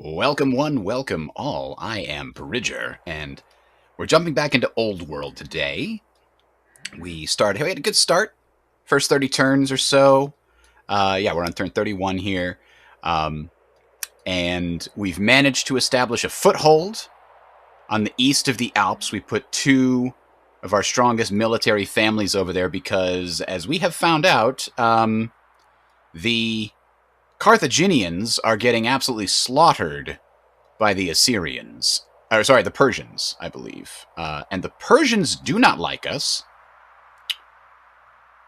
Welcome one, welcome all. I am Bridger, and we're jumping back into Old World today. We had a good start. First 30 turns or so. Yeah, we're on turn 31 here. And we've managed to establish a foothold on the east of the Alps. We put two of our strongest military families over there because, as we have found out, the Carthaginians are getting absolutely slaughtered by the Assyrians. Or, sorry, the Persians, I believe. And the Persians do not like us.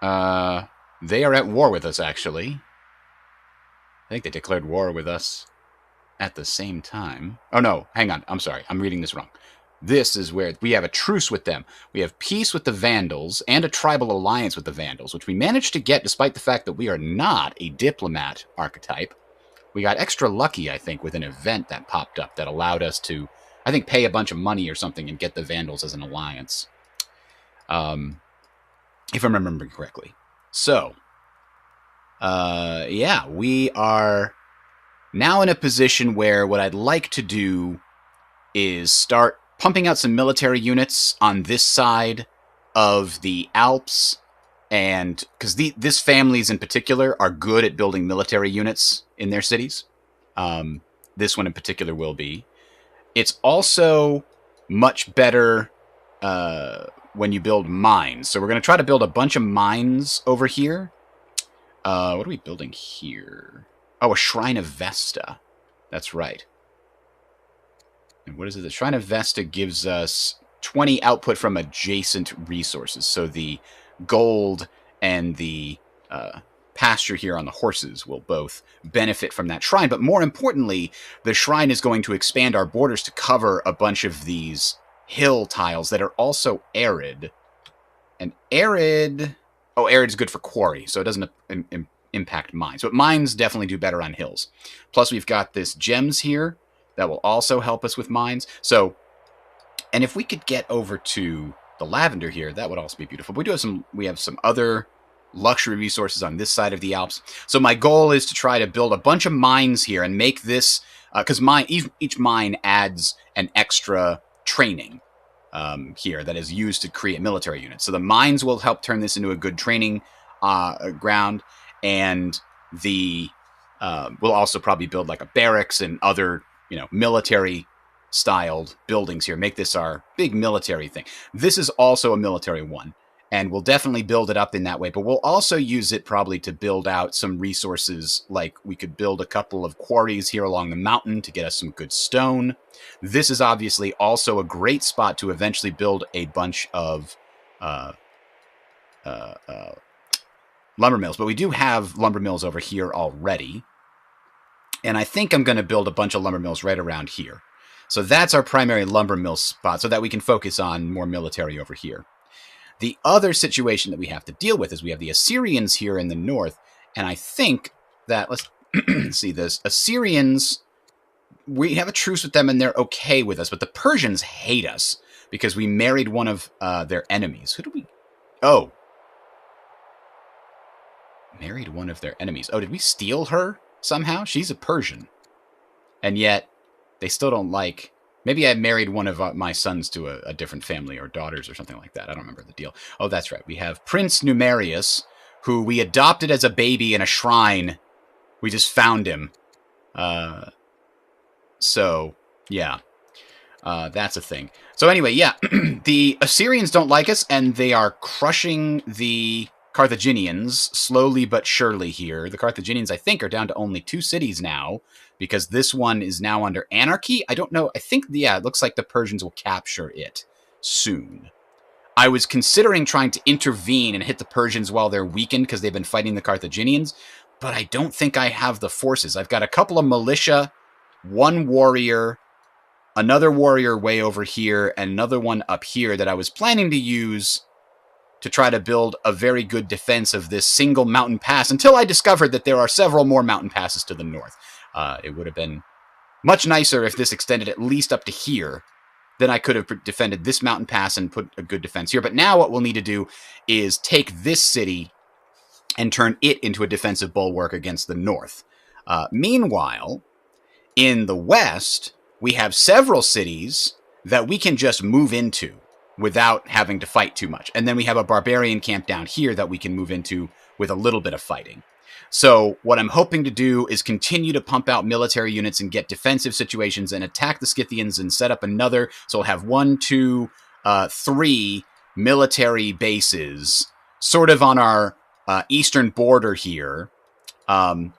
They are at war with us, actually. I think they declared war with us at the same time. Oh, no, hang on. I'm sorry. I'm reading this wrong. This is where we have a truce with them. We have peace with the Vandals and a tribal alliance with the Vandals, which we managed to get despite the fact that we are not a diplomat archetype. We got extra lucky, I think, with an event that popped up that allowed us to, I think, pay a bunch of money or something and get the Vandals as an alliance. If I'm remembering correctly. So, yeah, we are now in a position where what I'd like to do is start pumping out some military units on this side of the Alps, and because this families in particular are good at building military units in their cities. This one in particular will be. It's also much better when you build mines. So we're going to try to build a bunch of mines over here. What are we building here? Oh, a Shrine of Vesta. That's right. And what is it? The Shrine of Vesta gives us 20 output from adjacent resources. So the gold and the pasture here on the horses will both benefit from that shrine. But more importantly, the shrine is going to expand our borders to cover a bunch of these hill tiles that are also arid. And arid... Oh, arid's good for quarry, so it doesn't impact mines. But mines definitely do better on hills. Plus, we've got this gems here that will also help us with mines. So, and if we could get over to the lavender here, that would also be beautiful. But we have some other luxury resources on this side of the Alps. So my goal is to try to build a bunch of mines here and make this, because each mine adds an extra training here that is used to create military units. So the mines will help turn this into a good training ground, and we'll also probably build like a barracks and other military styled buildings here. Make this our big military thing. This is also a military one, and we'll definitely build it up in that way, but we'll also use it probably to build out some resources. Like we could build a couple of quarries here along the mountain to get us some good stone. This is obviously also a great spot to eventually build a bunch of lumber mills, but we do have lumber mills over here already. And I think I'm going to build a bunch of lumber mills right around here. So that's our primary lumber mill spot so that we can focus on more military over here. The other situation that we have to deal with is we have the Assyrians here in the north. And I think that, let's see this, Assyrians, we have a truce with them and they're okay with us. But the Persians hate us because we married one of their enemies. Who did we... Oh. Married one of their enemies. Oh, did we steal her? Somehow, she's a Persian. And yet, they still don't like... Maybe I married one of my sons to a different family or daughters or something like that. I don't remember the deal. Oh, that's right. We have Prince Numerius, who we adopted as a baby in a shrine. We just found him. So, yeah. That's a thing. So anyway, yeah. The Assyrians don't like us, and they are crushing the Carthaginians slowly but surely here. The Carthaginians, I think, are down to only 2 cities now because this one is now under anarchy. I don't know. I think, yeah, it looks like the Persians will capture it soon. I was considering trying to intervene and hit the Persians while they're weakened because they've been fighting the Carthaginians, but I don't think I have the forces. I've got a couple of militia, 1 warrior, another warrior way over here, and another one up here that I was planning to use to try to build a very good defense of this single mountain pass until I discovered that there are several more mountain passes to the north. It would have been much nicer if this extended at least up to here. Then I could have defended this mountain pass and put a good defense here. But now what we'll need to do is take this city and turn it into a defensive bulwark against the north. Meanwhile, In the west, we have several cities that we can just move into without having to fight too much. And then we have a barbarian camp down here that we can move into with a little bit of fighting. So what I'm hoping to do is continue to pump out military units and get defensive situations and attack the Scythians and set up another. So we'll have 1, 2, 3 military bases sort of on our eastern border here. And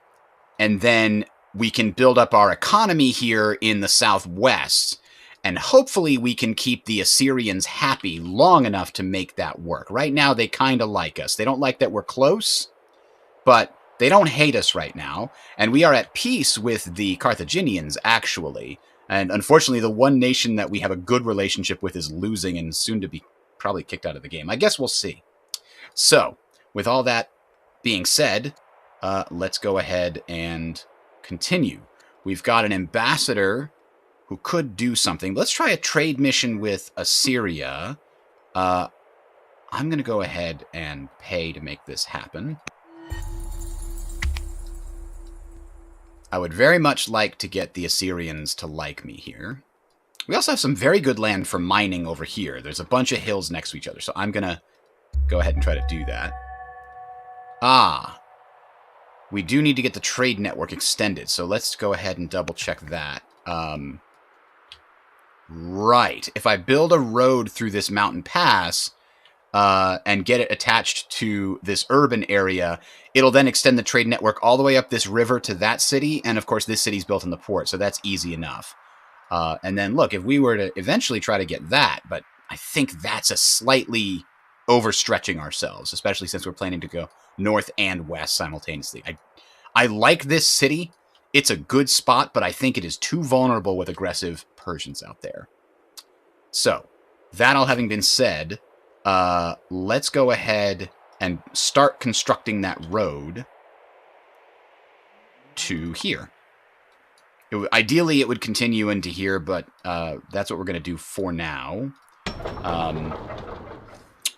then we can build up our economy here in the southwest. And hopefully we can keep the Assyrians happy long enough to make that work. Right now, they kind of like us. They don't like that we're close, but they don't hate us right now. And we are at peace with the Carthaginians, actually. And unfortunately, the one nation that we have a good relationship with is losing and soon to be probably kicked out of the game. I guess we'll see. So, with all that being said, let's go ahead and continue. We've got an ambassador who could do something. Let's try a trade mission with Assyria. I'm going to go ahead and pay to make this happen. I would very much like to get the Assyrians to like me here. We also have some very good land for mining over here. There's a bunch of hills next to each other, so I'm going to go ahead and try to do that. We do need to get the trade network extended, so let's go ahead and double check that. Right. If I build a road through this mountain pass and get it attached to this urban area, it'll then extend the trade network all the way up this river to that city, and of course this city's built in the port, so that's easy enough. And then, look, if we were to eventually try to get that, but I think that's a slightly overstretching ourselves, especially since we're planning to go north and west simultaneously. I like this city. It's a good spot, but I think it is too vulnerable with aggressive Persians out there. So, that all having been said, let's go ahead and start constructing that road to here. Ideally, it would continue into here, but that's what we're going to do for now.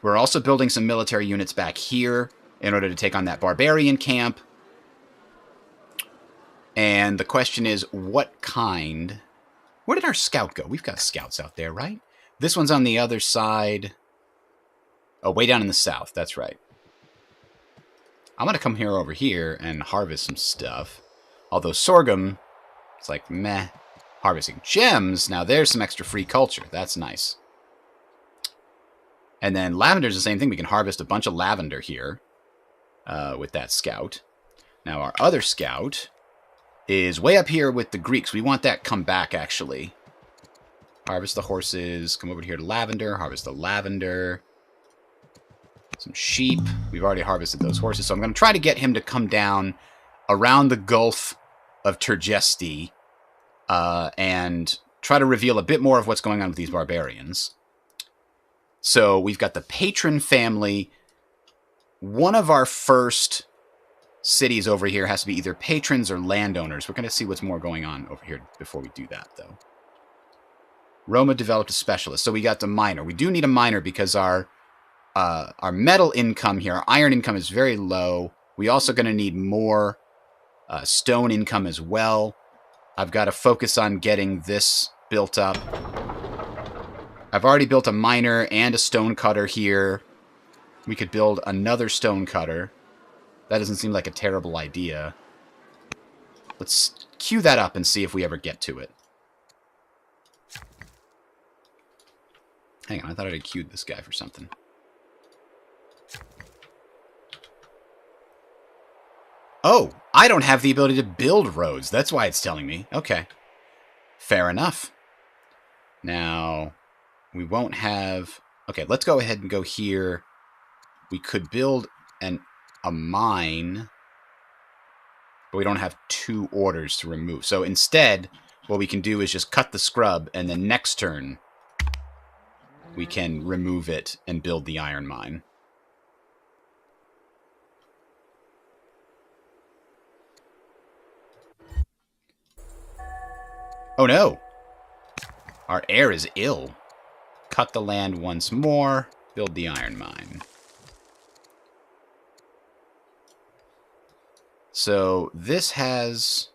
We're also building some military units back here in order to take on that barbarian camp. And the question is, what kind... Where did our scout go? We've got scouts out there, right? This one's on the other side. Oh, way down in the south. That's right. I'm going to come here over here and harvest some stuff. Although sorghum, it's like, meh. Harvesting gems, now there's some extra free culture. That's nice. And then lavender's the same thing. We can harvest a bunch of lavender here with that scout. Now our other scout is way up here with the Greeks. We want that come back, actually. Harvest the horses. Come over here to lavender. Harvest the lavender. Some sheep. We've already harvested those horses. So I'm going to try to get him to come down around the Gulf of Tergesti and try to reveal a bit more of what's going on with these barbarians. So we've got the patron family. One of our first cities over here has to be either patrons or landowners. We're going to see what's more going on over here before we do that, though. Roma developed a specialist. So we got the miner. We do need a miner because our metal income here, our iron income is very low. We also going to need more stone income as well. I've got to focus on getting this built up. I've already built a miner and a stone cutter here. We could build another stone cutter. That doesn't seem like a terrible idea. Let's queue that up and see if we ever get to it. Hang on, I thought I'd queued this guy for something. Oh, I don't have the ability to build roads. That's why it's telling me. Okay. Fair enough. Now, we won't have... Okay, let's go ahead and go here. We could build a mine, but we don't have 2 orders to remove. So instead, what we can do is just cut the scrub, and then next turn, we can remove it and build the iron mine. Oh no! Our heir is ill. Cut the land once more, build the iron mine. So this has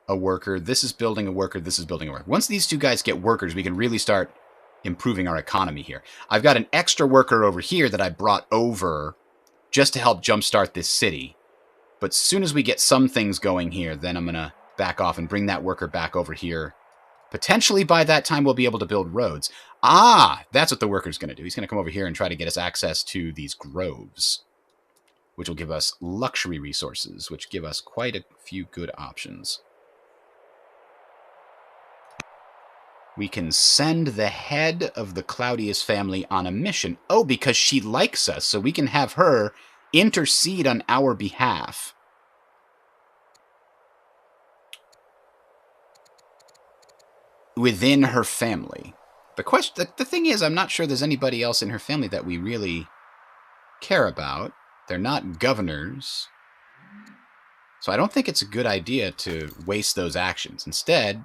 a worker. This is building a worker. This is building a worker. Once these two guys get workers, we can really start improving our economy here. I've got an extra worker over here that I brought over just to help jumpstart this city. But as soon as we get some things going here, then I'm going to back off and bring that worker back over here. Potentially by that time, we'll be able to build roads. Ah, that's what the worker's going to do. He's going to come over here and try to get us access to these groves, which will give us luxury resources, which give us quite a few good options. We can send the head of the Claudius family on a mission. Oh, because she likes us, so we can have her intercede on our behalf. Within her family. The thing is, I'm not sure there's anybody else in her family that we really care about. They're not governors. So I don't think it's a good idea to waste those actions. Instead,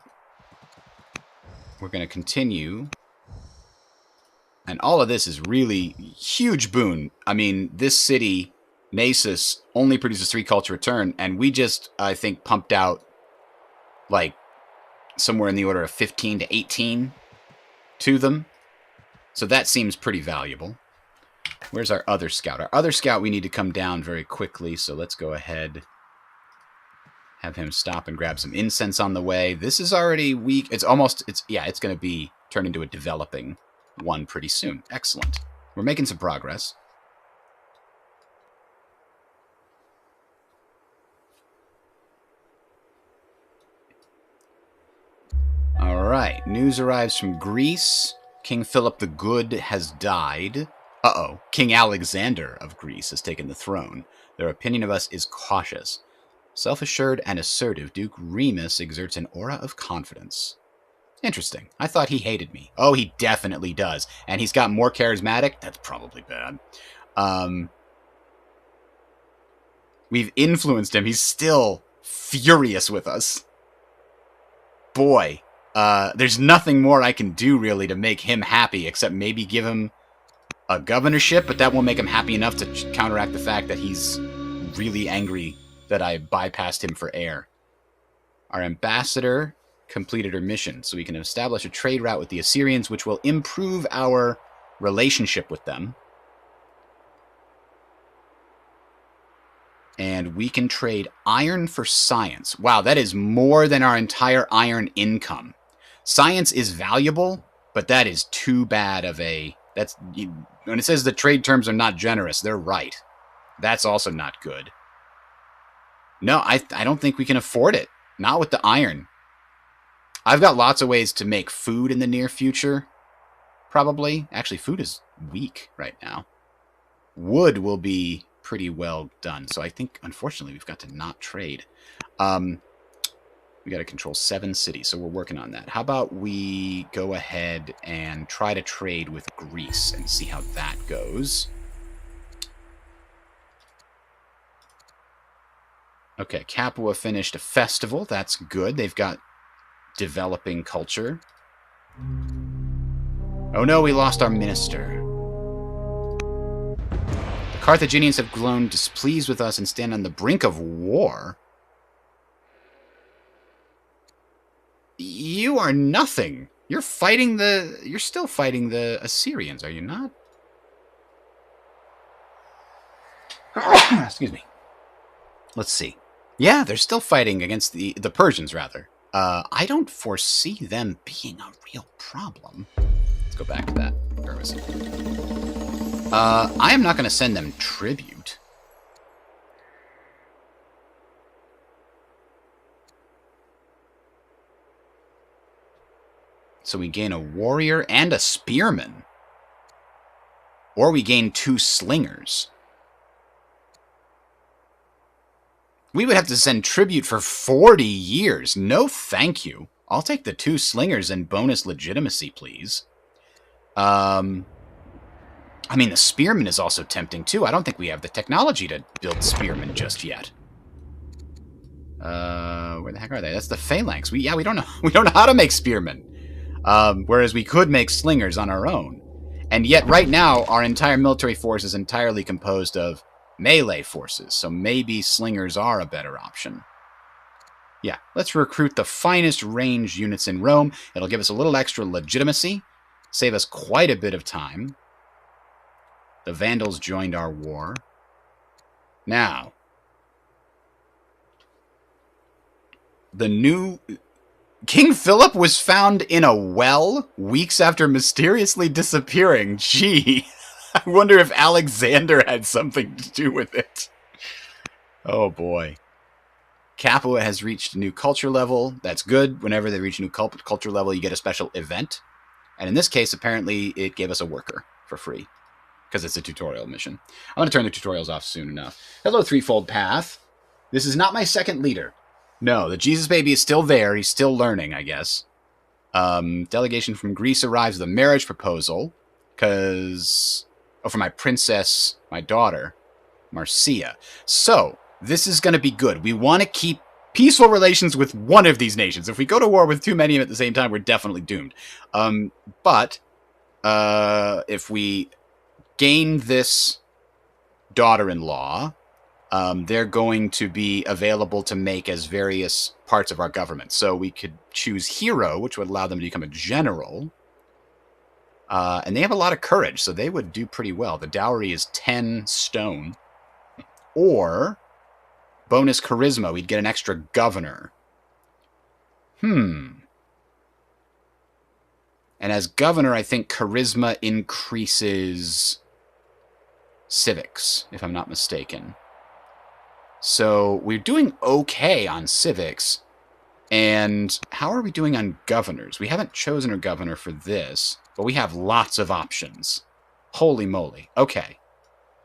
we're going to continue. And all of this is really huge boon. I mean, this city, Nasus, only produces 3 culture return. And we just, I think, pumped out like somewhere in the order of 15 to 18 to them. So that seems pretty valuable. Where's our other scout? Our other scout we need to come down very quickly. So let's go ahead. Have him stop and grab some incense on the way. This is already weak. It's going to be turned into a developing one pretty soon. Excellent. We're making some progress. All right. News arrives from Greece. King Philip the Good has died. Uh-oh. King Alexander of Greece has taken the throne. Their opinion of us is cautious. Self-assured and assertive, Duke Remus exerts an aura of confidence. Interesting. I thought he hated me. Oh, he definitely does. And he's got more charismatic? That's probably bad. We've influenced him. He's still furious with us. Boy, there's nothing more I can do, really, to make him happy, except maybe give him a governorship, but that won't make him happy enough to counteract the fact that he's really angry that I bypassed him for air. Our ambassador completed her mission, so we can establish a trade route with the Assyrians, which will improve our relationship with them. And we can trade iron for science. Wow, that is more than our entire iron income. Science is valuable, but that is too bad of a... when it says the trade terms are not generous, they're right. That's also not good. No, I don't think we can afford it. Not with the iron. I've got lots of ways to make food in the near future. Probably. Actually, food is weak right now. Wood will be pretty well done. So I think, unfortunately, we've got to not trade. We got to control 7 cities, so we're working on that. How about we go ahead and try to trade with Greece and see how that goes. Okay, Capua finished a festival. That's good. They've got developing culture. Oh no, we lost our minister. The Carthaginians have grown displeased with us and stand on the brink of war. You are nothing. You're still fighting the Assyrians, are you not? Excuse me. Let's see. Yeah, they're still fighting against the Persians, rather. I don't foresee them being a real problem. Let's go back to that. Where was it? I am not going to send them tribute. So we gain a warrior and a spearman. Or we gain 2 slingers. We would have to send tribute for 40 years. No, thank you. I'll take the 2 slingers and bonus legitimacy, please. I mean, the spearman is also tempting, too. I don't think we have the technology to build spearmen just yet. Where the heck are they? That's the phalanx. We don't know. We don't know how to make spearmen. Whereas we could make slingers on our own. And yet, right now, our entire military force is entirely composed of melee forces, so maybe slingers are a better option. Yeah, let's recruit the finest ranged units in Rome. It'll give us a little extra legitimacy, save us quite a bit of time. The Vandals joined our war. Now, the new... King Philip was found in a well weeks after mysteriously disappearing. Gee, I wonder if Alexander had something to do with it. Oh boy. Capua has reached a new culture level. That's good. Whenever they reach a new culture level, you get a special event. And in this case, apparently, it gave us a worker for free. Because it's a tutorial mission. I'm going to turn the tutorials off soon enough. Hello, Threefold Path. This is not my second leader. No, the Jesus baby is still there. He's still learning, I guess. Delegation from Greece arrives with a marriage proposal. Because... Oh, for my princess, my daughter, Marcia. So, this is going to be good. We want to keep peaceful relations with one of these nations. If we go to war with too many of them at the same time, we're definitely doomed. But if we gain this daughter-in-law... they're going to be available to make as various parts of our government. So we could choose hero, which would allow them to become a general. And they have a lot of courage, so they would do pretty well. The dowry is 10 stone. Or bonus charisma, we'd get an extra governor. And as governor, I think charisma increases civics, if I'm not mistaken. So we're doing okay on civics. And how are we doing on governors? We haven't chosen a governor for this, but we have lots of options. Holy moly. Okay.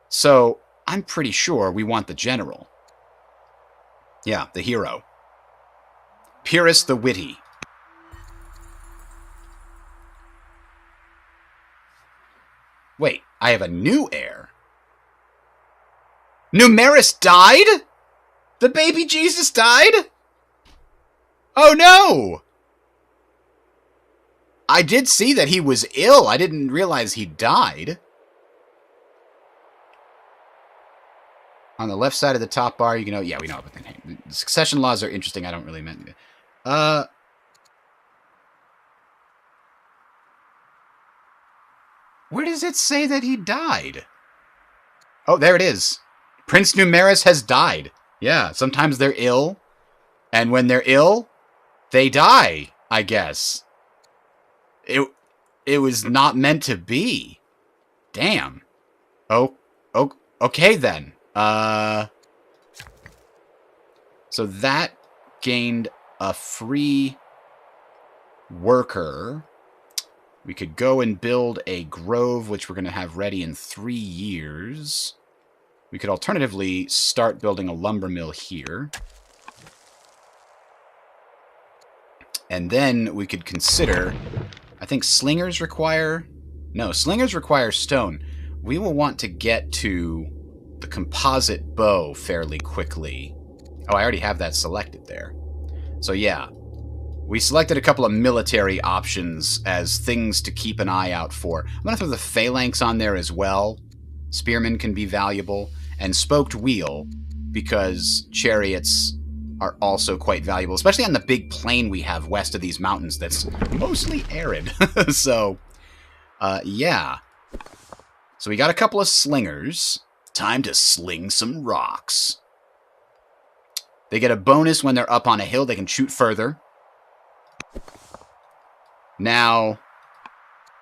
So I'm pretty sure we want the general. Yeah, the hero. Pyrrhus the Witty. Wait, I have a new heir. Numerus died? The baby Jesus died? Oh no! I did see that he was ill. I didn't realize he died. On the left side of the top bar, you can know... Yeah, we know about the name. The succession laws are interesting. I don't really mean... Where does it say that he died? Oh, there it is. Prince Numerus has died. Yeah, sometimes they're ill. And when they're ill, they die, I guess. It was not meant to be. Damn. Oh, okay then. So that gained a free worker. We could go and build a grove, which we're going to have ready in 3 years. We could alternatively start building a lumber mill here. And then we could consider... I think slingers require... No, slingers require stone. We will want to get to the composite bow fairly quickly. Oh, I already have that selected there. So yeah, we selected a couple of military options as things to keep an eye out for. I'm going to throw the phalanx on there as well. Spearmen can be valuable. And spoked wheel, because chariots are also quite valuable, especially on the big plain we have west of these mountains that's mostly arid. So, yeah. So we got a couple of slingers. Time to sling some rocks. They get a bonus when they're up on a hill. They can shoot further. Now,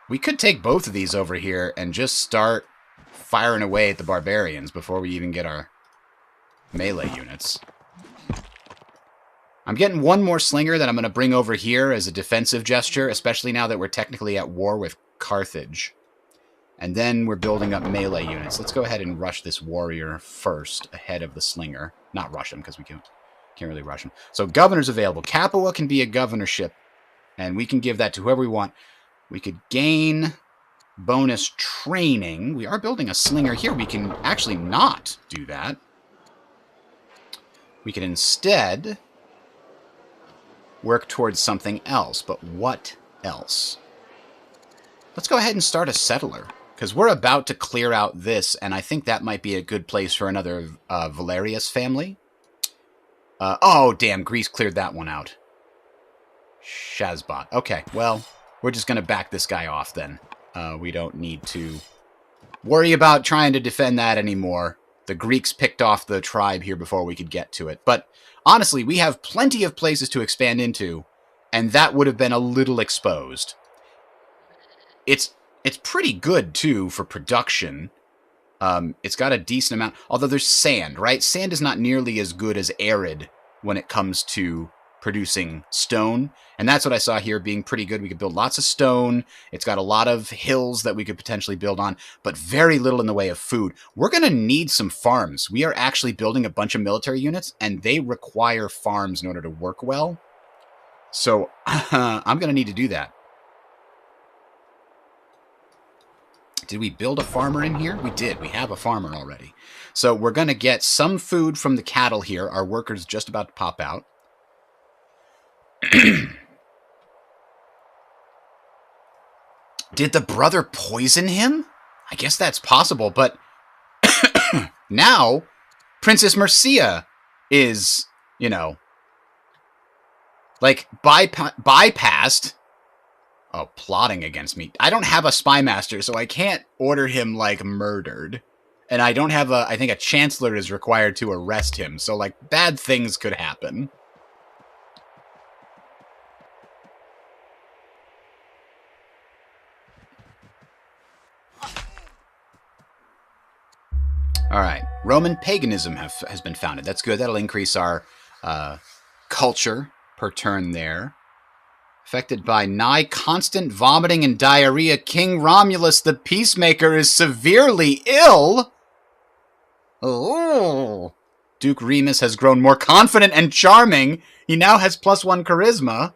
we could take both of these over here and just start firing away at the barbarians before we even get our melee units. I'm getting one more slinger that I'm going to bring over here as a defensive gesture, especially now that we're technically at war with Carthage. And then we're building up melee units. Let's go ahead and rush this warrior first ahead of the slinger. Not rush him, because we can't really rush him. So governors available. Capua can be a governorship, and we can give that to whoever we want. We could gain... bonus training. We are building a slinger here. We can actually not do that. We can instead work towards something else. But what else? Let's go ahead and start a settler, because we're about to clear out this, and I think that might be a good place for another Valerius family. Oh, damn, Greece cleared that one out. Shazbot. Okay, well, we're just going to back this guy off then. We don't need to worry about trying to defend that anymore. The Greeks picked off the tribe here before we could get to it. But honestly, we have plenty of places to expand into, and that would have been a little exposed. It's pretty good, too, for production. It's got a decent amount, although there's sand, right? Sand is not nearly as good as arid when it comes to producing stone, and that's what I saw here being pretty good. We could build lots of stone. It's got a lot of hills that we could potentially build on, but very little in the way of food. We're going to need some farms. We are actually building a bunch of military units, and they require farms in order to work well. So I'm going to need to do that. Did we build a farmer in here? We did. We have a farmer already. So we're going to get some food from the cattle here. Our worker's just about to pop out. Did the brother poison him? I guess that's possible, but now Princess Mercia is, you know, like bypassed. Oh, plotting against me. I don't have a spy master, so I can't order him, like, murdered. And I don't have I think a chancellor is required to arrest him, so, like, bad things could happen. Alright, Roman paganism has been founded. That's good. That'll increase our culture per turn there. Affected by nigh constant vomiting and diarrhea, King Romulus the Peacemaker is severely ill. Oh. Duke Remus has grown more confident and charming. He now has +1 charisma.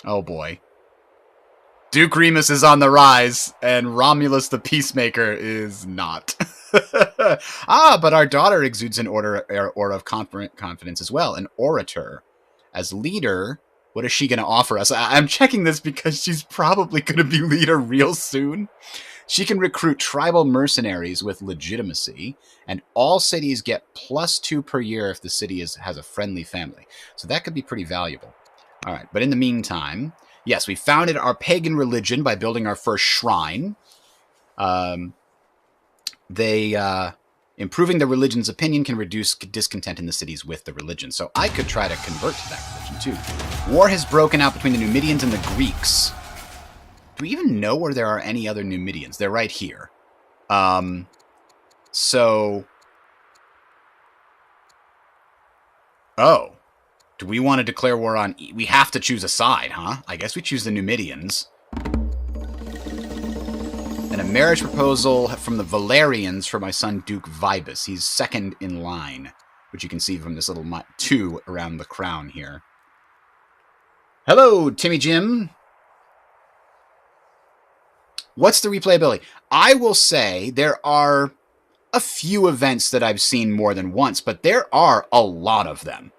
Oh boy. Duke Remus is on the rise, and Romulus the Peacemaker is not. But our daughter exudes an aura of confidence as well, an orator. As leader, what is she going to offer us? I'm checking this because she's probably going to be leader real soon. She can recruit tribal mercenaries with legitimacy, and all cities get +2 per year if the city has a friendly family. So that could be pretty valuable. All right, but in the meantime, yes, we founded our pagan religion by building our first shrine. Improving the religion's opinion can reduce discontent in the cities with the religion. So I could try to convert to that religion too. War has broken out between the Numidians and the Greeks. Do we even know where there are any other Numidians? They're right here. Oh. Do we want to declare war on... We have to choose a side, huh? I guess we choose the Numidians. And a marriage proposal from the Valerians for my son Duke Vibus. He's second in line, which you can see from this little 2 around the crown here. Hello, Timmy Jim. What's the replayability? I will say there are a few events that I've seen more than once, but there are a lot of them.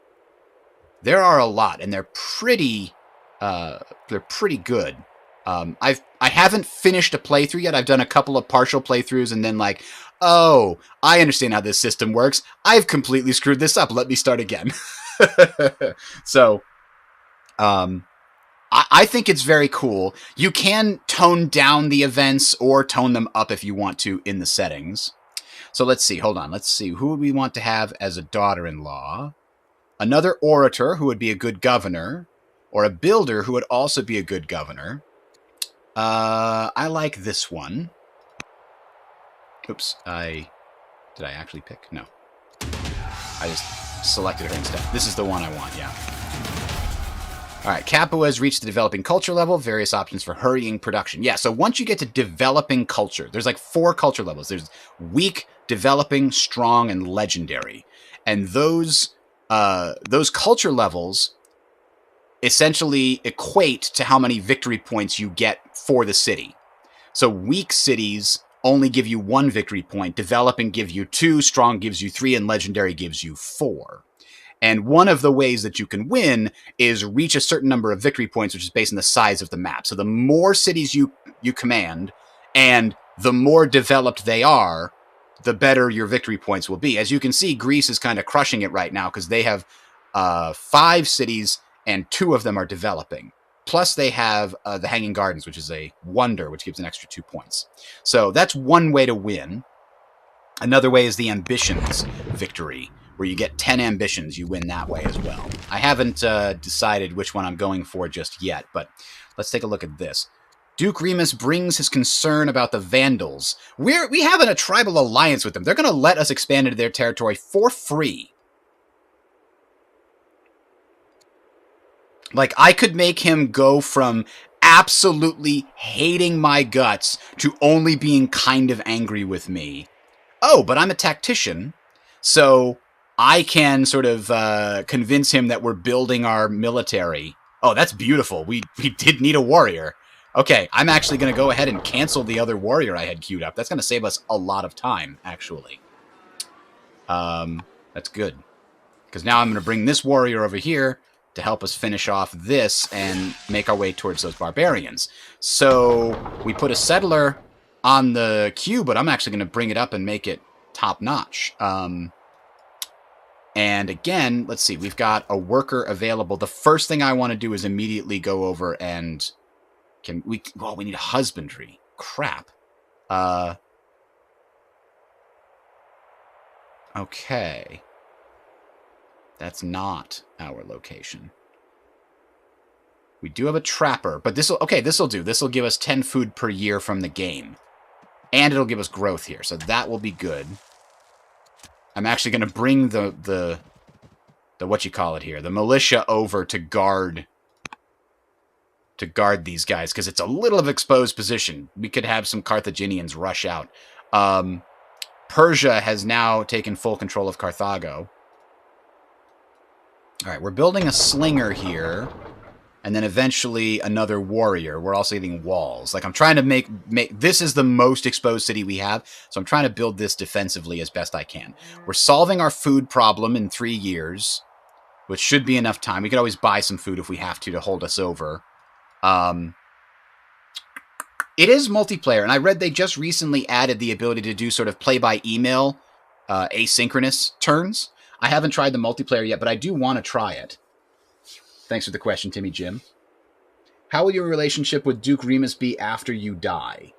There are a lot, and they're pretty good. I haven't finished a playthrough yet. I've done a couple of partial playthroughs, and then like, oh, I understand how this system works. I've completely screwed this up. Let me start again. So, I think it's very cool. You can tone down the events or tone them up if you want to in the settings. So let's see. Hold on. Let's see. Who would we want to have as a daughter-in-law? Another orator who would be a good governor, or a builder who would also be a good governor. I like this one. Oops, did I actually pick? No. I just selected her instead. This is the one I want, yeah. Alright, Capua has reached the developing culture level, various options for hurrying production. Yeah, so once you get to developing culture, there's like 4 culture levels. There's weak, developing, strong, and legendary. And those culture levels essentially equate to how many victory points you get for the city. So weak cities only give you 1 victory point, developing gives you 2, strong gives you 3, and legendary gives you 4. And one of the ways that you can win is reach a certain number of victory points, which is based on the size of the map. So the more cities you command, and the more developed they are, the better your victory points will be. As you can see, Greece is kind of crushing it right now because they have 5 cities and 2 of them are developing. Plus, they have the Hanging Gardens, which is a wonder, which gives an extra 2 points. So that's one way to win. Another way is the ambitions victory, where you get 10 ambitions. You win that way as well. I haven't decided which one I'm going for just yet, but let's take a look at this. Duke Remus brings his concern about the Vandals. We have a tribal alliance with them. They're going to let us expand into their territory for free. Like, I could make him go from absolutely hating my guts to only being kind of angry with me. Oh, but I'm a tactician, so I can sort of convince him that we're building our military. Oh, that's beautiful. We did need a warrior. Okay, I'm actually going to go ahead and cancel the other warrior I had queued up. That's going to save us a lot of time, actually. That's good. Because now I'm going to bring this warrior over here to help us finish off this and make our way towards those barbarians. So we put a settler on the queue, but I'm actually going to bring it up and make it top-notch. And again, let's see, we've got a worker available. The first thing I want to do is immediately go over and... we need husbandry. Crap. Okay. That's not our location. We do have a trapper, but this'll do. This'll give us 10 food per year from the game. And it'll give us growth here, so that will be good. I'm actually going to bring the the militia over to guard these guys, because it's a little of exposed position. We could have some Carthaginians rush out. Persia has now taken full control of Carthago. All right, we're building a slinger here, and then eventually another warrior. We're also getting walls. Like, I'm trying to make this is the most exposed city we have, so I'm trying to build this defensively as best I can. We're solving our food problem in 3 years, which should be enough time. We could always buy some food if we have to hold us over. It is multiplayer, and I read they just recently added the ability to do sort of play-by-email asynchronous turns. I haven't tried the multiplayer yet, but I do want to try it. Thanks for the question, Timmy Jim. How will your relationship with Duke Remus be after you die?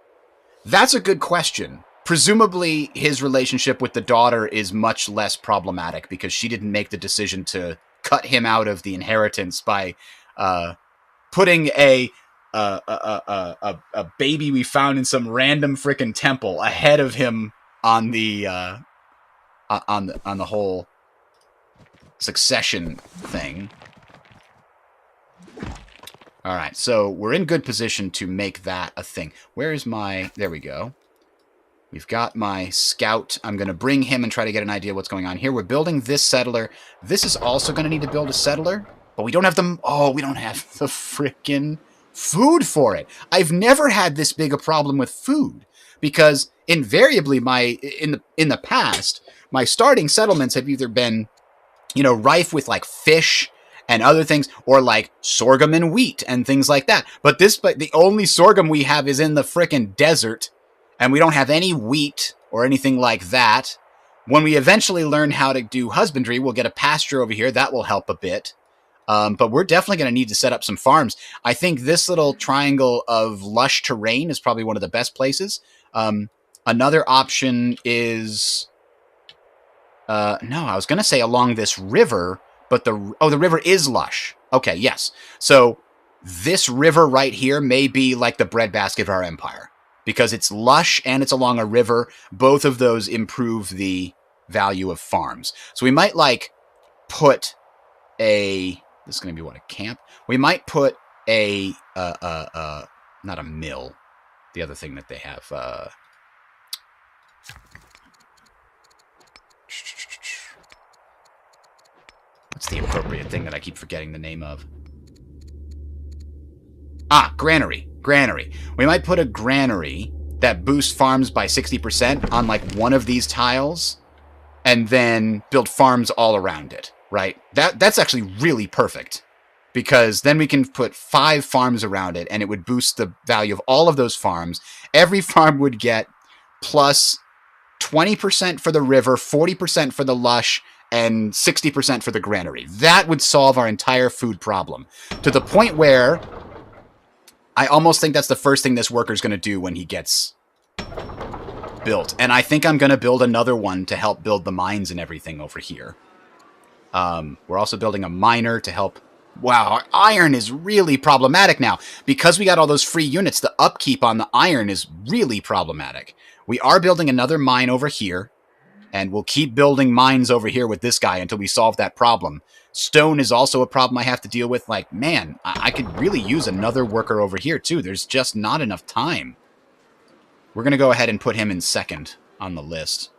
That's a good question. Presumably, his relationship with the daughter is much less problematic because she didn't make the decision to cut him out of the inheritance by putting a baby we found in some random frickin' temple ahead of him on the whole succession thing. All right, so we're in good position to make that a thing. Where is my... There we go. We've got my scout. I'm going to bring him and try to get an idea of what's going on here. We're building this settler. This is also going to need to build a settler, but we don't have the... Oh, we don't have the frickin' food for it. I've never had this big a problem with food because invariably in the past, my starting settlements have either been, rife with like fish and other things, or like sorghum and wheat and things like that. But the only sorghum we have is in the frickin' desert, and we don't have any wheat or anything like that. When we eventually learn how to do husbandry, we'll get a pasture over here. That will help a bit. But we're definitely going to need to set up some farms. I think this little triangle of lush terrain is probably one of the best places. Another option is... no, I was going to say along this river, but the river is lush. Okay, yes. So this river right here may be like the breadbasket of our empire because it's lush and it's along a river. Both of those improve the value of farms. So we might put a... This is going to be a camp? We might put a... not a mill. The other thing that they have... What's the appropriate thing that I keep forgetting the name of? Granary. Granary. We might put a granary that boosts farms by 60% on one of these tiles and then build farms all around it, right? That's actually really perfect because then we can put 5 farms around it and it would boost the value of all of those farms. Every farm would get plus 20% for the river, 40% for the lush, and 60% for the granary. That would solve our entire food problem. To the point where I almost think that's the first thing this worker's going to do when he gets built. And I think I'm going to build another one to help build the mines and everything over here. We're also building a miner to help. Wow, our iron is really problematic now. Because we got all those free units, the upkeep on the iron is really problematic. We are building another mine over here. And we'll keep building mines over here with this guy until we solve that problem. Stone is also a problem I have to deal with. Like, man, I could really use another worker over here, too. There's just not enough time. We're going to go ahead and put him in second on the list.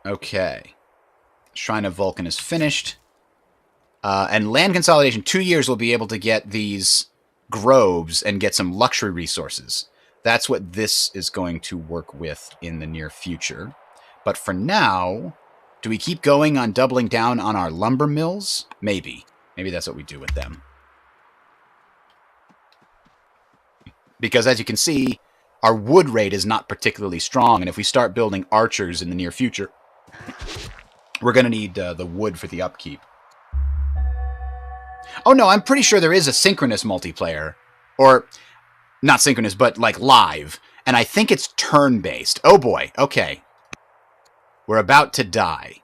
Okay. Shrine of Vulcan is finished. And land consolidation, 2 years we'll be able to get these groves and get some luxury resources. That's what this is going to work with in the near future. But for now, do we keep going on doubling down on our lumber mills? Maybe. Maybe that's what we do with them. Because as you can see, our wood rate is not particularly strong. And if we start building archers in the near future, we're going to need the wood for the upkeep. Oh, no, I'm pretty sure there is a synchronous multiplayer. Or, not synchronous, but like live. And I think it's turn-based. Oh, boy. Okay. We're about to die.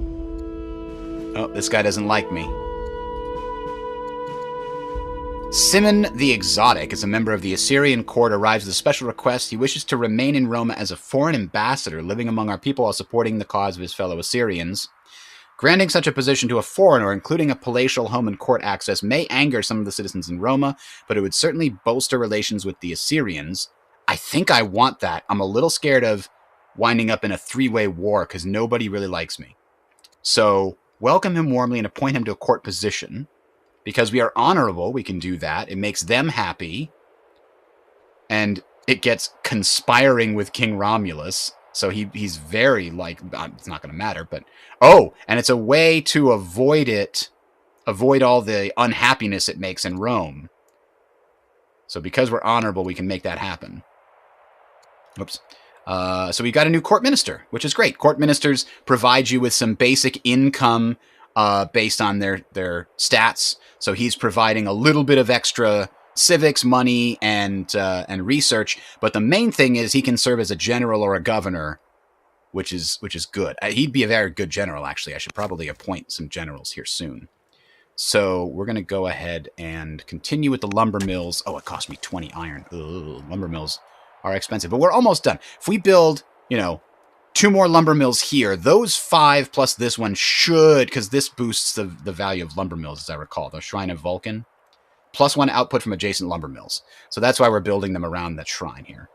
Oh, this guy doesn't like me. Simon the Exotic is a member of the Assyrian court, arrives with a special request. He wishes to remain in Rome as a foreign ambassador, living among our people while supporting the cause of his fellow Assyrians. Granting such a position to a foreigner, including a palatial home and court access, may anger some of the citizens in Roma, but it would certainly bolster relations with the Assyrians. I think I want that. I'm a little scared of winding up in a three-way war, because nobody really likes me. So, welcome him warmly and appoint him to a court position. Because we are honorable, we can do that. It makes them happy. And it gets conspiring with King Romulus. So he's very, like, it's not going to matter, but... Oh, and it's a way to avoid all the unhappiness it makes in Rome. So because we're honorable, we can make that happen. Oops. So we've got a new court minister, which is great. Court ministers provide you with some basic income based on their stats. So he's providing a little bit of extra civics, money, and research. But the main thing is he can serve as a general or a governor, which is good. He'd be a very good general, actually. I should probably appoint some generals here soon. So we're going to go ahead and continue with the lumber mills. Oh, it cost me 20 iron. Ugh, lumber mills are expensive. But we're almost done. If we build, 2 more lumber mills here, those 5 plus this one should, because this boosts the value of lumber mills, as I recall, the Shrine of Vulcan, plus 1 output from adjacent lumber mills. So that's why we're building them around that shrine here.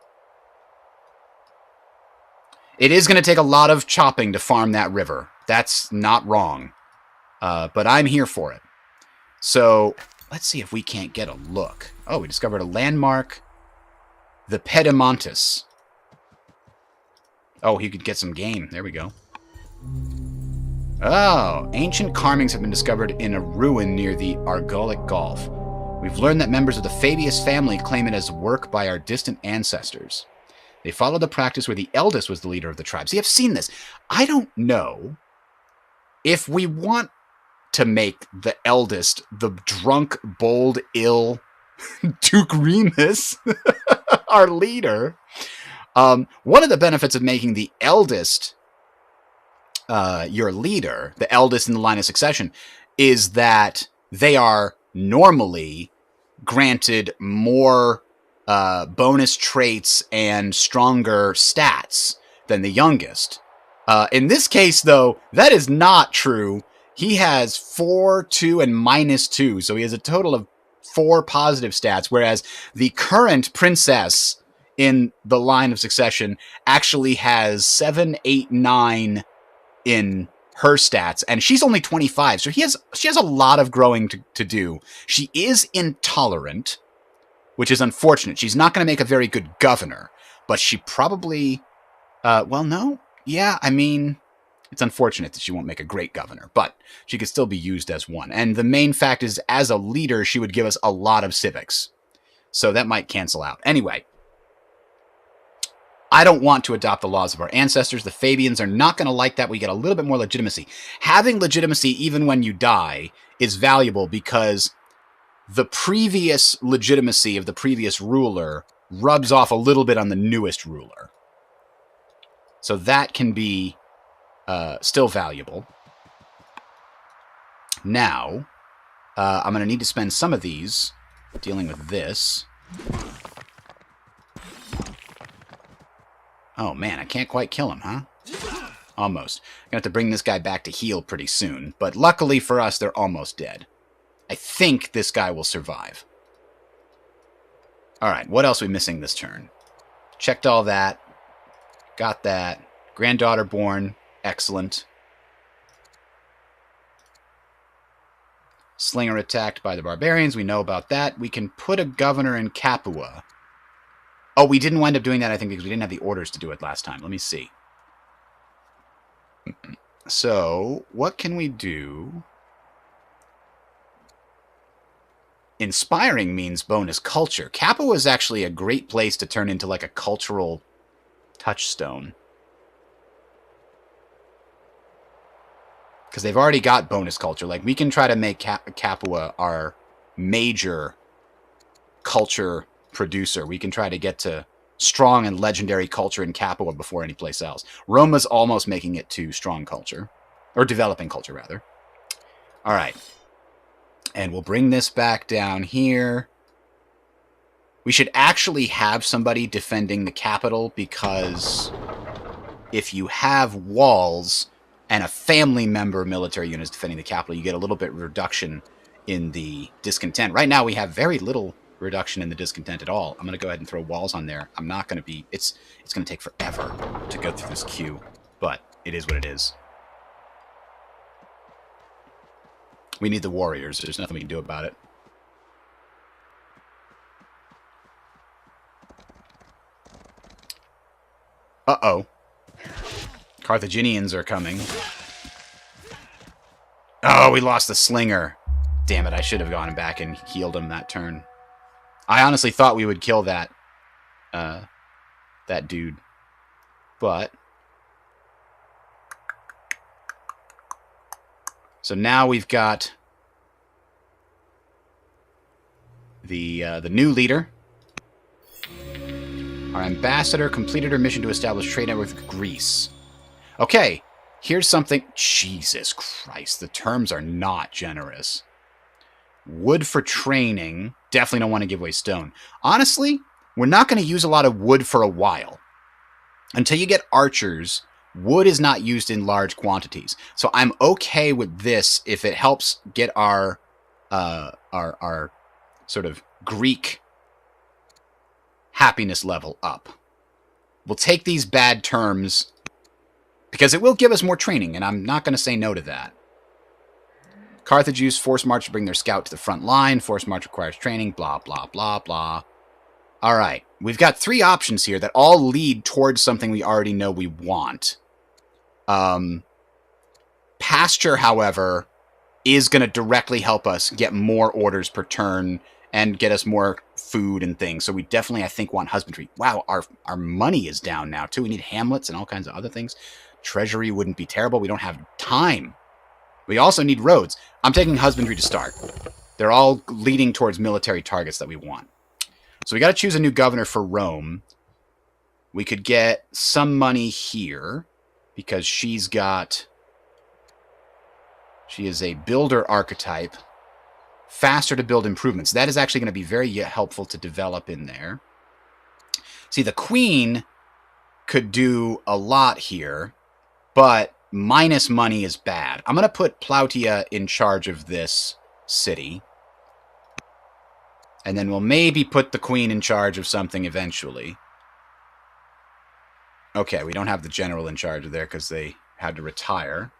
It is going to take a lot of chopping to farm that river. That's not wrong. But I'm here for it. So let's see if we can't get a look. Oh, we discovered a landmark. The Pedemontis. Oh, he could get some game. There we go. Oh, ancient carvings have been discovered in a ruin near the Argolic Gulf. We've learned that members of the Fabius family claim it as work by our distant ancestors. They followed the practice where the eldest was the leader of the tribe. See, I've seen this. I don't know if we want to make the eldest the drunk, bold, ill Duke Remus our leader. One of the benefits of making the eldest your leader, the eldest in the line of succession, is that they are normally granted more bonus traits and stronger stats than the youngest. In this case, though, that is not true. He has 4, 2, and -2, so he has a total of 4 positive stats, whereas the current princess in the line of succession actually has 7, 8, 9 in her stats, and she's only 25, so she has a lot of growing to do. She is intolerant, which is unfortunate. She's not going to make a very good governor, but she probably... well, no. Yeah, I mean... It's unfortunate that she won't make a great governor, but she could still be used as one. And the main fact is, as a leader, she would give us a lot of civics. So that might cancel out. Anyway, I don't want to adopt the laws of our ancestors. The Fabians are not going to like that. We get a little bit more legitimacy. Having legitimacy, even when you die, is valuable because the previous legitimacy of the previous ruler rubs off a little bit on the newest ruler. So that can be still valuable. Now, I'm going to need to spend some of these dealing with this. Oh, man, I can't quite kill him, huh? Almost. I'm going to have to bring this guy back to heal pretty soon. But luckily for us, they're almost dead. I think this guy will survive. Alright, what else are we missing this turn? Checked all that. Got that. Granddaughter born. Excellent. Slinger attacked by the barbarians. We know about that. We can put a governor in Capua. Oh, we didn't wind up doing that, I think, because we didn't have the orders to do it last time. Let me see. So, what can we do? Inspiring means bonus culture. Capua is actually a great place to turn into like a cultural touchstone. Because they've already got bonus culture. Like, we can try to make Capua our major culture producer. We can try to get to strong and legendary culture in Capua before any place else. Roma's almost making it to strong culture. Or developing culture, rather. Alright. And we'll bring this back down here. We should actually have somebody defending the capital, because if you have walls and a family member military unit is defending the capital, you get a little bit reduction in the discontent. Right now we have very little reduction in the discontent at all. I'm going to go ahead and throw walls on there. I'm not going to be... It's going to take forever to go through this queue, but it is what it is. We need the warriors. There's nothing we can do about it. Uh-oh. Carthaginians are coming. Oh, we lost the slinger. Damn it, I should have gone back and healed him that turn. I honestly thought we would kill that dude. But so now we've got the new leader. Our ambassador completed her mission to establish trade network with Greece. Okay, here's something... Jesus Christ, the terms are not generous. Wood for training. Definitely don't want to give away stone. Honestly, we're not going to use a lot of wood for a while. Until you get archers, wood is not used in large quantities. So I'm okay with this if it helps get our sort of Greek happiness level up. We'll take these bad terms because it will give us more training, and I'm not going to say no to that. Carthage used force march to bring their scout to the front line. Force march requires training, blah, blah, blah, blah. All right, we've got three options here that all lead towards something we already know we want. Pasture, however, is going to directly help us get more orders per turn and get us more food and things. So we definitely, I think, want husbandry. Wow, our money is down now, too. We need hamlets and all kinds of other things. Treasury wouldn't be terrible. We don't have time. We also need roads. I'm taking husbandry to start. They're all leading towards military targets that we want. So we got to choose a new governor for Rome. We could get some money here because she's got... She is a builder archetype. Faster to build improvements. That is actually going to be very helpful to develop in there. See, the queen could do a lot here, but minus money is bad. I'm going to put Plautia in charge of this city. And then we'll maybe put the queen in charge of something eventually. Okay, we don't have the general in charge of there because they had to retire.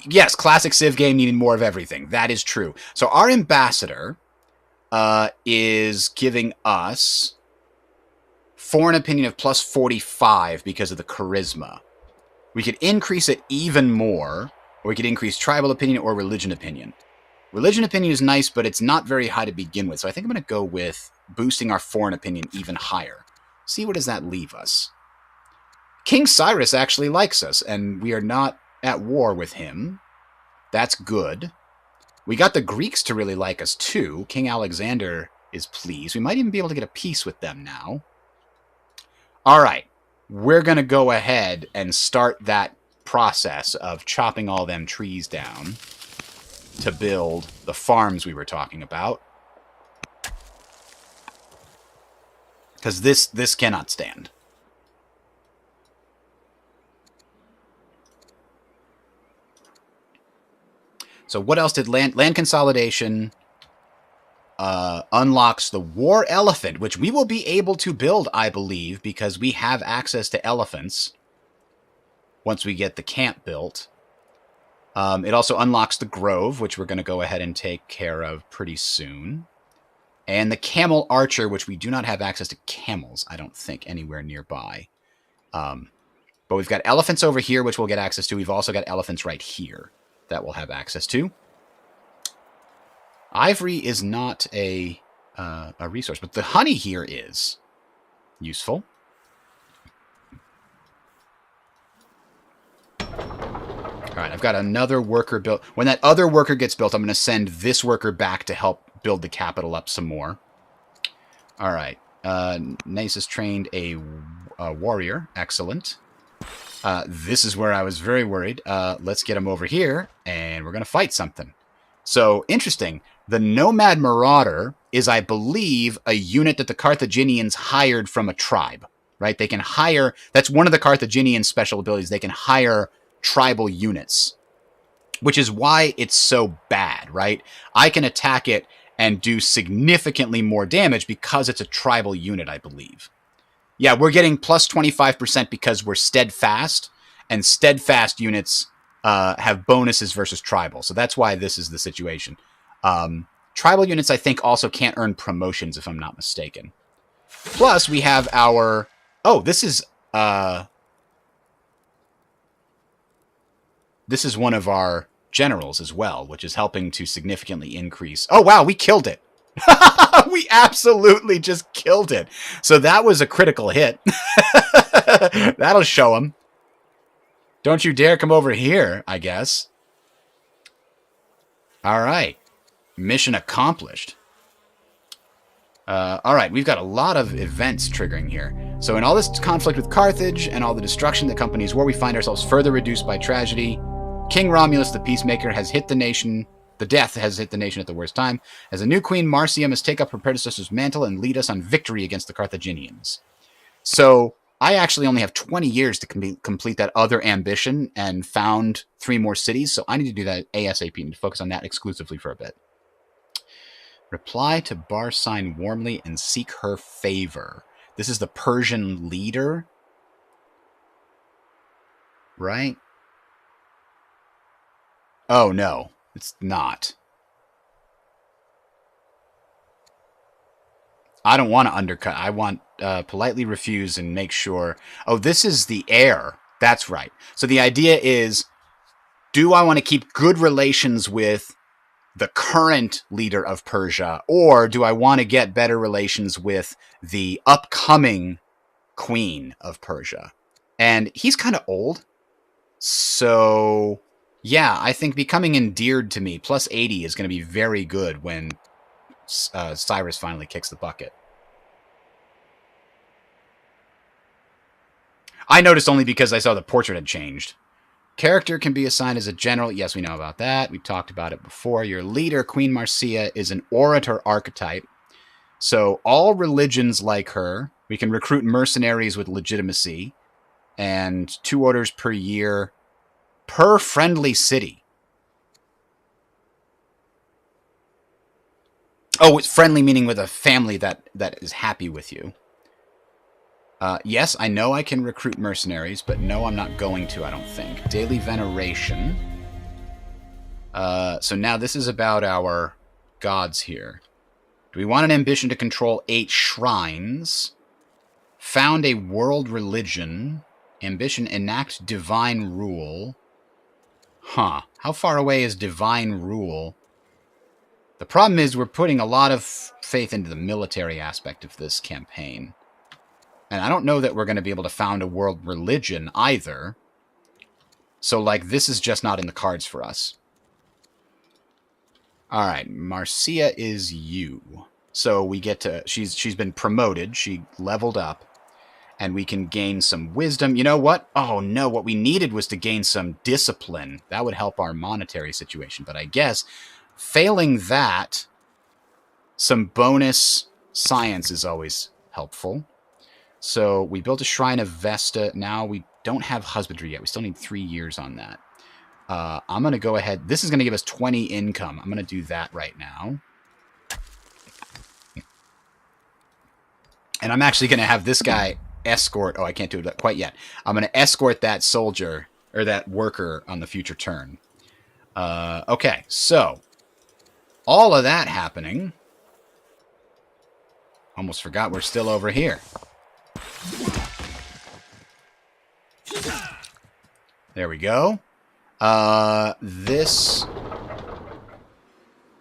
Yes, classic Civ game needing more of everything. That is true. So our ambassador is giving us foreign opinion of plus 45 because of the charisma. We could increase it even more, or we could increase tribal opinion or religion opinion. Religion opinion is nice, but it's not very high to begin with. So I think I'm going to go with boosting our foreign opinion even higher. See, what does that leave us? King Cyrus actually likes us, and we are not at war with him. That's good. We got the Greeks to really like us, too. King Alexander is pleased. We might even be able to get a peace with them now. All right. We're going to go ahead and start that process of chopping all them trees down to build the farms we were talking about. Because this cannot stand. So what else did land consolidation unlocks the war elephant, which we will be able to build, I believe, because we have access to elephants once we get the camp built. It also unlocks the grove, which we're going to go ahead and take care of pretty soon. And the camel archer, which we do not have access to camels, I don't think, anywhere nearby. But we've got elephants over here, which we'll get access to. We've also got elephants right here that we'll have access to. Ivory is not a resource, but the honey here is useful. All right, I've got another worker built. When that other worker gets built, I'm going to send this worker back to help build the capital up some more. All right. Nace has trained a warrior. Excellent. This is where I was very worried. Let's get him over here, and we're going to fight something. So, interesting. The Nomad Marauder is, I believe, a unit that the Carthaginians hired from a tribe, right? They can hire... That's one of the Carthaginian special abilities. They can hire tribal units, which is why it's so bad, right? I can attack it and do significantly more damage because it's a tribal unit, I believe. Yeah, we're getting plus 25% because we're steadfast, and steadfast units have bonuses versus tribal. So that's why this is the situation. Tribal units, I think, also can't earn promotions, if I'm not mistaken. Plus, we have our... Oh, this is one of our generals as well, which is helping to significantly increase... Oh, wow, we killed it. We absolutely just killed it. So that was a critical hit. That'll show them. Don't you dare come over here, I guess. All right. Mission accomplished. All right, we've got a lot of events triggering here. So in all this conflict with Carthage and all the destruction that accompanies war, we find ourselves further reduced by tragedy. King Romulus, the peacemaker, has hit the nation... The death has hit the nation at the worst time. As a new queen, Marcia must take up her predecessor's mantle and lead us on victory against the Carthaginians. So I actually only have 20 years to complete that other ambition and found 3 more cities. So I need to do that ASAP and focus on that exclusively for a bit. Reply to Barsine warmly and seek her favor. This is the Persian leader, right? Oh, no. It's not. I don't want to undercut. I want politely refuse and make sure. Oh, this is the heir. That's right. So the idea is, do I want to keep good relations with the current leader of Persia, or do I want to get better relations with the upcoming queen of Persia? And he's kind of old. So... yeah, I think becoming endeared to me, plus 80, is going to be very good when Cyrus finally kicks the bucket. I noticed only because I saw the portrait had changed. Character can be assigned as a general. Yes, we know about that. We've talked about it before. Your leader, Queen Marcia, is an orator archetype. So all religions like her. We can recruit mercenaries with legitimacy. And 2 orders per year... per friendly city. Oh, it's friendly meaning with a family that is happy with you. Yes, I know I can recruit mercenaries, but no, I'm not going to, I don't think. Daily veneration. So now this is about our gods here. Do we want an ambition to control 8 shrines? Found a world religion... Ambition, enact divine rule. Huh. How far away is divine rule? The problem is we're putting a lot of faith into the military aspect of this campaign. And I don't know that we're going to be able to found a world religion either. So, like, this is just not in the cards for us. All right, Marcia is you. So we get to... She's been promoted. She leveled up. And we can gain some wisdom. You know what? Oh, no. What we needed was to gain some discipline. That would help our monetary situation. But I guess failing that, some bonus science is always helpful. So we built a Shrine of Vesta. Now we don't have husbandry yet. We still need 3 years on that. I'm going to go ahead. This is going to give us 20 income. I'm going to do that right now. And I'm actually going to have this guy escort. Oh, I can't do it quite yet. I'm going to escort that soldier or that worker on the future turn. Okay, so all of that happening. Almost forgot we're still over here. There we go.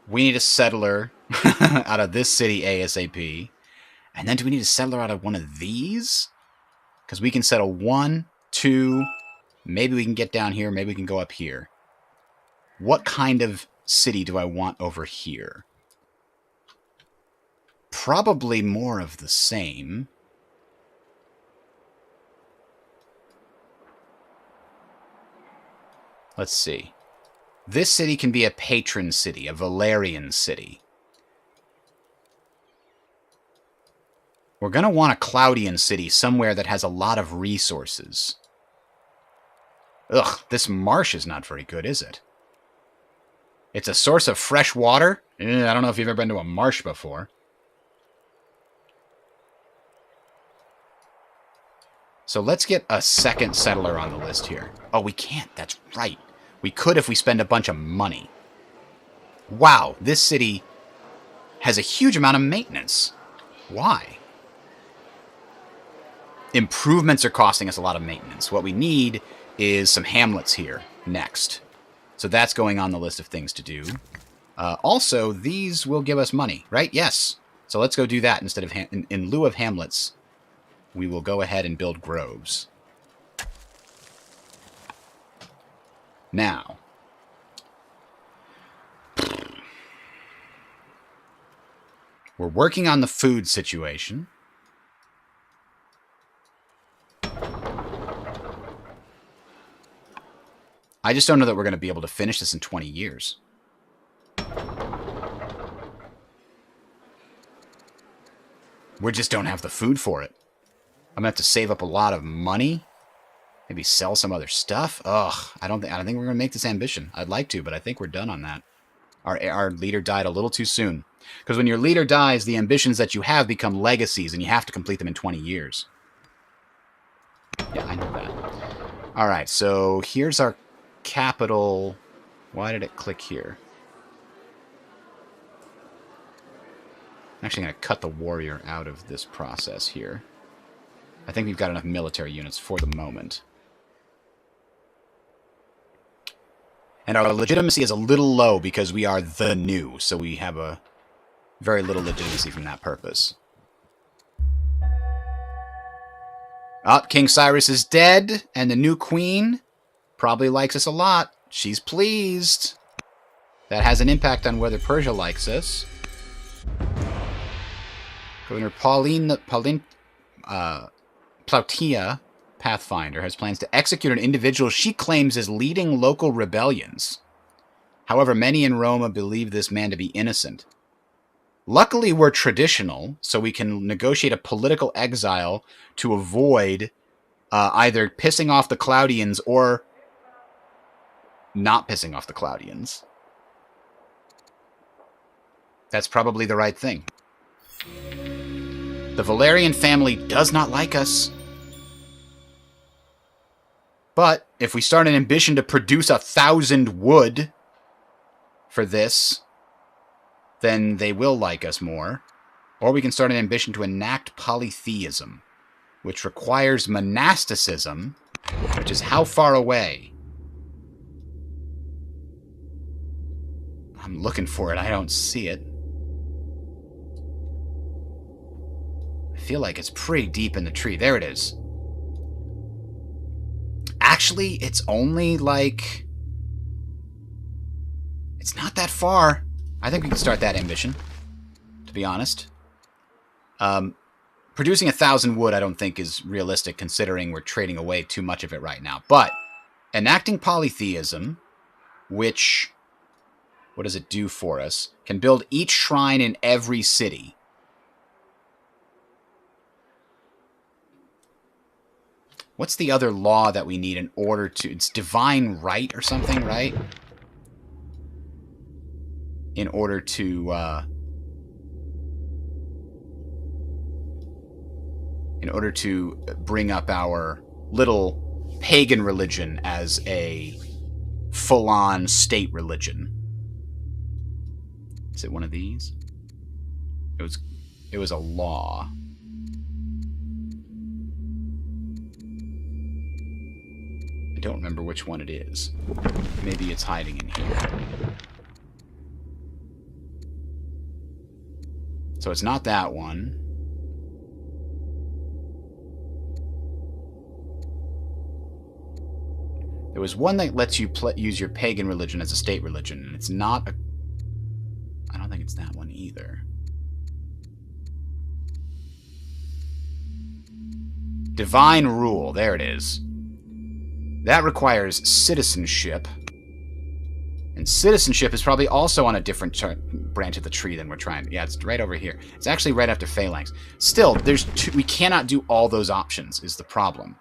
We need a settler out of this city ASAP. And then do we need a settler out of one of these? Because we can settle 1, 2. Maybe we can get down here. Maybe we can go up here. What kind of city do I want over here? Probably more of the same. Let's see. This city can be a patron city, a Valerian city. We're going to want a Claudian city somewhere that has a lot of resources. Ugh, this marsh is not very good, is it? It's a source of fresh water? I don't know if you've ever been to a marsh before. So let's get a second settler on the list here. Oh, we can't. That's right. We could if we spend a bunch of money. Wow, this city has a huge amount of maintenance. Why? Improvements are costing us a lot of maintenance. What we need is some hamlets here next. So that's going on the list of things to do. Also, these will give us money, right? Yes. So let's go do that instead of in lieu of hamlets. We will go ahead and build groves. Now, we're working on the food situation. I just don't know that we're going to be able to finish this in 20 years. We just don't have the food for it. I'm going to have to save up a lot of money. Maybe sell some other stuff. Ugh, I don't think we're going to make this ambition. I'd like to, but I think we're done on that. Our leader died a little too soon. Because when your leader dies, the ambitions that you have become legacies, and you have to complete them in 20 years. Yeah, I know that. All right, so here's our capital. Why did it click here? I'm actually going to cut the warrior out of this process here. I think we've got enough military units for the moment. And our legitimacy is a little low because we are the new, so we have a very little legitimacy from that purpose. King Cyrus is dead, and the new queen probably likes us a lot. She's pleased. That has an impact on whether Persia likes us. Governor Pauline Plautia, Pathfinder, has plans to execute an individual she claims is leading local rebellions. However, many in Roma believe this man to be innocent. Luckily, we're traditional, so we can negotiate a political exile to avoid either pissing off the Claudians or not pissing off the Claudians. That's probably the right thing. The Valerian family does not like us. But if we start an ambition to produce 1,000 wood for this, then they will like us more. Or we can start an ambition to enact polytheism, which requires monasticism which is how far away? I'm looking for it. I don't see it. I feel like it's pretty deep in the tree. There it is. Actually, it's only like... It's not that far. I think we can start that ambition, to be honest. Producing 1,000 wood I don't think is realistic, considering we're trading away too much of it right now. But enacting polytheism, which... What does it do for us? Can build each shrine in every city. What's the other law that we need in order to... It's divine right or something, right? In order to... in order to bring up our little pagan religion as a full-on state religion. Is it one of these? It was a law. I don't remember which one it is. Maybe it's hiding in here. So it's not that one. There was one that lets you use your pagan religion as a state religion, and it's not a... I don't think it's that one either. Divine rule. There it is. That requires citizenship. And citizenship is probably also on a different branch of the tree than we're trying. Yeah, it's right over here. It's actually right after phalanx. Still, there's we cannot do all those options, is the problem.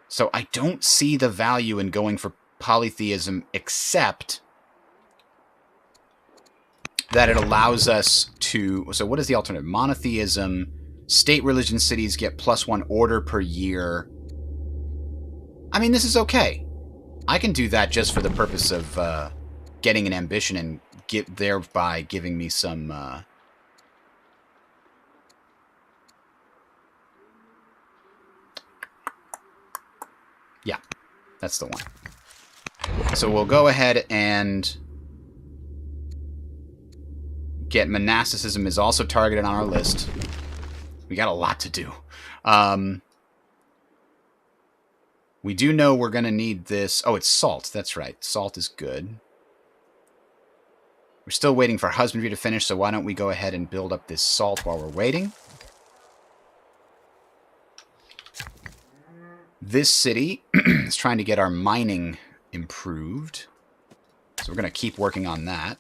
So I don't see the value in going for polytheism, except that it allows us to... So what is the alternative? Monotheism. State religion cities get +1 order per year. I mean, this is okay. I can do that just for the purpose of getting an ambition and thereby giving me some... Yeah, that's the one. So we'll go ahead and get monasticism is also targeted on our list. We got a lot to do. We do know we're going to need this. Oh, it's salt. That's right. Salt is good. We're still waiting for husbandry to finish, so why don't we go ahead and build up this salt while we're waiting. This city is trying to get our mining improved. So we're going to keep working on that.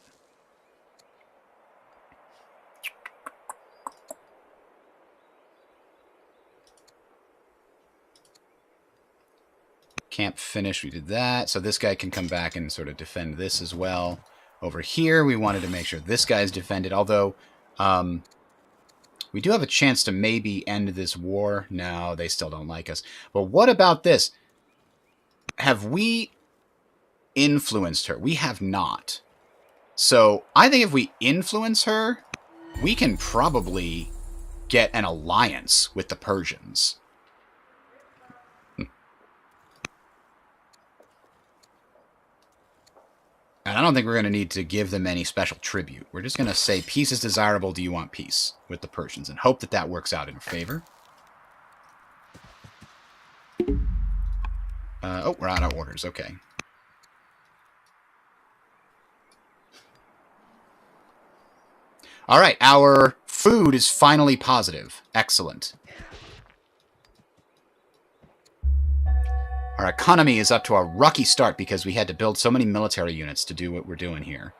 Camp finished, we did that. So this guy can come back and sort of defend this as well. Over here, we wanted to make sure this guy's defended, although we do have a chance to maybe end this war. No, they still don't like us. But what about this? Have we influenced her? We have not. So I think if we influence her, we can probably get an alliance with the Persians. And I don't think we're going to need to give them any special tribute. We're just going to say, peace is desirable, do you want peace? With the Persians, and hope that that works out in favor. Oh, we're out of orders, okay. Alright, our food is finally positive. Excellent. Our economy is up to a rocky start because we had to build so many military units to do what we're doing here.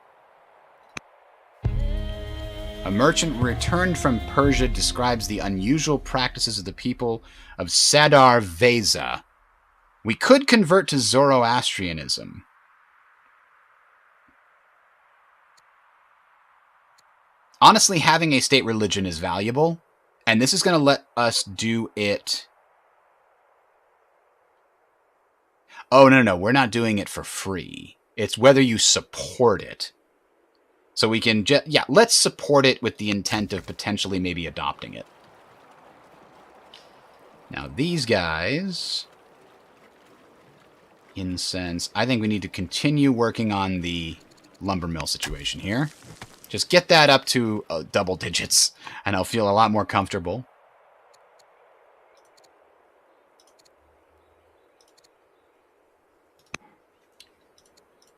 A merchant returned from Persia describes the unusual practices of the people of Sadar Veza. We could convert to Zoroastrianism. Honestly, having a state religion is valuable, and this is going to let us do it... Oh, no, we're not doing it for free. It's whether you support it. So we can just... Yeah, let's support it with the intent of potentially maybe adopting it. Now these guys... Incense. I think we need to continue working on the lumber mill situation here. Just get that up to double digits, and I'll feel a lot more comfortable.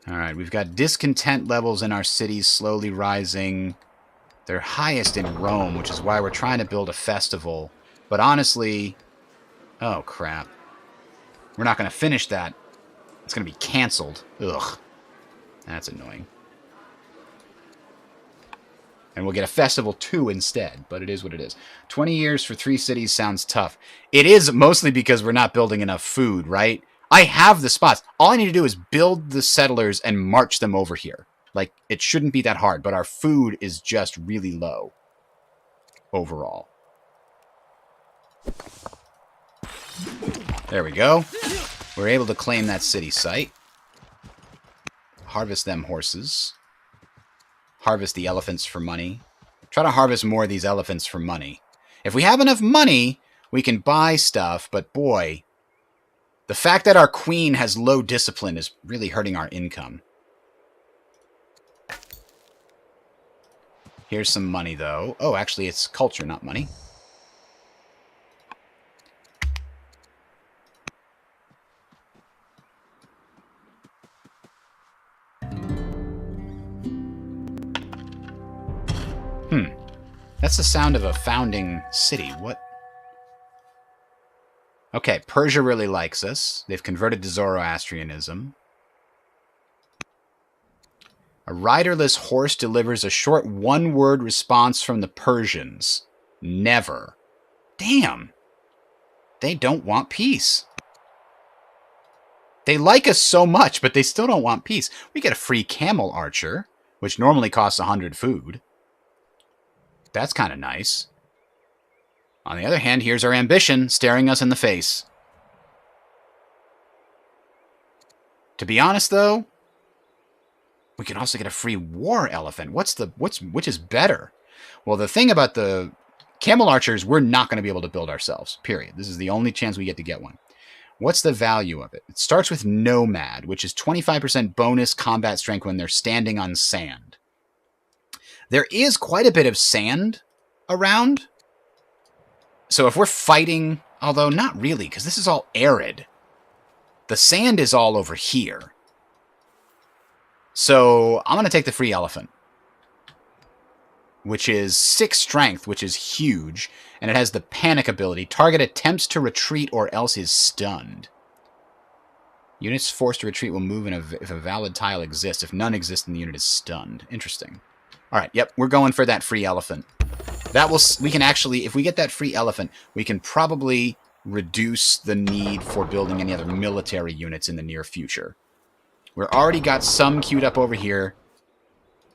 Alright, we've got discontent levels in our cities slowly rising. They're highest in Rome, which is why we're trying to build a festival. But honestly... Oh, crap. We're not going to finish that. It's going to be canceled. Ugh. That's annoying. And we'll get a festival 2 instead, but it is what it is. 20 years for 3 cities sounds tough. It is mostly because we're not building enough food, right? I have the spots. All I need to do is build the settlers and march them over here. Like, it shouldn't be that hard, but our food is just really low overall. There we go. We're able to claim that city site. Harvest them horses. Harvest the elephants for money. Try to harvest more of these elephants for money. If we have enough money, we can buy stuff, but boy, the fact that our queen has low discipline is really hurting our income. Here's some money, though. Oh, actually, it's culture, not money. That's the sound of a founding city. What? Okay, Persia really likes us. They've converted to Zoroastrianism. A riderless horse delivers a short one-word response from the Persians. Never. Damn. They don't want peace. They like us so much, but they still don't want peace. We get a free camel archer, which normally costs 100 food. That's kind of nice. On the other hand, here's our ambition staring us in the face. To be honest, though, we can also get a free war elephant. Which is better? Well, the thing about the camel archers, we're not going to be able to build ourselves, period. This is the only chance we get to get one. What's the value of it? It starts with Nomad, which is 25% bonus combat strength when they're standing on sand. There is quite a bit of sand around. So if we're fighting, although not really, because this is all arid. The sand is all over here. So I'm going to take the free elephant, which is 6 strength, which is huge. And it has the panic ability. Target attempts to retreat or else is stunned. Units forced to retreat will move if a valid tile exists. If none exists, then the unit is stunned. Interesting. All right, yep, we're going for that free elephant. We can actually, if we get that free elephant, we can probably reduce the need for building any other military units in the near future. We've already got some queued up over here.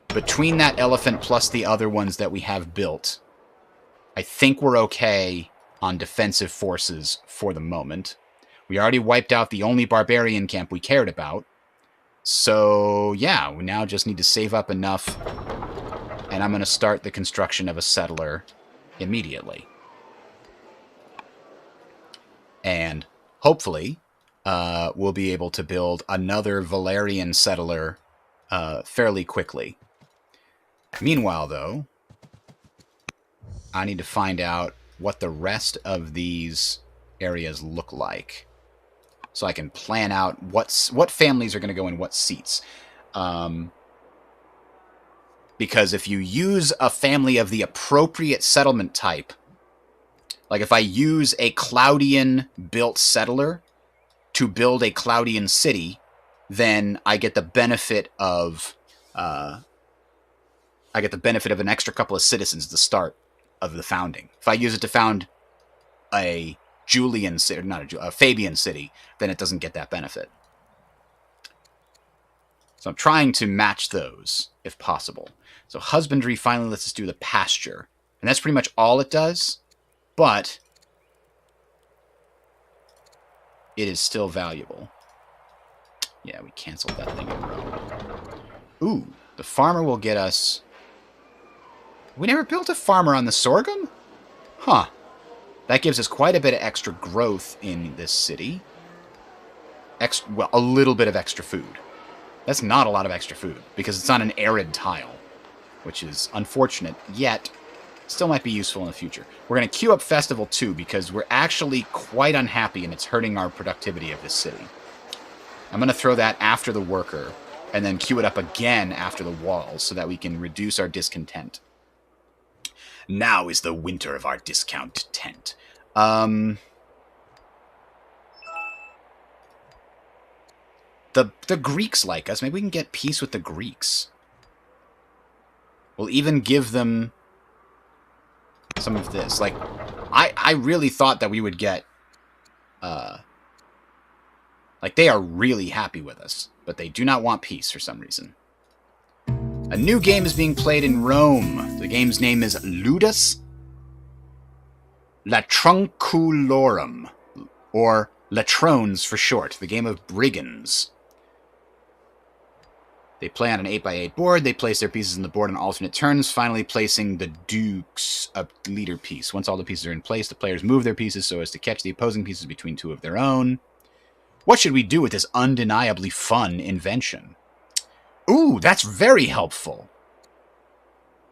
Between that elephant plus the other ones that we have built, I think we're okay on defensive forces for the moment. We already wiped out the only barbarian camp we cared about. So, yeah, we now just need to save up enough. And I'm going to start the construction of a settler immediately. And hopefully, we'll be able to build another Valerian settler fairly quickly. Meanwhile, though, I need to find out what the rest of these areas look like, so I can plan out what families are going to go in what seats. Because if you use a family of the appropriate settlement type, like if I use a Claudian-built settler to build a Claudian city, then I get the benefit of an extra couple of citizens at the start of the founding. If I use it to found a Julian city, a Fabian city, then it doesn't get that benefit. So I'm trying to match those, if possible. So husbandry finally lets us do the pasture. And that's pretty much all it does, but it is still valuable. Yeah, we canceled that thing in Rome. Ooh, the farmer will get us... We never built a farmer on the sorghum? Huh. That gives us quite a bit of extra growth in this city. Well, a little bit of extra food. That's not a lot of extra food, because it's on an arid tile, which is unfortunate, yet still might be useful in the future. We're going to queue up Festival 2, because we're actually quite unhappy, and it's hurting our productivity of this city. I'm going to throw that after the worker, and then queue it up again after the walls, so that we can reduce our discontent. Now is the winter of our discontent. The Greeks like us. Maybe we can get peace with the Greeks. We'll even give them some of this. Like, I really thought that we would get... like, they are really happy with us. But they do not want peace for some reason. A new game is being played in Rome. The game's name is Ludus Latrunculorum, or Latrones for short, the game of brigands. They play on an 8x8 board. They place their pieces on the board on alternate turns, finally placing the dukes a leader piece. Once all the pieces are in place, the players move their pieces so as to catch the opposing pieces between two of their own. What should we do with this undeniably fun invention? Ooh, that's very helpful.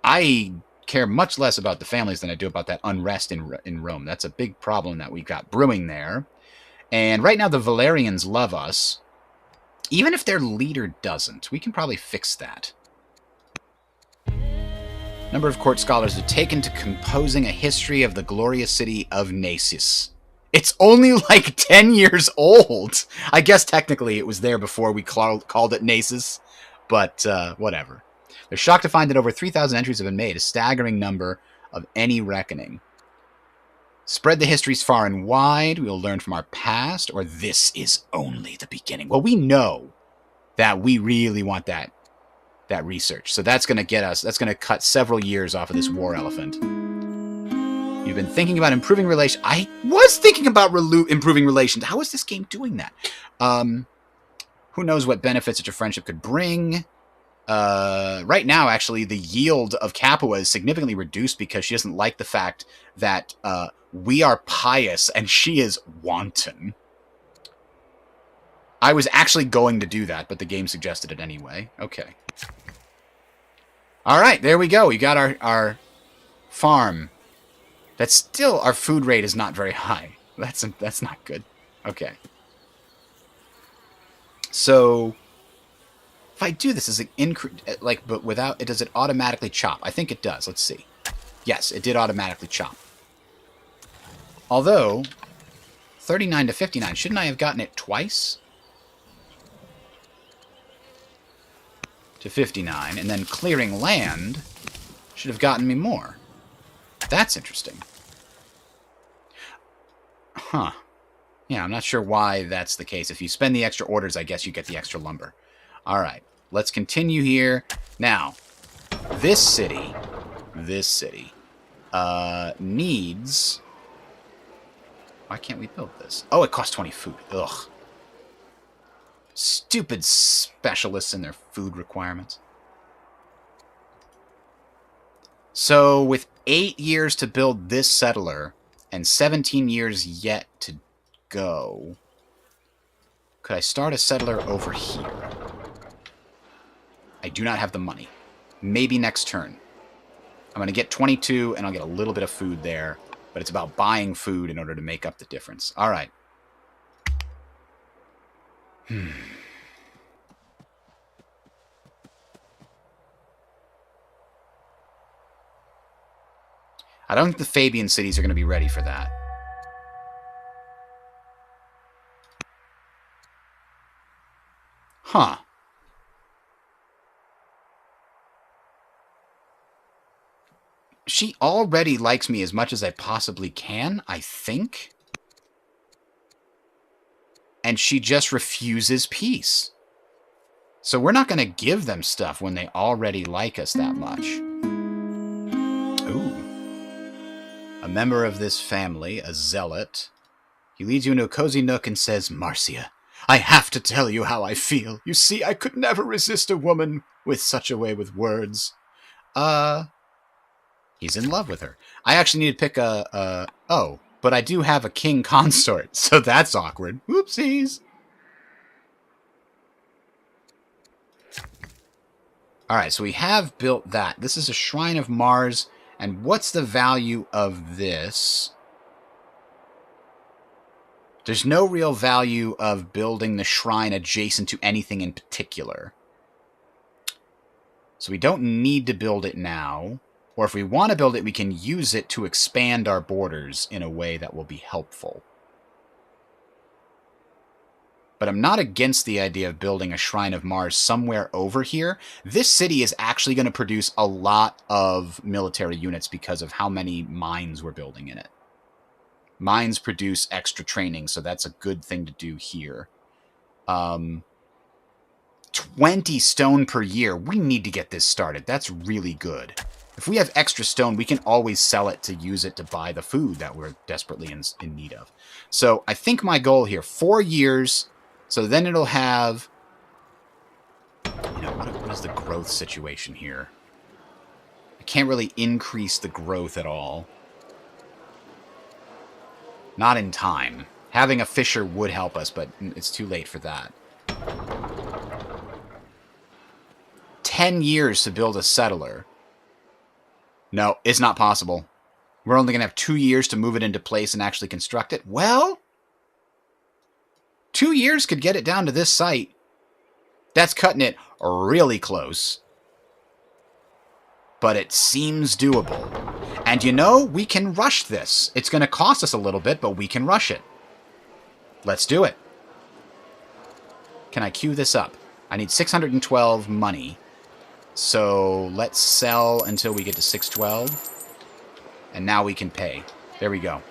I care much less about the families than I do about that unrest in Rome. That's a big problem that we've got brewing there. And right now the Valerians love us. Even if their leader doesn't, we can probably fix that. Number of court scholars are taken to composing a history of the glorious city of Naissus. It's only like 10 years old. I guess technically it was there before we called it Naissus, but whatever. They're shocked to find that over 3,000 entries have been made, a staggering number of any reckoning. Spread the histories far and wide. We will learn from our past, or this is only the beginning. Well, we know that we really want that research. So that's going to get us, that's going to cut several years off of this war elephant. You've been thinking about improving relations. I was thinking about improving relations. How is this game doing that? Who knows what benefits such a friendship could bring? Right now, actually, the yield of Capua is significantly reduced because she doesn't like the fact that we are pious and she is wanton. I was actually going to do that, but the game suggested it anyway. Okay. All right, there we go. We got our farm. That's still, our food rate is not very high. That's not good. Okay. So, if I do this, is it but without, does it automatically chop? I think it does. Let's see. Yes, it did automatically chop. Although, 39 to 59, shouldn't I have gotten it twice? To 59, and then clearing land should have gotten me more. That's interesting. Huh. Yeah, I'm not sure why that's the case. If you spend the extra orders, I guess you get the extra lumber. All right, let's continue here. Now, this city needs... Why can't we build this? Oh, it costs 20 food. Ugh. Stupid specialists and their food requirements. So, with 8 years to build this settler, and 17 years yet to go, could I start a settler over here? I do not have the money. Maybe next turn. I'm going to get 22, and I'll get a little bit of food there. But it's about buying food in order to make up the difference. All right. I don't think the Fabian cities are going to be ready for that. Huh. She already likes me as much as I possibly can, I think. And she just refuses peace. So we're not going to give them stuff when they already like us that much. Ooh. A member of this family, a zealot. He leads you into a cozy nook and says, Marcia, I have to tell you how I feel. You see, I could never resist a woman with such a way with words. He's in love with her. I actually need to pick oh, but but I do have a king consort, so that's awkward. Whoopsies. Alright, so we have built that. This is a Shrine of Mars, and what's the value of this? There's no real value of building the shrine adjacent to anything in particular. So we don't need to build it now. Or if we want to build it, we can use it to expand our borders in a way that will be helpful. But I'm not against the idea of building a Shrine of Mars somewhere over here. This city is actually going to produce a lot of military units because of how many mines we're building in it. Mines produce extra training, so that's a good thing to do here. 20 stone per year. We need to get this started. That's really good. If we have extra stone, we can always sell it to use it to buy the food that we're desperately in need of. So I think my goal here, 4 years... So then it'll have, you know, what is the growth situation here? I can't really increase the growth at all. Not in time. Having a fisher would help us, but it's too late for that. 10 years to build a settler. No, it's not possible. We're only going to have 2 years to move it into place and actually construct it. Well... 2 years could get it down to this site. That's cutting it really close. But it seems doable. And you know, we can rush this. It's going to cost us a little bit, but we can rush it. Let's do it. Can I queue this up? I need 612 money. So let's sell until we get to 612. And now we can pay. There we go.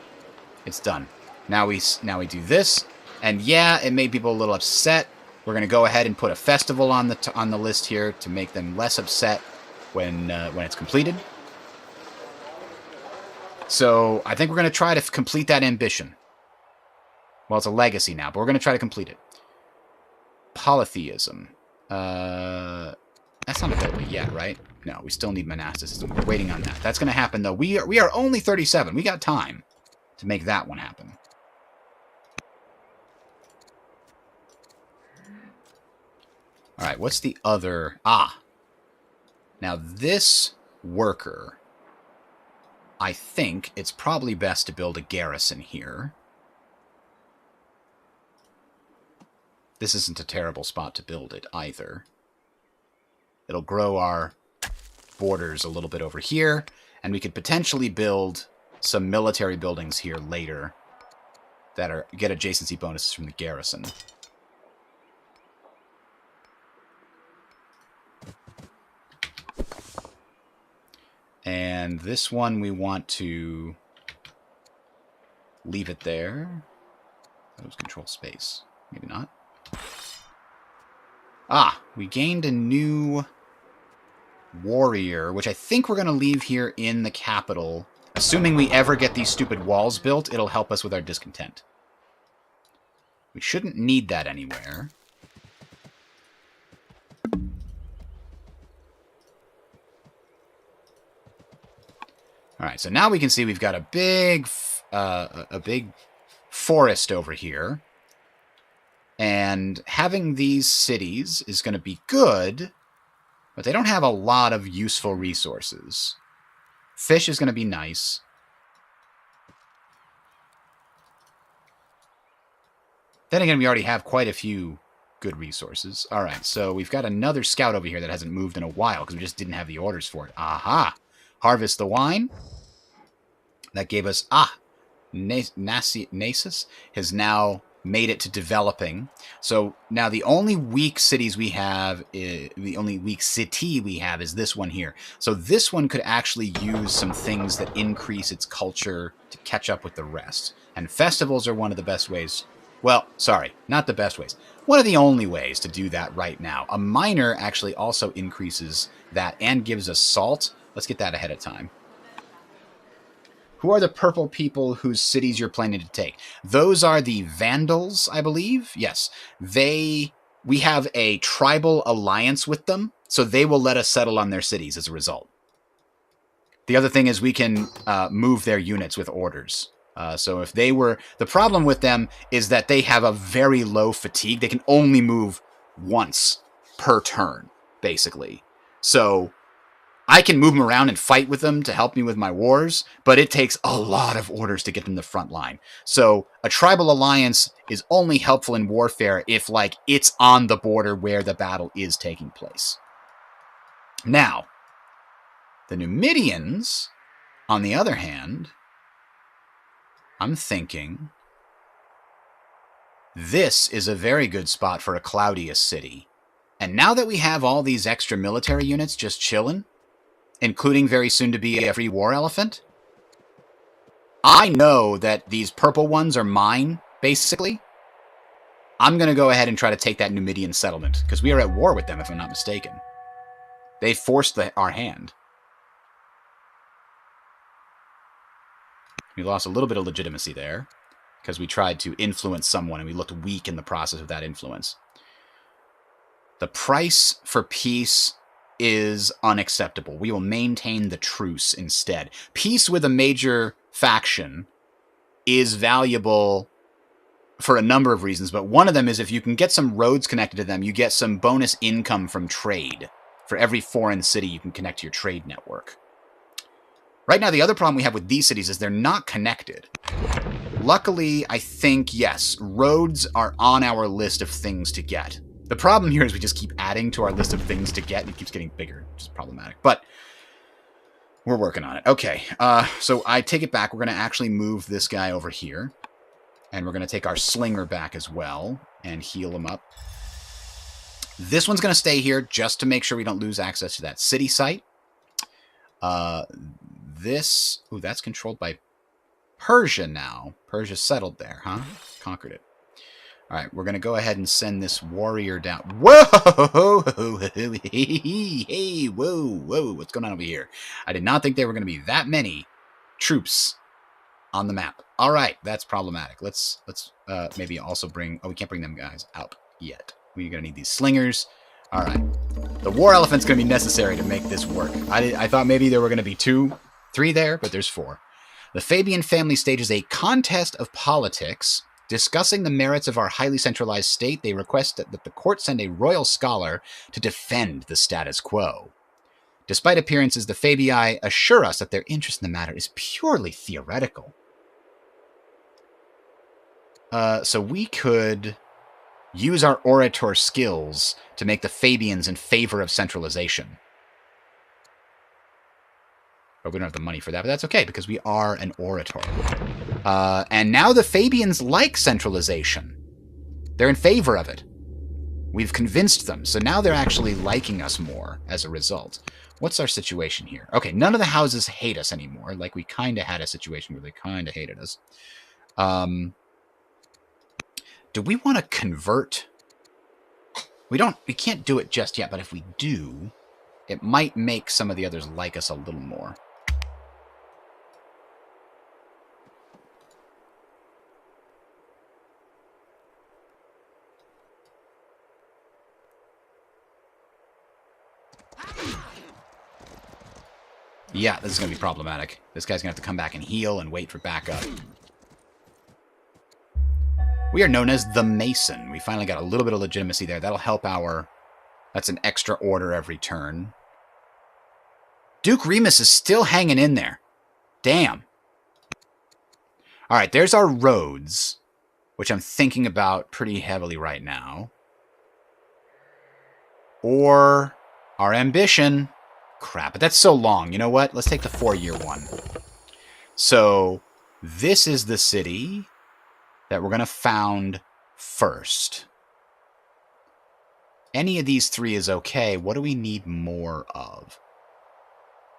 It's done. Now we do this. And yeah, it made people a little upset. We're going to go ahead and put a festival on the list here to make them less upset when it's completed. So I think we're going to try to complete that ambition. Well, it's a legacy now, but we're going to try to complete it. Polytheism. That's not available yet, right? No, we still need monasticism. We're waiting on that. That's going to happen, though. We are only 37. We got time to make that one happen. All right, what's the other... Ah! Now, this worker, I think it's probably best to build a garrison here. This isn't a terrible spot to build it, either. It'll grow our borders a little bit over here, and we could potentially build some military buildings here later that get adjacency bonuses from the garrison. And this one we want to leave it there. That was control space. Maybe not. Ah, we gained a new warrior, which I think we're going to leave here in the capital. Assuming we ever get these stupid walls built, it'll help us with our discontent. We shouldn't need that anywhere. Alright, so now we can see we've got a big forest over here. And having these cities is going to be good, but they don't have a lot of useful resources. Fish is going to be nice. Then again, we already have quite a few good resources. Alright, so we've got another scout over here that hasn't moved in a while because we just didn't have the orders for it. Aha! Harvest the wine. That gave us... Ah! Nasus has now made it to developing. So now the only weak cities we have, the only weak city we have is this one here. So this one could actually use some things that increase its culture to catch up with the rest. And festivals are one of the best ways. Well, sorry, not the best ways. One of the only ways to do that right now. A miner actually also increases that and gives us salt. Let's get that ahead of time. Who are the purple people whose cities you're planning to take? Those are the Vandals, I believe. Yes. We have a tribal alliance with them, so they will let us settle on their cities as a result. The other thing is we can move their units with orders. So if they were... The problem with them is that they have a very low fatigue. They can only move once per turn, basically. So I can move them around and fight with them to help me with my wars, but it takes a lot of orders to get them to the front line. So a tribal alliance is only helpful in warfare if, like, it's on the border where the battle is taking place. Now, the Numidians, on the other hand, I'm thinking this is a very good spot for a Claudius city. And now that we have all these extra military units just chilling, including very soon to be a free war elephant, I know that these purple ones are mine, basically. I'm going to go ahead and try to take that Numidian settlement, because we are at war with them, if I'm not mistaken. They forced our hand. We lost a little bit of legitimacy there, because we tried to influence someone, and we looked weak in the process of that influence. The price for peace is unacceptable. We will maintain the truce instead. Peace with a major faction is valuable for a number of reasons, but one of them is if you can get some roads connected to them, you get some bonus income from trade. For every foreign city, you can connect to your trade network. Right now, the other problem we have with these cities is they're not connected. Luckily, I think, yes, roads are on our list of things to get. The problem here is we just keep adding to our list of things to get, and it keeps getting bigger, which is problematic. But we're working on it. Okay, so I take it back. We're going to actually move this guy over here. And we're going to take our slinger back as well and heal him up. This one's going to stay here just to make sure we don't lose access to that city site. Ooh, that's controlled by Persia now. Persia settled there, huh? Conquered it. All right, we're going to go ahead and send this warrior down. Whoa! Hey, whoa. What's going on over here? I did not think there were going to be that many troops on the map. All right, that's problematic. Let's maybe also bring... Oh, we can't bring them guys out yet. We're going to need these slingers. All right. The war elephant's going to be necessary to make this work. I thought maybe there were going to be 2, 3 there, but there's 4. The Fabian family stages a contest of politics. Discussing the merits of our highly centralized state, they request that the court send a royal scholar to defend the status quo. Despite appearances, the Fabii assure us that their interest in the matter is purely theoretical. So we could use our orator skills to make the Fabians in favor of centralization. But we don't have the money for that, but that's okay, because we are an orator. And now the Fabians like centralization. They're in favor of it. We've convinced them, so now they're actually liking us more as a result. What's our situation here? Okay, none of the houses hate us anymore. Like, we kind of had a situation where they kind of hated us. Do we want to convert? We can't do it just yet, but if we do, it might make some of the others like us a little more. Yeah, this is going to be problematic. This guy's going to have to come back and heal and wait for backup. We are known as the Mason. We finally got a little bit of legitimacy there. That'll help our... That's an extra order every turn. Duke Remus is still hanging in there. Damn. All right, there's our roads, which I'm thinking about pretty heavily right now. Or our ambition. Crap, but that's so long. You know what? Let's take the 4-year one. So this is the city that we're going to found first. Any of these 3 is okay. What do we need more of?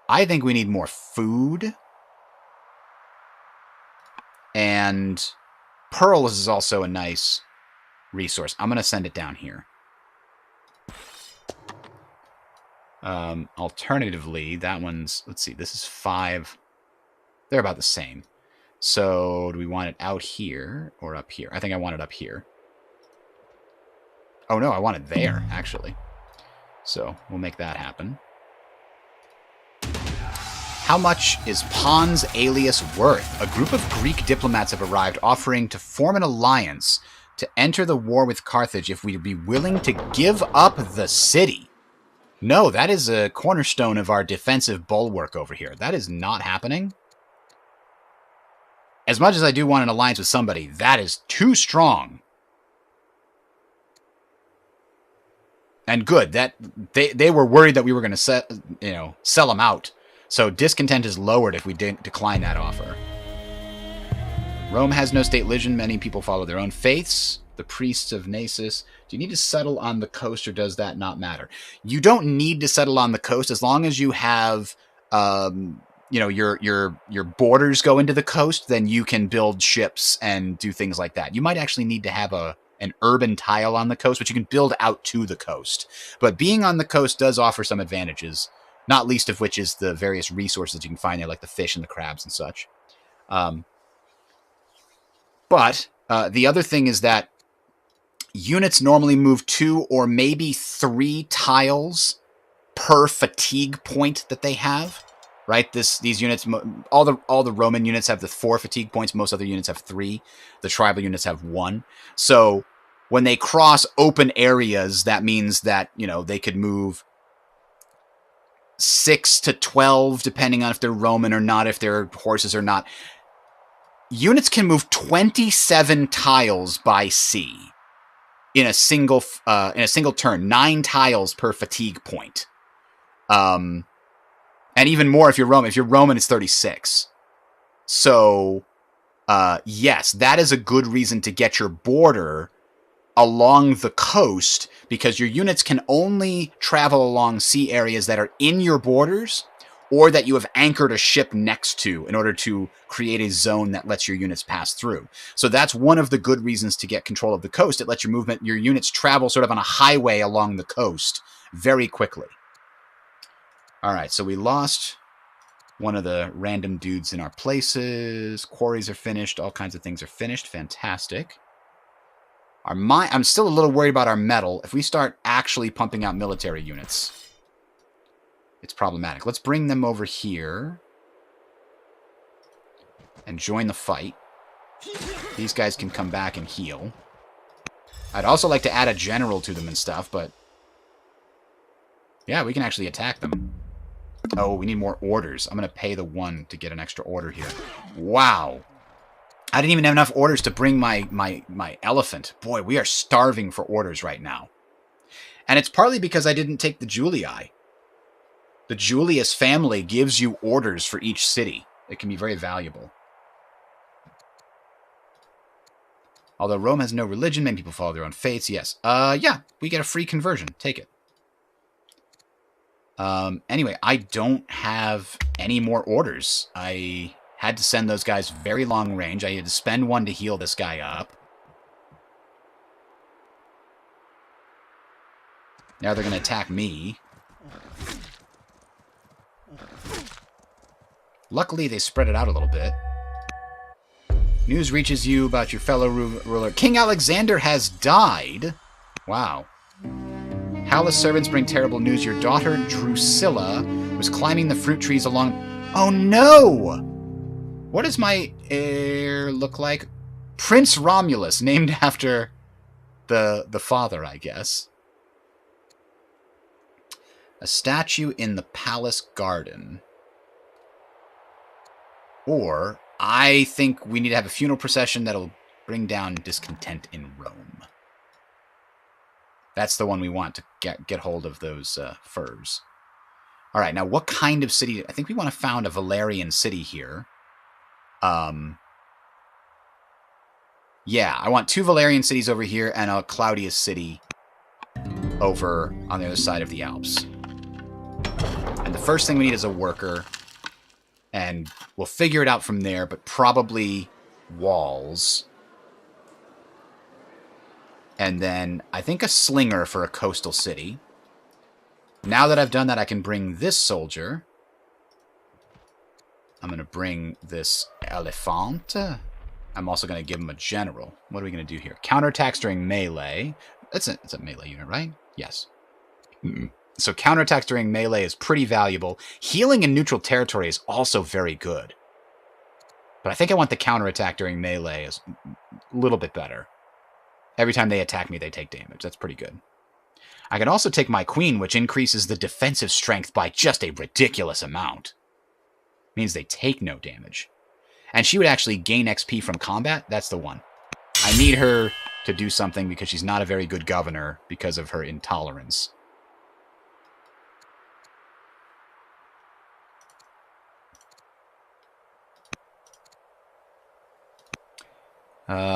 I think we need more food. And pearls is also a nice resource. I'm going to send it down here. Alternatively, that one's... Let's see, this is 5. They're about the same. So, do we want it out here or up here? I think I want it up here. Oh, no, I want it there, actually. So, we'll make that happen. How much is Pons alias worth? A group of Greek diplomats have arrived offering to form an alliance to enter the war with Carthage if we'd be willing to give up the city. No, that is a cornerstone of our defensive bulwark over here. That is not happening. As much as I do want an alliance with somebody, that is too strong. And good, that they were worried that we were going to sell them out. So discontent is lowered if we decline that offer. Rome has no state religion. Many people follow their own faiths. The priests of Nasus. Do you need to settle on the coast, or does that not matter? You don't need to settle on the coast as long as you have, your borders go into the coast. Then you can build ships and do things like that. You might actually need to have an urban tile on the coast, but you can build out to the coast. But being on the coast does offer some advantages, not least of which is the various resources you can find there, like the fish and the crabs and such. But the other thing is that units normally move 2 or maybe 3 tiles per fatigue point that they have. Right? These units, all the Roman units have the 4 fatigue points. Most other units have 3. The tribal units have 1. So when they cross open areas, that means that they could move 6 to 12, depending on if they're Roman or not, if they're horses or not. Units can move 27 tiles by sea in a single turn. 9 tiles per fatigue point. And even more if you're Roman. If you're Roman, it's 36. So, yes, that is a good reason to get your border along the coast, because your units can only travel along sea areas that are in your borders or that you have anchored a ship next to in order to create a zone that lets your units pass through. So that's one of the good reasons to get control of the coast. It lets your units travel sort of on a highway along the coast very quickly. All right, so we lost one of the random dudes in our places. Quarries are finished. All kinds of things are finished. Fantastic. I'm still a little worried about our metal. If we start actually pumping out military units, it's problematic. Let's bring them over here and join the fight. These guys can come back and heal. I'd also like to add a general to them and stuff, but yeah, we can actually attack them. Oh, we need more orders. I'm going to pay the 1 to get an extra order here. Wow. I didn't even have enough orders to bring my elephant. Boy, we are starving for orders right now. And it's partly because I didn't take the Julii. The Julius family gives you orders for each city. It can be very valuable. Although Rome has no religion, many people follow their own faiths. Yes. Yeah, we get a free conversion. Take it. Anyway, I don't have any more orders. I had to send those guys very long range. I had to spend 1 to heal this guy up. Now they're going to attack me. Luckily, they spread it out a little bit. News reaches you about your fellow ruler. King Alexander has died. Wow. Palace servants bring terrible news. Your daughter, Drusilla, was climbing the fruit trees along... Oh, no! What does my heir look like? Prince Romulus, named after the father, I guess. A statue in the palace garden. Or, I think we need to have a funeral procession that'll bring down discontent in Rome. That's the one we want to get hold of those furs. All right, now what kind of city? I think we want to found a Valerian city here. Yeah, I want 2 Valerian cities over here and a Claudius city over on the other side of the Alps. And the first thing we need is a worker. And we'll figure it out from there, but probably walls. And then I think a slinger for a coastal city. Now that I've done that, I can bring this soldier. I'm going to bring this elephant. I'm also going to give him a general. What are we going to do here? Counterattacks during melee. It's a melee unit, right? Yes. So counterattacks during melee is pretty valuable. Healing in neutral territory is also very good. But I think I want the counterattack during melee as a little bit better. Every time they attack me, they take damage. That's pretty good. I can also take my queen, which increases the defensive strength by just a ridiculous amount. Means they take no damage. And she would actually gain XP from combat. That's the one. I need her to do something because she's not a very good governor because of her intolerance.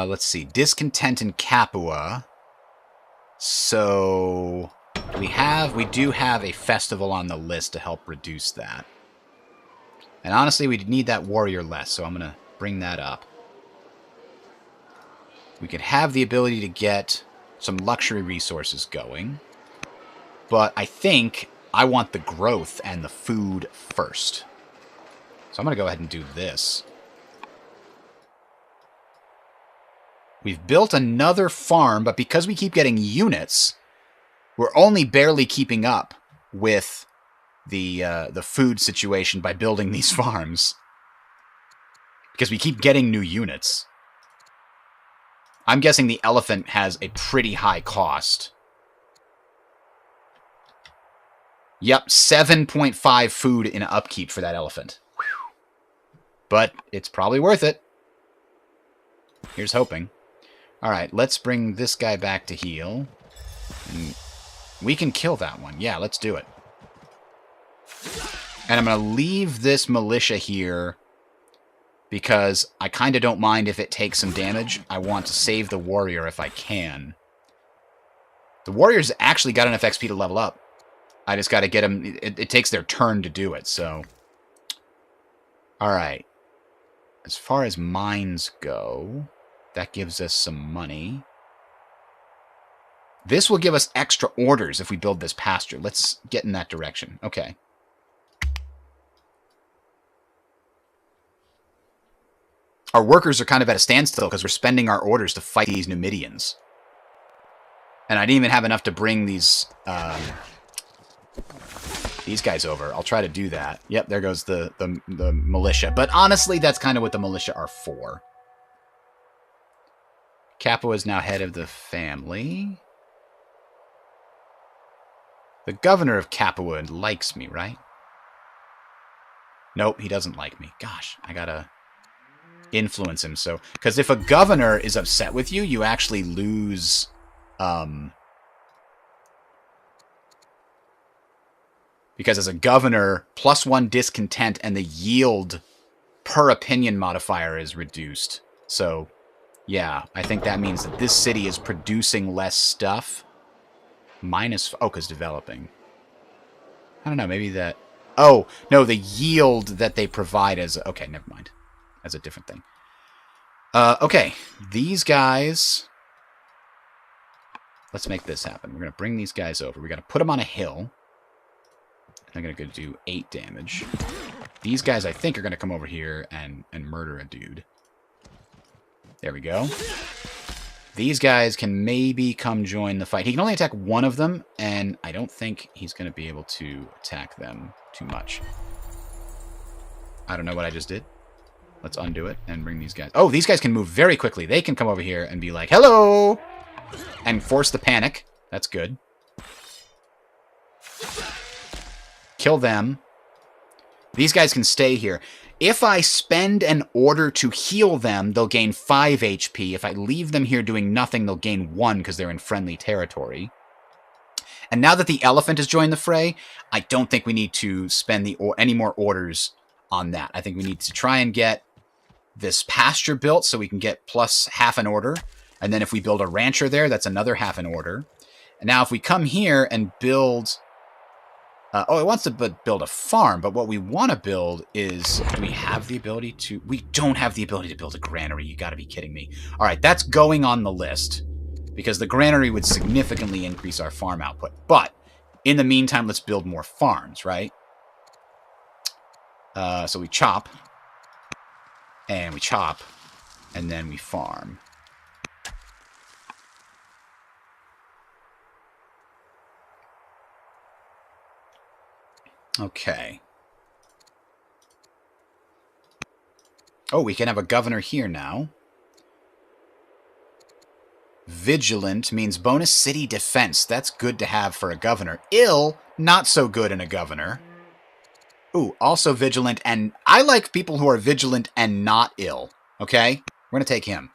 Let's see. Discontent in Capua. So we do have a festival on the list to help reduce that. And honestly, we need that warrior less, so I'm going to bring that up. We could have the ability to get some luxury resources going. But I think I want the growth and the food first. So I'm going to go ahead and do this. We've built another farm, but because we keep getting units, we're only barely keeping up with the food situation by building these farms. Because we keep getting new units. I'm guessing the elephant has a pretty high cost. Yep, 7.5 food in upkeep for that elephant. Whew. But it's probably worth it. Here's hoping. Alright, let's bring this guy back to heal. And we can kill that one. Yeah, let's do it. And I'm going to leave this militia here because I kind of don't mind if it takes some damage. I want to save the warrior if I can. The warrior's actually got enough XP to level up. I just got to get him. It takes their turn to do it, so. Alright. As far as mines go, that gives us some money. This will give us extra orders if we build this pasture. Let's get in that direction. Okay. Our workers are kind of at a standstill because we're spending our orders to fight these Numidians. And I didn't even have enough to bring these guys over. I'll try to do that. Yep, there goes the militia. But honestly, that's kind of what the militia are for. Capua is now head of the family. The governor of Capua likes me, right? Nope, he doesn't like me. Gosh, I gotta influence him. So, because if a governor is upset with you, you actually lose because as a governor, +1 discontent and the yield per opinion modifier is reduced. So yeah, I think that means that this city is producing less stuff. Minus, oh, because developing. I don't know, maybe that. Oh, no, the yield that they provide is, okay, never mind. That's a different thing. Okay, these guys. Let's make this happen. We're going to bring these guys over. We're going to put them on a hill. I'm going to do 8 damage. These guys, I think, are going to come over here and murder a dude. There we go. These guys can maybe come join the fight. He can only attack one of them, and I don't think he's going to be able to attack them too much. I don't know what I just did. Let's undo it and bring these guys. Oh, these guys can move very quickly. They can come over here and be like, hello! And force the panic. That's good. Kill them. These guys can stay here. If I spend an order to heal them, they'll gain 5 HP. If I leave them here doing nothing, they'll gain 1 because they're in friendly territory. And now that the elephant has joined the fray, I don't think we need to spend any more orders on that. I think we need to try and get this pasture built so we can get plus half an order. And then if we build a rancher there, that's another half an order. And now if we come here and build... oh, it wants to build a farm, but what we want to build is... Do we have the ability to... We don't have the ability to build a granary. You got to be kidding me. All right, that's going on the list because the granary would significantly increase our farm output. But in the meantime, let's build more farms, right? So we chop, and we chop, and then we farm. Okay. Oh, we can have a governor here now. Vigilant means bonus city defense. That's good to have for a governor. Ill, not so good in a governor. Ooh, also vigilant, and I like people who are vigilant and not ill. Okay? We're going to take him.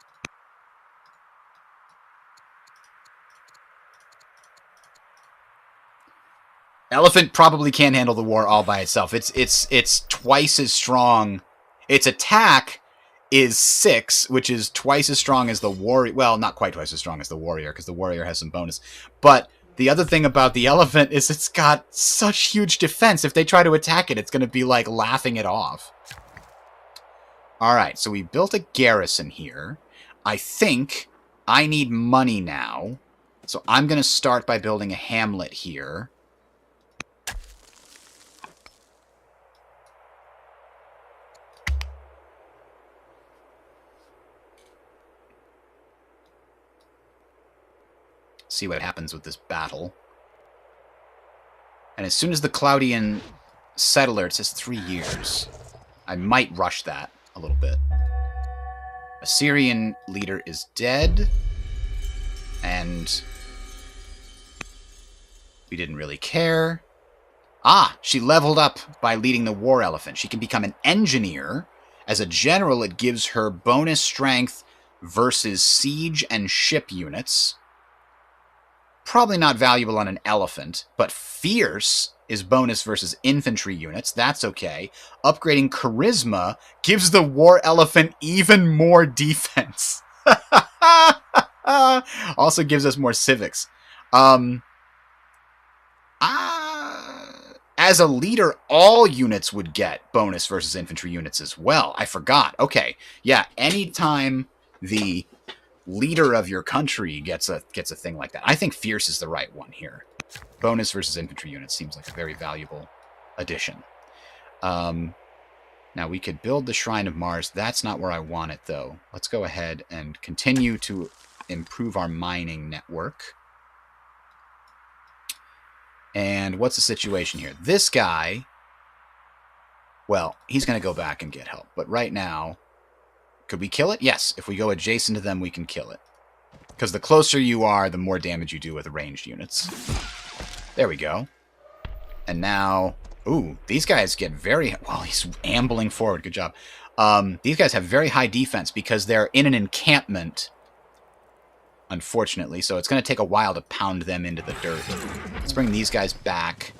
Elephant probably can't handle the war all by itself. It's twice as strong. Its attack is 6, which is twice as strong as the warrior. Well, not quite twice as strong as the warrior, because the warrior has some bonus. But the other thing about the elephant is it's got such huge defense. If they try to attack it, it's going to be like laughing it off. Alright, so we built a garrison here. I think I need money now. So I'm going to start by building a hamlet here. See what happens with this battle. And as soon as the Claudian settler, it says 3 years. I might rush that a little bit. Assyrian leader is dead. And we didn't really care. Ah, she leveled up by leading the war elephant. She can become an engineer. As a general, it gives her bonus strength versus siege and ship units. Probably not valuable on an elephant, but fierce is bonus versus infantry units. That's okay. Upgrading charisma gives the war elephant even more defense. Also gives us more civics. As a leader, all units would get bonus versus infantry units as well. I forgot. Okay. Yeah, anytime the leader of your country gets a thing like that. I think fierce is the right one here. Bonus versus infantry units seems like a very valuable addition. Now we could build the Shrine of Mars. That's not where I want it, though. Let's go ahead and continue to improve our mining network. And what's the situation here? This guy, well, he's going to go back and get help. But right now, could we kill it? Yes. If we go adjacent to them, we can kill it. Because the closer you are, the more damage you do with ranged units. There we go. And now, ooh, these guys get very, well, he's ambling forward. Good job. These guys have very high defense because they're in an encampment, unfortunately. So it's going to take a while to pound them into the dirt. Let's bring these guys back.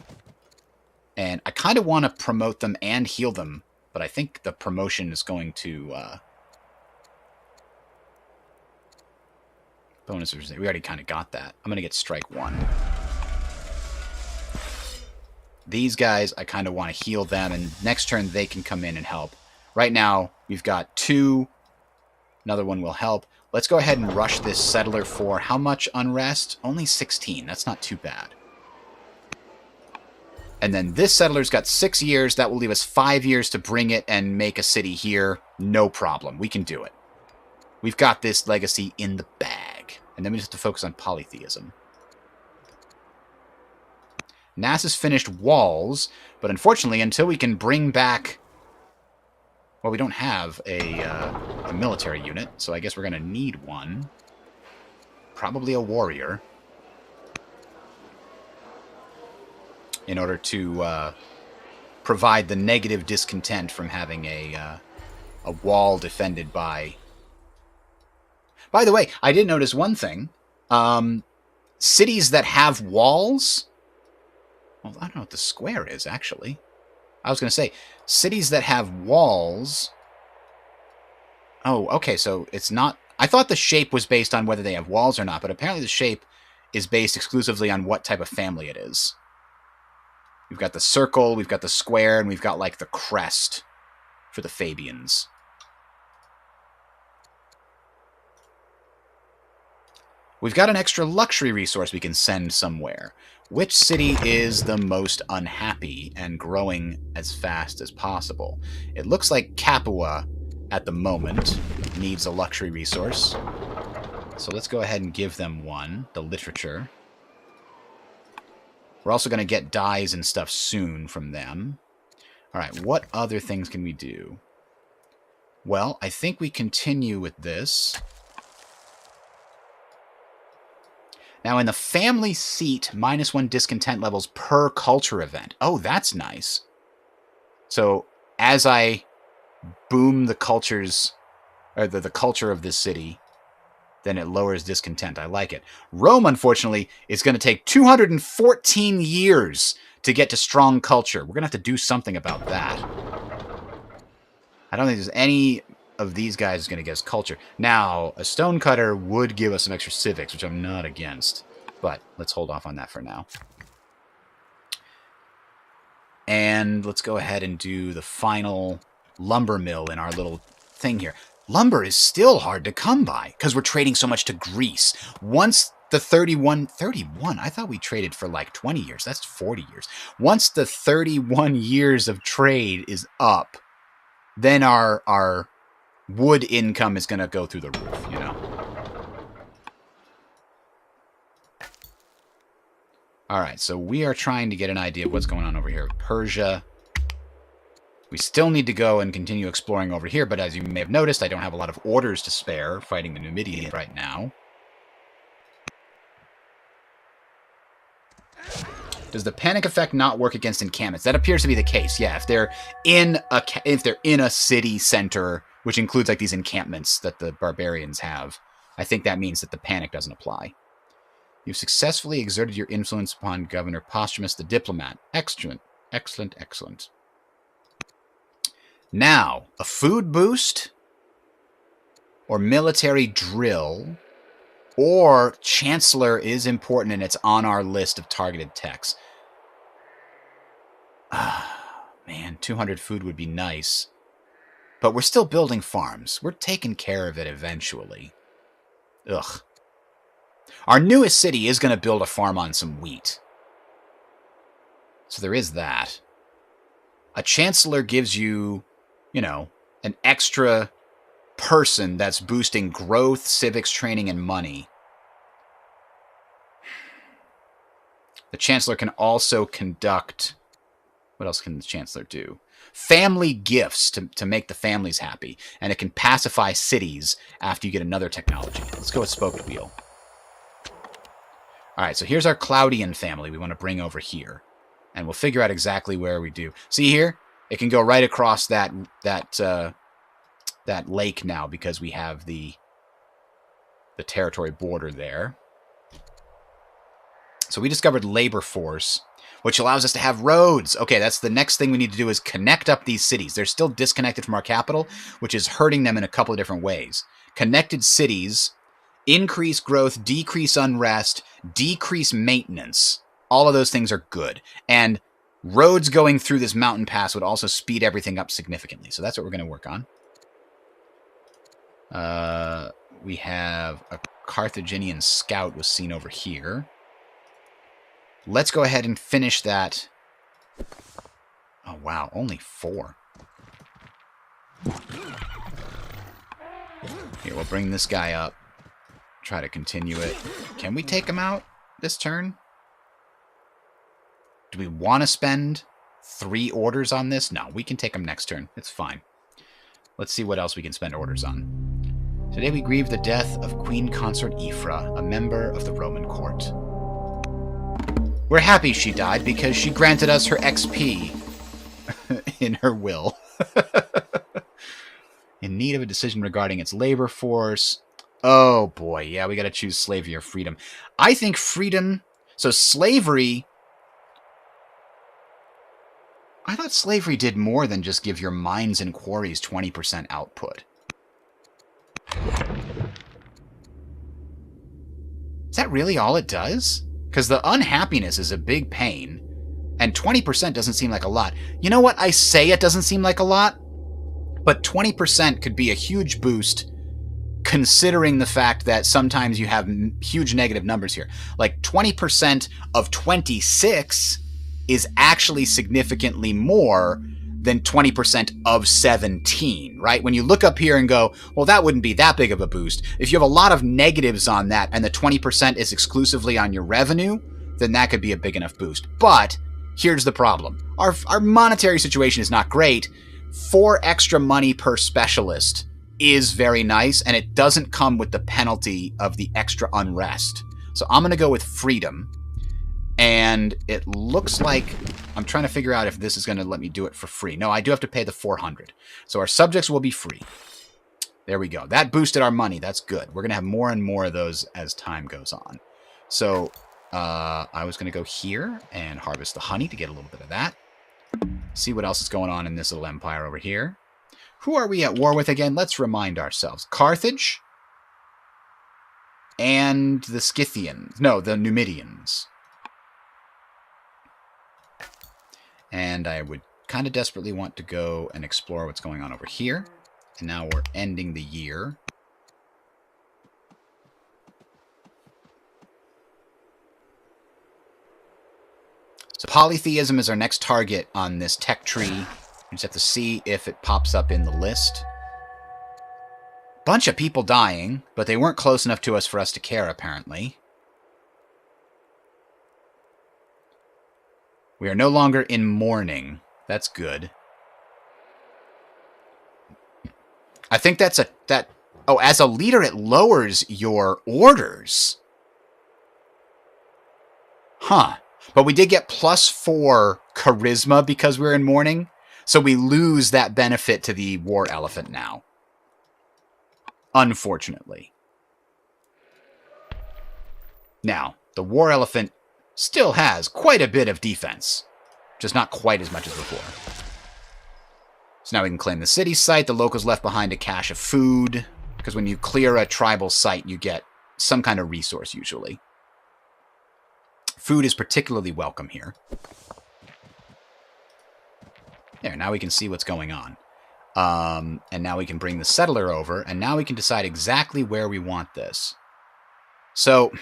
And I kind of want to promote them and heal them. But I think the promotion is going to... bonus, we already kind of got that. I'm going to get strike 1. These guys, I kind of want to heal them, and next turn they can come in and help. Right now, we've got 2. Another one will help. Let's go ahead and rush this settler for how much unrest? Only 16. That's not too bad. And then this settler's got 6 years. That will leave us 5 years to bring it and make a city here. No problem. We can do it. We've got this legacy in the bag. And then we just have to focus on polytheism. NASA's finished walls, but unfortunately, until we can bring back... Well, we don't have a military unit, so I guess we're going to need one. Probably a warrior. In order to provide the negative discontent from having a wall defended by... By the way, I did notice one thing. Cities that have walls... Well, I don't know what the square is, actually. I was going to say, cities that have walls... Oh, okay, so it's not... I thought the shape was based on whether they have walls or not, but apparently the shape is based exclusively on what type of family it is. We've got the circle, we've got the square, and we've got, like, the crest for the Fabians. We've got an extra luxury resource we can send somewhere. Which city is the most unhappy and growing as fast as possible? It looks like Capua, at the moment, needs a luxury resource. So let's go ahead and give them one, the literature. We're also going to get dyes and stuff soon from them. All right, what other things can we do? Well, I think we continue with this. Now, in the family seat, -1 discontent levels per culture event. Oh, that's nice. So, as I boom the cultures, or the culture of this city, then it lowers discontent. I like it. Rome, unfortunately, is going to take 214 years to get to strong culture. We're going to have to do something about that. I don't think there's any of these guys going to get us culture. Now, a stonecutter would give us some extra civics, which I'm not against. But let's hold off on that for now. And let's go ahead and do the final lumber mill in our little thing here. Lumber is still hard to come by because we're trading so much to Greece. Once the 31, I thought we traded for like 20 years. That's 40 years. Once the 31 years of trade is up, then our wood income is going to go through the roof, you know. All right, so we are trying to get an idea of what's going on over here. Persia. We still need to go and continue exploring over here, but as you may have noticed, I don't have a lot of orders to spare fighting the Numidians right now. Does the panic effect not work against encampments? That appears to be the case. Yeah, if they're in a city center, which includes like these encampments that the barbarians have, I think that means that the panic doesn't apply. You've successfully exerted your influence upon Governor Posthumus the diplomat. Excellent, excellent, excellent. Now, a food boost, or military drill, or Chancellor is important and it's on our list of targeted techs. Man, 200 food would be nice. But we're still building farms. We're taking care of it eventually. Ugh. Our newest city is going to build a farm on some wheat. So there is that. A Chancellor gives you, you know, an extra person that's boosting growth, civics, training, and money. The Chancellor can also conduct... What else can the Chancellor do? Family gifts to make the families happy. And it can pacify cities after you get another technology. Let's go with Spoked Wheel. Alright, so here's our Claudian family we want to bring over here. And we'll figure out exactly where we do. See here? It can go right across that lake now because we have the territory border there. So we discovered labor force, which allows us to have roads. Okay, that's the next thing we need to do is connect up these cities. They're still disconnected from our capital, which is hurting them in a couple of different ways. Connected cities increase growth, decrease unrest, decrease maintenance. All of those things are good. And roads going through this mountain pass would also speed everything up significantly. So that's what we're going to work on. We have a Carthaginian Scout was seen over here. Let's go ahead and finish that. Oh, wow. Only 4. Here, we'll bring this guy up. Try to continue it. Can we take him out this turn? Do we want to spend 3 orders on this? No, we can take him next turn. It's fine. Let's see what else we can spend orders on. Today we grieve the death of Queen Consort Ephra, a member of the Roman court. We're happy she died because she granted us her XP in her will. In need of a decision regarding its labor force. Oh boy, yeah, we gotta choose slavery or freedom. I think freedom... So slavery... I thought slavery did more than just give your mines and quarries 20% output. Is that really all it does? Because the unhappiness is a big pain, and 20% doesn't seem like a lot. You know what? I say it doesn't seem like a lot, but 20% could be a huge boost considering the fact that sometimes you have huge negative numbers here. Like 20% of 26 is actually significantly more than 20% of 17, right? When you look up here and go, well, that wouldn't be that big of a boost. If you have a lot of negatives on that and the 20% is exclusively on your revenue, then that could be a big enough boost. But here's the problem. Our monetary situation is not great. 4 extra money per specialist is very nice, and it doesn't come with the penalty of the extra unrest. So I'm going to go with freedom. And it looks like I'm trying to figure out if this is going to let me do it for free. No, I do have to pay the 400. So our subjects will be free. There we go. That boosted our money. That's good. We're going to have more and more of those as time goes on. So I was going to go here and harvest the honey to get a little bit of that. See what else is going on in this little empire over here. Who are we at war with again? Let's remind ourselves. Carthage and the Scythians. No, the Numidians. And I would kind of desperately want to go and explore what's going on over here. And now we're ending the year. So polytheism is our next target on this tech tree. We just have to see if it pops up in the list. Bunch of people dying, but they weren't close enough to us for us to care, apparently. We are no longer in mourning. That's good. I think that's oh, as a leader, it lowers your orders. Huh. But we did get +4 charisma because we're in mourning. So we lose that benefit to the war elephant now. Unfortunately. Now, the war elephant still has quite a bit of defense. Just not quite as much as before. So now we can claim the city site. The locals left behind a cache of food. Because when you clear a tribal site, you get some kind of resource usually. Food is particularly welcome here. There, now we can see what's going on. And now we can bring the settler over. And now we can decide exactly where we want this. So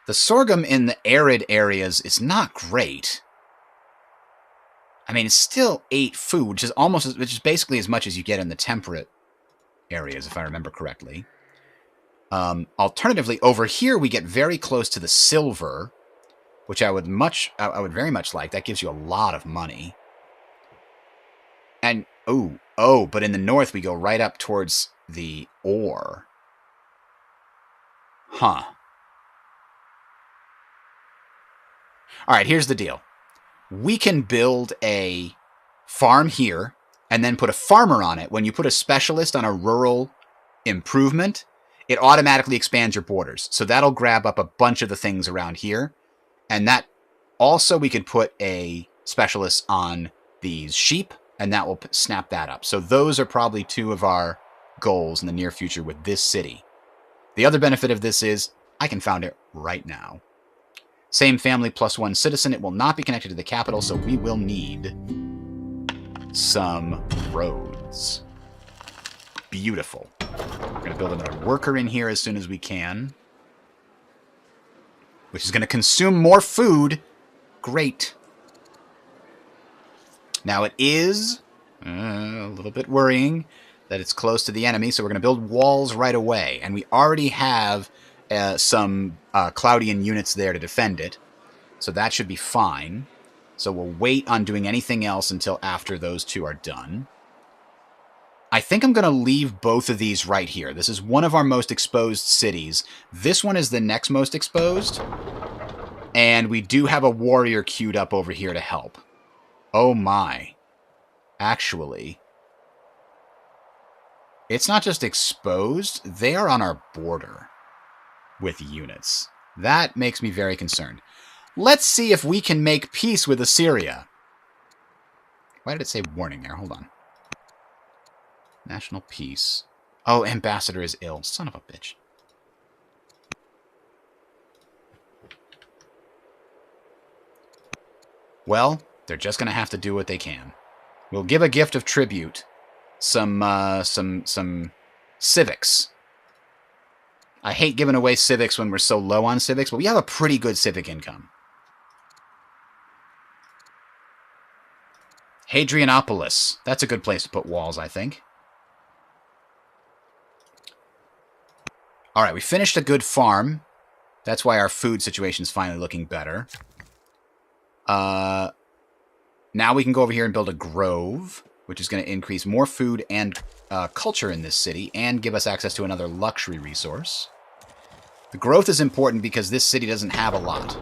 the sorghum in the arid areas is not great. I mean, it's still 8 food, which is basically as much as you get in the temperate areas, if I remember correctly. Alternatively, over here we get very close to the silver, which I would very much like. That gives you a lot of money. And but in the north we go right up towards the ore. Huh. All right, here's the deal. We can build a farm here and then put a farmer on it. When you put a specialist on a rural improvement, it automatically expands your borders. So that'll grab up a bunch of the things around here. And that also we could put a specialist on these sheep, and that will snap that up. So those are probably 2 of our goals in the near future with this city. The other benefit of this is I can found it right now. Same family +1 citizen. It will not be connected to the capital, so we will need some roads. Beautiful. We're going to build another worker in here as soon as we can. Which is going to consume more food. Great. Now it is a little bit worrying that it's close to the enemy, so we're going to build walls right away. And we already have some Claudian units there to defend it. So that should be fine. So we'll wait on doing anything else until after those 2 are done. I think I'm going to leave both of these right here. This is one of our most exposed cities. This one is the next most exposed. And we do have a warrior queued up over here to help. Oh my. Actually, it's not just exposed. They are on our border with units. That makes me very concerned. Let's see if we can make peace with Assyria. Why did it say warning there? Hold on. National peace. Oh, ambassador is ill. Son of a bitch. Well, they're just going to have to do what they can. We'll give a gift of tribute. Some civics. I hate giving away civics when we're so low on civics, but we have a pretty good civic income. Hadrianopolis. That's a good place to put walls, I think. All right, we finished a good farm. That's why our food situation is finally looking better. Now we can go over here and build a grove, which is going to increase more food and culture in this city and give us access to another luxury resource. The growth is important because this city doesn't have a lot.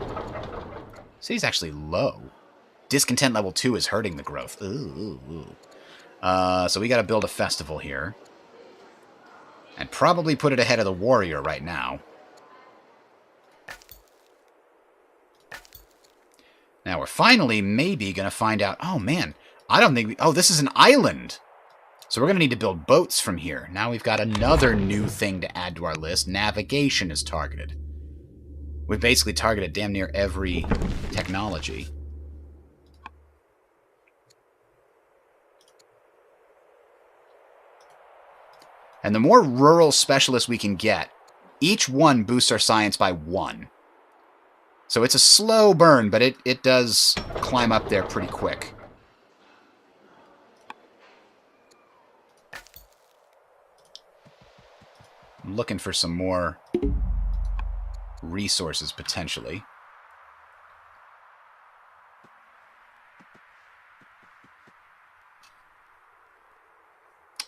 City's actually low. Discontent level 2 is hurting the growth. Ooh. So we got to build a festival here. And probably put it ahead of the warrior right now. Now we're finally maybe going to find out... Oh, man. I don't think... Oh, this is an island. So we're going to need to build boats from here. Now we've got another new thing to add to our list. Navigation is targeted. We've basically targeted damn near every technology. And the more rural specialists we can get, each one boosts our science by 1. So it's a slow burn, but it does climb up there pretty quick. I'm looking for some more resources, potentially.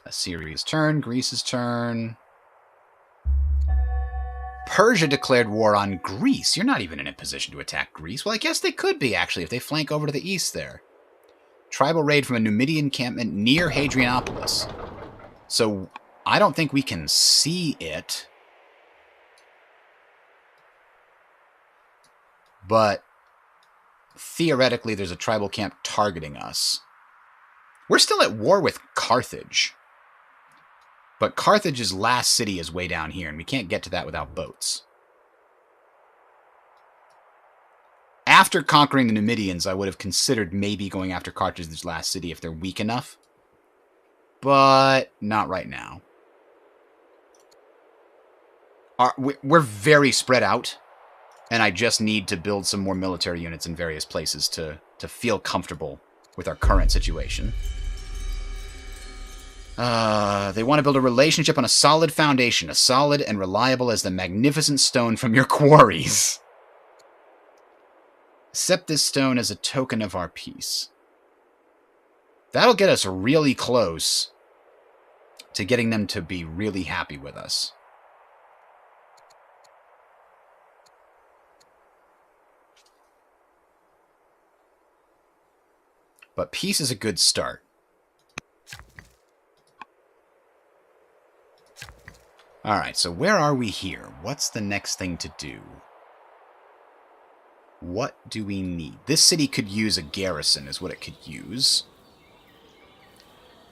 Assyria's turn, Greece's turn. Persia declared war on Greece. You're not even in a position to attack Greece. Well, I guess they could be, actually, if they flank over to the east there. Tribal raid from a Numidian encampment near Hadrianopolis. So I don't think we can see it. But theoretically, there's a tribal camp targeting us. We're still at war with Carthage. But Carthage's last city is way down here, and we can't get to that without boats. After conquering the Numidians, I would have considered maybe going after Carthage's last city if they're weak enough. But not right now. We're very spread out, and I just need to build some more military units in various places to feel comfortable with our current situation. They want to build a relationship on a solid foundation, as solid and reliable as the magnificent stone from your quarries. Accept this stone as a token of our peace. That'll get us really close to getting them to be really happy with us. But peace is a good start. Alright, so where are we here? What's the next thing to do? What do we need? This city could use a garrison, is what it could use.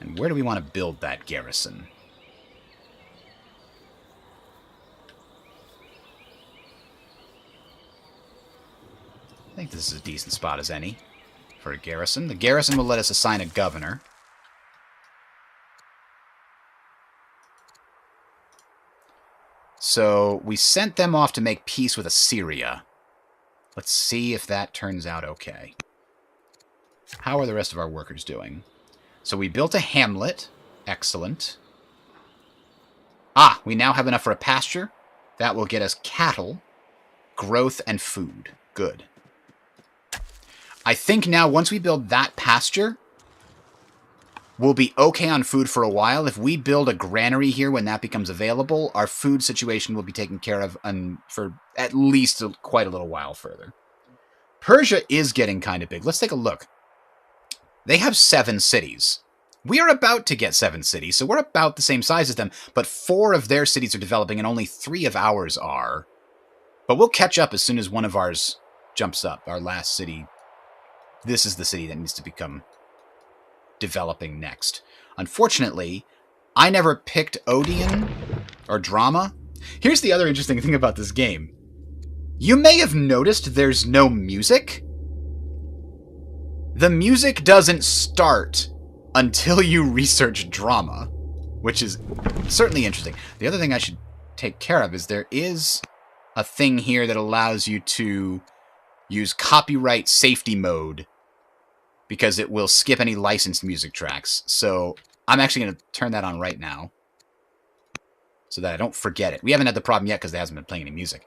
And where do we want to build that garrison? I think this is a decent spot as any for a garrison. The garrison will let us assign a governor. So we sent them off to make peace with Assyria. Let's see if that turns out okay. How are the rest of our workers doing? So we built a hamlet. Excellent. Ah, we now have enough for a pasture. That will get us cattle, growth, and food. Good. I think now once we build that pasture, we'll be okay on food for a while. If we build a granary here when that becomes available, our food situation will be taken care of for at least quite a little while further. Persia is getting kind of big. Let's take a look. They have 7 cities. We are about to get 7 cities, so we're about the same size as them, but 4 of their cities are developing and only 3 of ours are. But we'll catch up as soon as one of ours jumps up. Our last city. This is the city that needs to become developing next. Unfortunately, I never picked Odeon or Drama. Here's the other interesting thing about this game. You may have noticed there's no music. The music doesn't start until you research Drama, which is certainly interesting. The other thing I should take care of is there is a thing here that allows you to use copyright safety mode because it will skip any licensed music tracks. So I'm actually going to turn that on right now so that I don't forget it. We haven't had the problem yet because there hasn't been playing any music.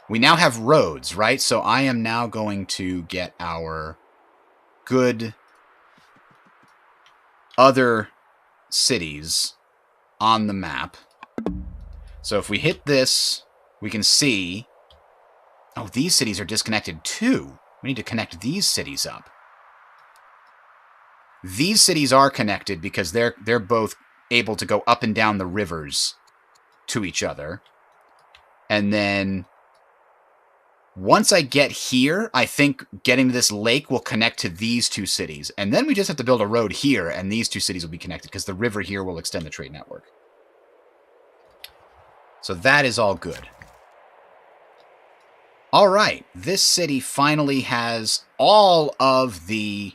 We now have roads, right? So I am now going to get our good other cities on the map. So if we hit this, we can see... Oh, these cities are disconnected too. We need to connect these cities up. These cities are connected because they're both able to go up and down the rivers to each other. And then once I get here, I think getting to this lake will connect to these two cities. And then we just have to build a road here, and these two cities will be connected because the river here will extend the trade network. So that is all good. All right, this city finally has all of the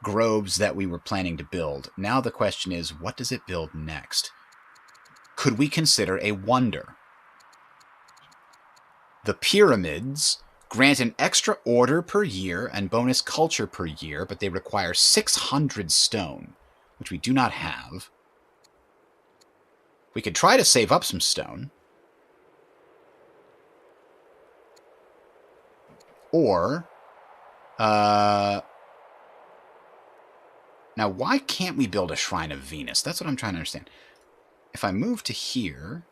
groves that we were planning to build. Now the question is, what does it build next? Could we consider a wonder? The pyramids grant an extra order per year and bonus culture per year, but they require 600 stone, which we do not have. We could try to save up some stone. Or, now why can't we build a Shrine of Venus? That's what I'm trying to understand. If I move to here,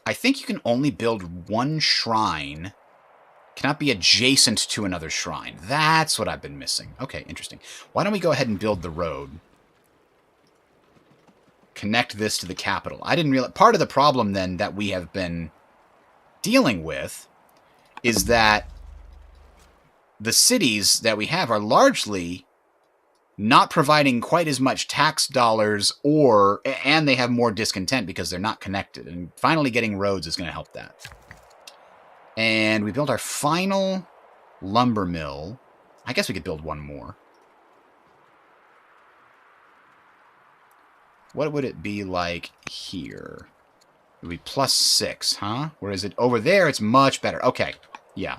I think you can only build one shrine. Cannot be adjacent to another shrine. That's what I've been missing. Okay, interesting. Why don't we go ahead and build the road? Connect this to the capital. I didn't realize... Part of the problem, then, that we have been dealing with is that the cities that we have are largely not providing quite as much tax dollars, and they have more discontent because they're not connected. And finally getting roads is going to help that. And we built our final lumber mill. I guess we could build one more. What would it be like here? It would be +6, huh? Whereas it over there, it's much better. Okay, yeah.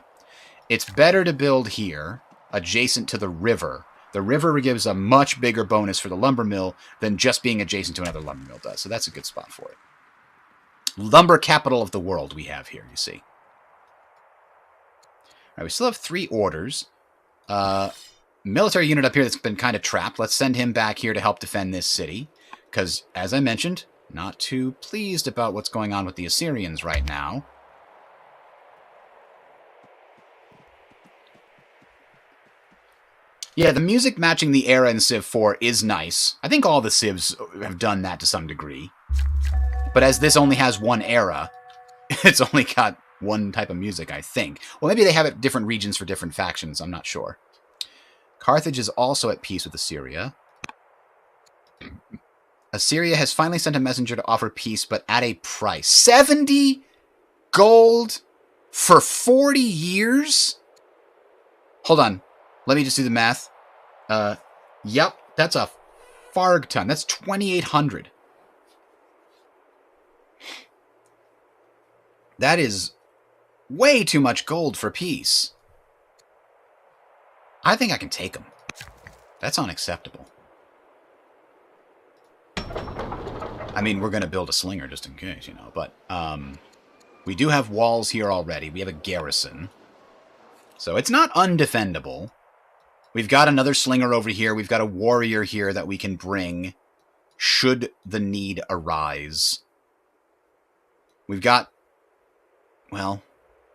It's better to build here, adjacent to the river. The river gives a much bigger bonus for the lumber mill than just being adjacent to another lumber mill does. So that's a good spot for it. Lumber capital of the world we have here, you see. All right, we still have 3 orders. Military unit up here that's been kind of trapped. Let's send him back here to help defend this city. Because, as I mentioned, not too pleased about what's going on with the Assyrians right now. Yeah, the music matching the era in Civ 4 is nice. I think all the Civs have done that to some degree. But as this only has one era, it's only got one type of music, I think. Well, maybe they have it different regions for different factions. I'm not sure. Carthage is also at peace with Assyria. Assyria has finally sent a messenger to offer peace, but at a price. 70 gold for 40 years? Hold on. Let me just do the math. Yep, that's a farg ton. That's 2,800. That is way too much gold for peace. I think I can take them. That's unacceptable. I mean, we're going to build a slinger just in case, you know. But we do have walls here already. We have a garrison. So it's not undefendable. We've got another slinger over here. We've got a warrior here that we can bring should the need arise. We've got, well,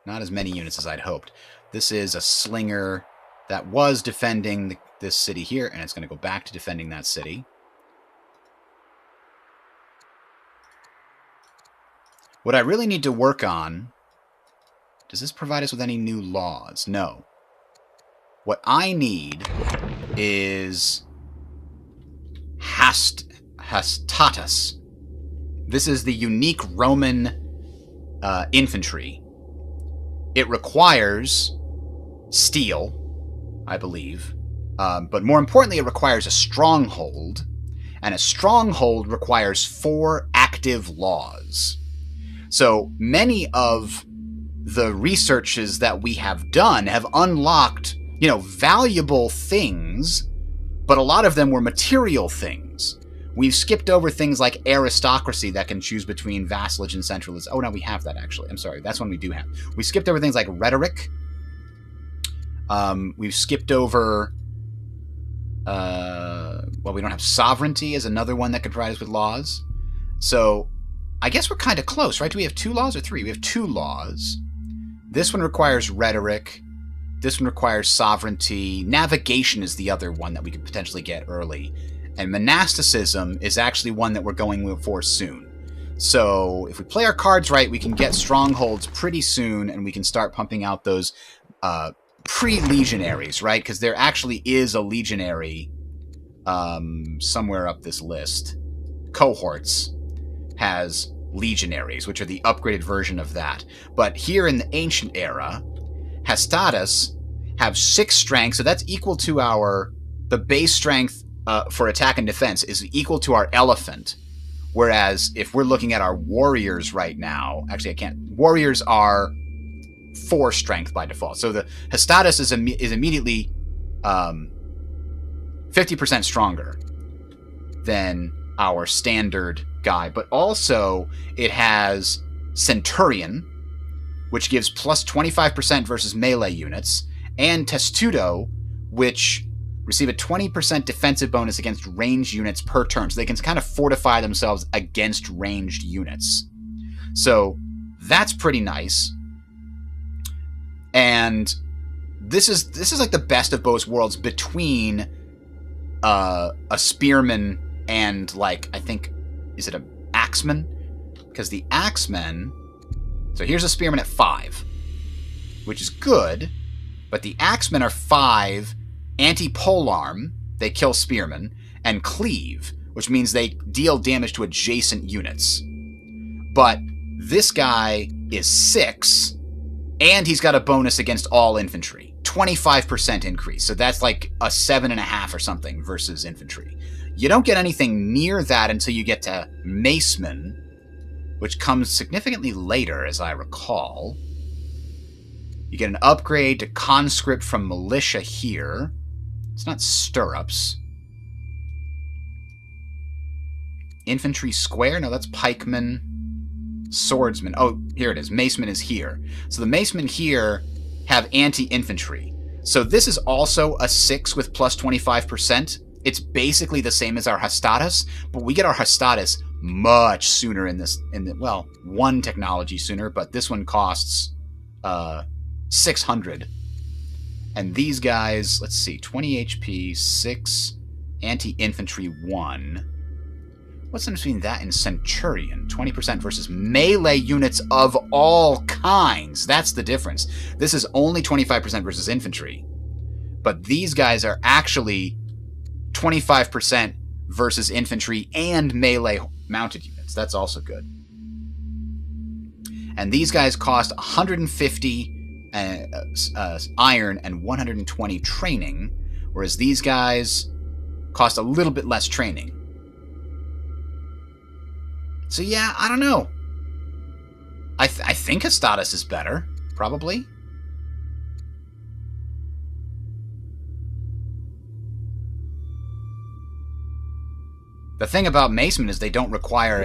not as many units as I'd hoped. This is a slinger that was defending this city here, and it's going to go back to defending that city. What I really need to work on... Does this provide us with any new laws? No. What I need is Hastatus. This is the unique Roman infantry. It requires steel, I believe. But more importantly, it requires a stronghold. And a stronghold requires 4 active laws. So many of the researches that we have done have unlocked, valuable things, but a lot of them were material things. We've skipped over things like aristocracy that can choose between vassalage and centralism. Oh, no, we have that, actually. I'm sorry. That's one we do have. We skipped over things like rhetoric. We've skipped over... well, we don't have sovereignty is another one that could provide us with laws. So, I guess we're kind of close, right? Do we have 2 laws or 3? We have 2 laws. This one requires rhetoric. This one requires sovereignty. Navigation is the other one that we could potentially get early. And monasticism is actually one that we're going for soon. So if we play our cards right, we can get strongholds pretty soon, and we can start pumping out those pre-legionaries, right? Because there actually is a legionary somewhere up this list. Cohorts has legionaries, which are the upgraded version of that. But here in the ancient era, Hastadas have 6 strength, so that's equal to the base strength for attack and defense is equal to our elephant. Whereas if we're looking at our warriors right now, actually I can't. Warriors are 4 strength by default. So the Hastadas is immediately 50% stronger than our standard guy. But also it has Centurion, which gives plus 25% versus melee units, and Testudo, which receive a 20% defensive bonus against ranged units per turn. So they can kind of fortify themselves against ranged units. So that's pretty nice. And this is like the best of both worlds between a spearman and, like, I think, is it an axeman? Because the axemen... So here's a spearman at 5, which is good, but the axemen are 5... Anti-polearm, they kill spearmen, and cleave, which means they deal damage to adjacent units. But this guy is 6, and he's got a bonus against all infantry. 25% increase, so that's like a 7.5 or something versus infantry. You don't get anything near that until you get to Macemen, which comes significantly later, as I recall. You get an upgrade to conscript from militia here. It's not stirrups. Infantry square? No, that's pikemen. Swordsman. Oh, here it is. Macemen is here. So the macemen here have anti-infantry. So this is also a 6 with plus 25%. It's basically the same as our Hastadas, but we get our Hastadas much sooner well, one technology sooner, but this one costs 600. And these guys, let's see, 20 HP, 6, anti-infantry 1. What's the difference between that and Centurion? 20% versus melee units of all kinds. That's the difference. This is only 25% versus infantry. But these guys are actually 25% versus infantry and melee mounted units. That's also good. And these guys cost 150 iron and 120 training, whereas these guys cost a little bit less training. So yeah, I don't know. I think Hastadas is better, probably. The thing about Macemen is they don't require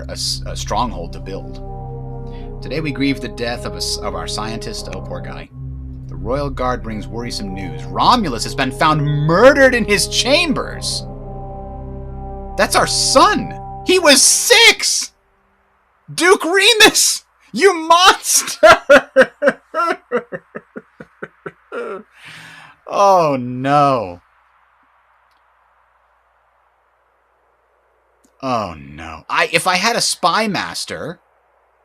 a stronghold to build. Today we grieve the death of our scientist. Oh, poor guy. The Royal Guard brings worrisome news. Romulus has been found murdered in his chambers. That's our son. He was 6. Duke Remus, you monster. Oh, no. Oh, no. If I had a spy master,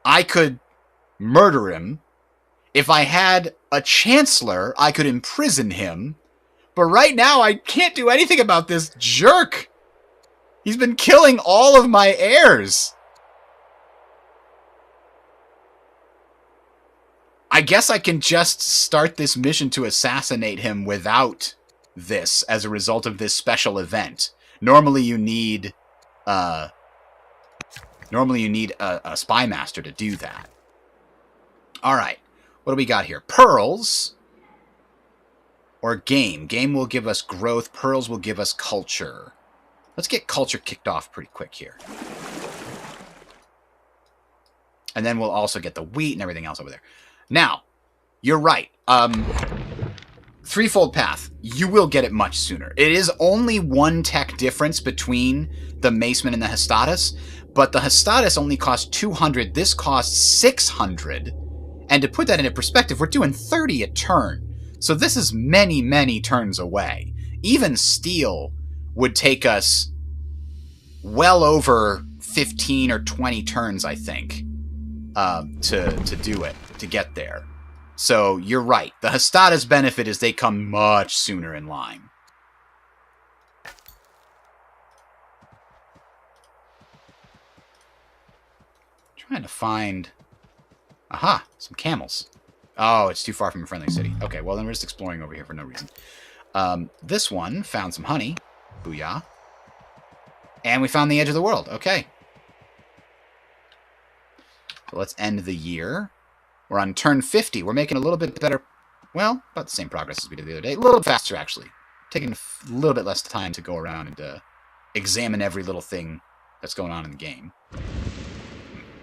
I could murder him. If I had a chancellor, I could imprison him. But right now, I can't do anything about this jerk. He's been killing all of my heirs. I guess I can just start this mission to assassinate him without this as a result of this special event. Normally you need a spy master to do that. All right. What do we got here? Pearls or game. Game will give us growth. Pearls will give us culture. Let's get culture kicked off pretty quick here. And then we'll also get the wheat and everything else over there. Now, you're right. Threefold path. You will get it much sooner. It is only one tech difference between the Maceman and the Hestatus, but the Hestatus only costs 200. This costs 600. And to put that into perspective, we're doing 30 a turn. So this is many, many turns away. Even steel would take us well over 15 or 20 turns, I think, to do it, to get there. So you're right. The Hestatus benefit is they come much sooner in line. Trying to find... Aha! Some camels. Oh, it's too far from a friendly city. Okay, well then we're just exploring over here for no reason. This one found some honey. Booyah. And we found the edge of the world. Okay. So let's end the year. We're on turn 50. We're making a little bit better... Well, about the same progress as we did the other day. A little faster, actually. Taking a little bit less time to go around and examine every little thing that's going on in the game.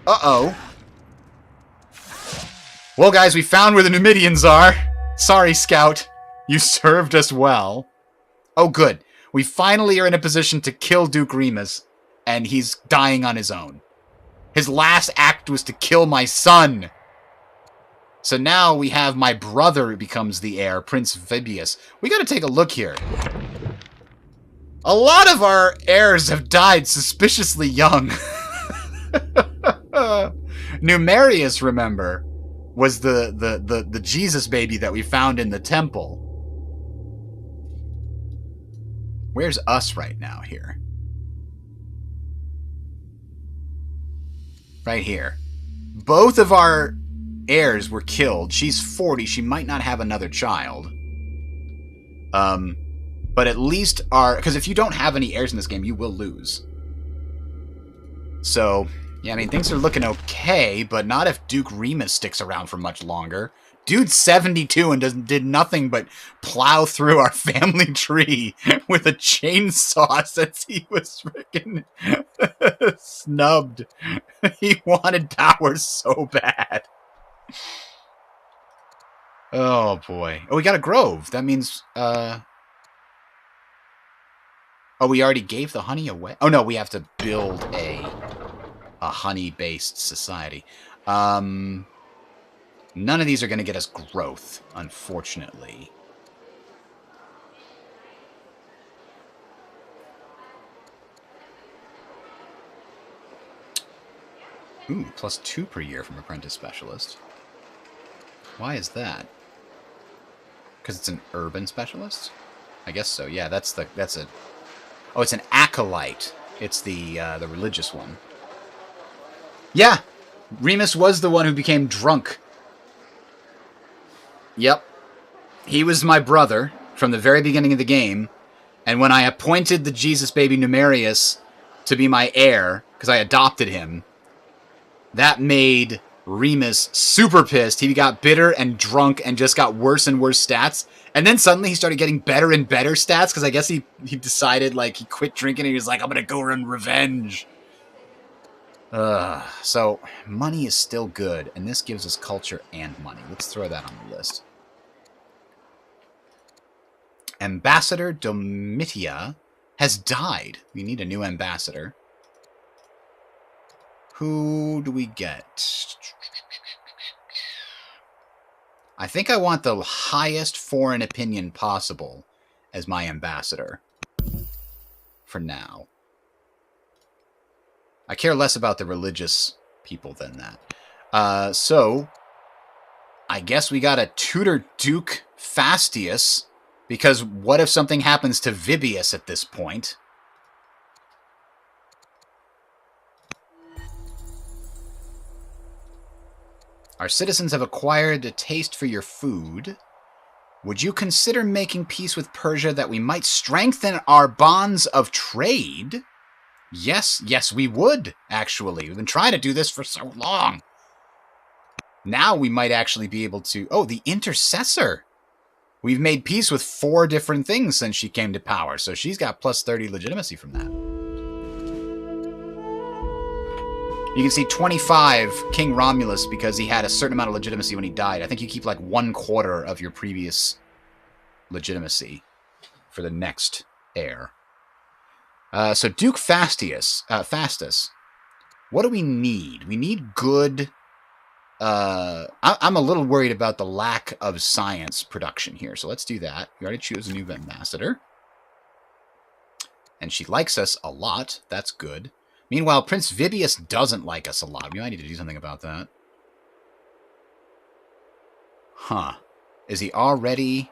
Uh-oh. Well, guys, we found where the Numidians are. Sorry, Scout. You served us well. Oh, good. We finally are in a position to kill Duke Remus, and he's dying on his own. His last act was to kill my son. So now we have my brother who becomes the heir, Prince Vibius. We gotta take a look here. A lot of our heirs have died suspiciously young. Numerius, remember, was the Jesus baby that we found in the temple. Where's us right now here? Right here. Both of our heirs were killed. She's 40. She might not have another child. But at least our... Because if you don't have any heirs in this game, you will lose. So, yeah, I mean, things are looking okay, but not if Duke Remus sticks around for much longer. Dude's 72 and did nothing but plow through our family tree with a chainsaw since he was freaking snubbed. He wanted power so bad. Oh, boy. Oh, we got a grove. That means, Oh, we already gave the honey away? Oh, no, we have to build a honey-based society. None of these are going to get us growth, unfortunately. Ooh, +2 per year from Apprentice Specialist. Why is that? Because it's an urban specialist? I guess so. Yeah, that's a... Oh, it's an acolyte. It's the religious one. Yeah! Remus was the one who became drunk. Yep. He was my brother from the very beginning of the game, and when I appointed the Jesus baby Numerius to be my heir, because I adopted him, that made Remus super pissed. He got bitter and drunk and just got worse and worse stats. And then suddenly he started getting better and better stats, because I guess he decided, like, he quit drinking and he was like, I'm going to go earn revenge. So, money is still good, and this gives us culture and money. Let's throw that on the list. Ambassador Domitia has died. We need a new ambassador. Who do we get? I think I want the highest foreign opinion possible as my ambassador. For now. I care less about the religious people than that. So, I guess we gotta tutor Duke Fastius, because what if something happens to Vibius at this point? Our citizens have acquired a taste for your food. Would you consider making peace with Persia that we might strengthen our bonds of trade? Yes, we would, actually. We've been trying to do this for so long. Now we might actually be able to... Oh, the Intercessor. We've made peace with 4 different things since she came to power, so she's got plus 30 legitimacy from that. You can see 25 King Romulus because he had a certain amount of legitimacy when he died. I think you keep like 1/4 of your previous legitimacy for the next heir. So Duke Fastus. What do we need? We need good... I'm a little worried about the lack of science production here, so let's do that. We already choose a new ambassador. And she likes us a lot. That's good. Meanwhile, Prince Vibius doesn't like us a lot. We might need to do something about that. Huh. Is he already...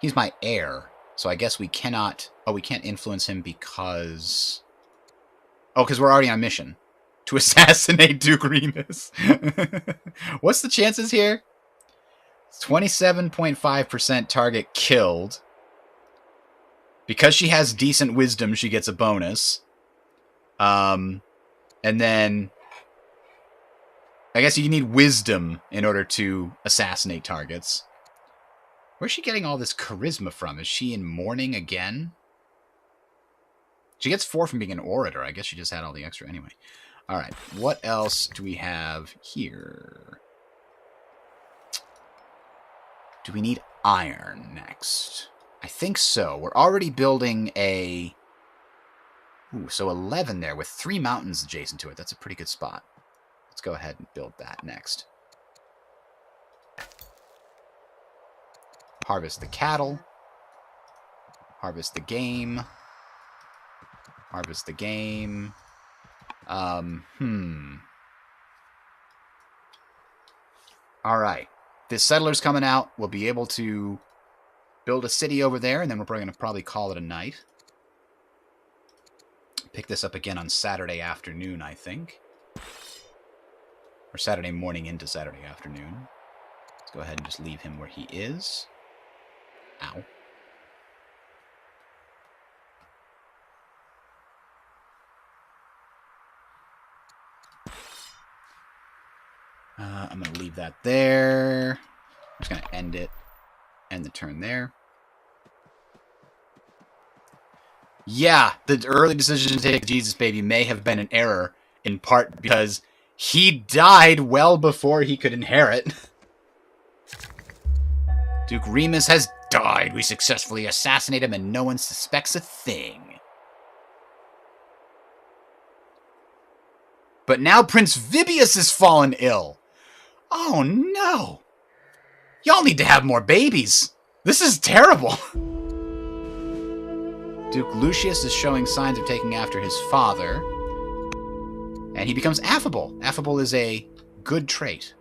He's my heir, so I guess we cannot... Oh, we can't influence him because... Oh, because we're already on mission to assassinate Duke Remus. What's the chances here? 27.5% target killed. Because she has decent wisdom, she gets a bonus. And then... I guess you need wisdom in order to assassinate targets. Where's she getting all this charisma from? Is she in mourning again? She gets 4 from being an orator. I guess she just had all the extra anyway. All right. What else do we have here? Do we need iron next? I think so. We're already building a... Ooh, so 11 there with 3 mountains adjacent to it. That's a pretty good spot. Let's go ahead and build that next. Harvest the cattle. Harvest the game. Harvest the game. Alright. This settler's coming out. We'll be able to build a city over there, and then we're going to probably call it a night. Pick this up again on Saturday afternoon, I think. Or Saturday morning into Saturday afternoon. Let's go ahead and just leave him where he is. Ow. I'm going to leave that there. I'm just going to end it. End the turn there. Yeah, the early decision to take Jesus Baby may have been an error, in part because he died well before he could inherit. Duke Remus has died. We successfully assassinate him and no one suspects a thing. But now Prince Vibius has fallen ill. Oh no. Y'all need to have more babies. This is terrible. Duke Lucius is showing signs of taking after his father. And he becomes affable. Affable is a good trait.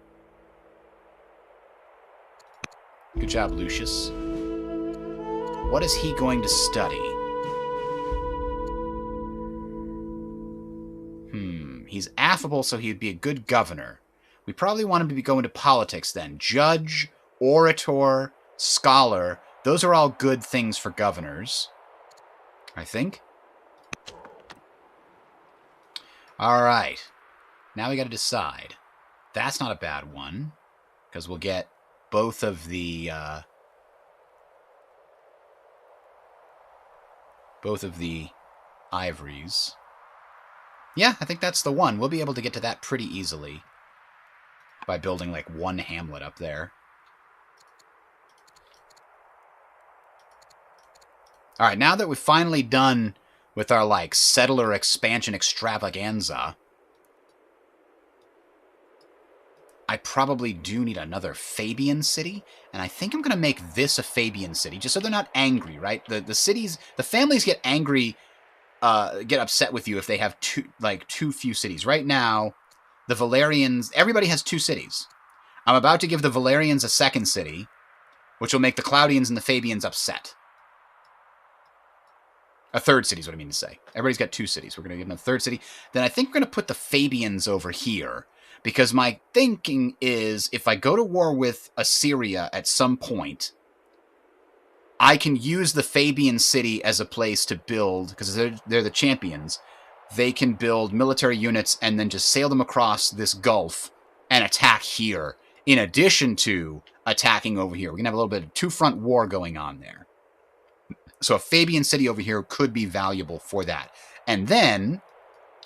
Good job, Lucius. What is he going to study? He's affable, so he'd be a good governor. We probably want him to be going to politics then. Judge, orator, scholar. Those are all good things for governors, I think. Alright. Now we got to decide. That's not a bad one, because we'll get both of the ivories. Yeah, I think that's the one. We'll be able to get to that pretty easily by building like one hamlet up there. All right, now that we've finally done with our like settler expansion extravaganza, I probably do need another Fabian city, and I think I'm going to make this a Fabian city, just so they're not angry, right? The cities, the families get angry, get upset with you if they have too few cities. Right now, the Valerians, everybody has 2 cities. I'm about to give the Valerians a 2nd city, which will make the Claudians and the Fabians upset. A 3rd city is what I mean to say. Everybody's got 2 cities. We're going to give them a 3rd city. Then I think we're going to put the Fabians over here, because my thinking is if I go to war with Assyria at some point, I can use the Fabian city as a place to build, because they're the champions. They can build military units and then just sail them across this gulf and attack here, in addition to attacking over here. We're going to have a little bit of two-front war going on there. So a Fabian city over here could be valuable for that. And then,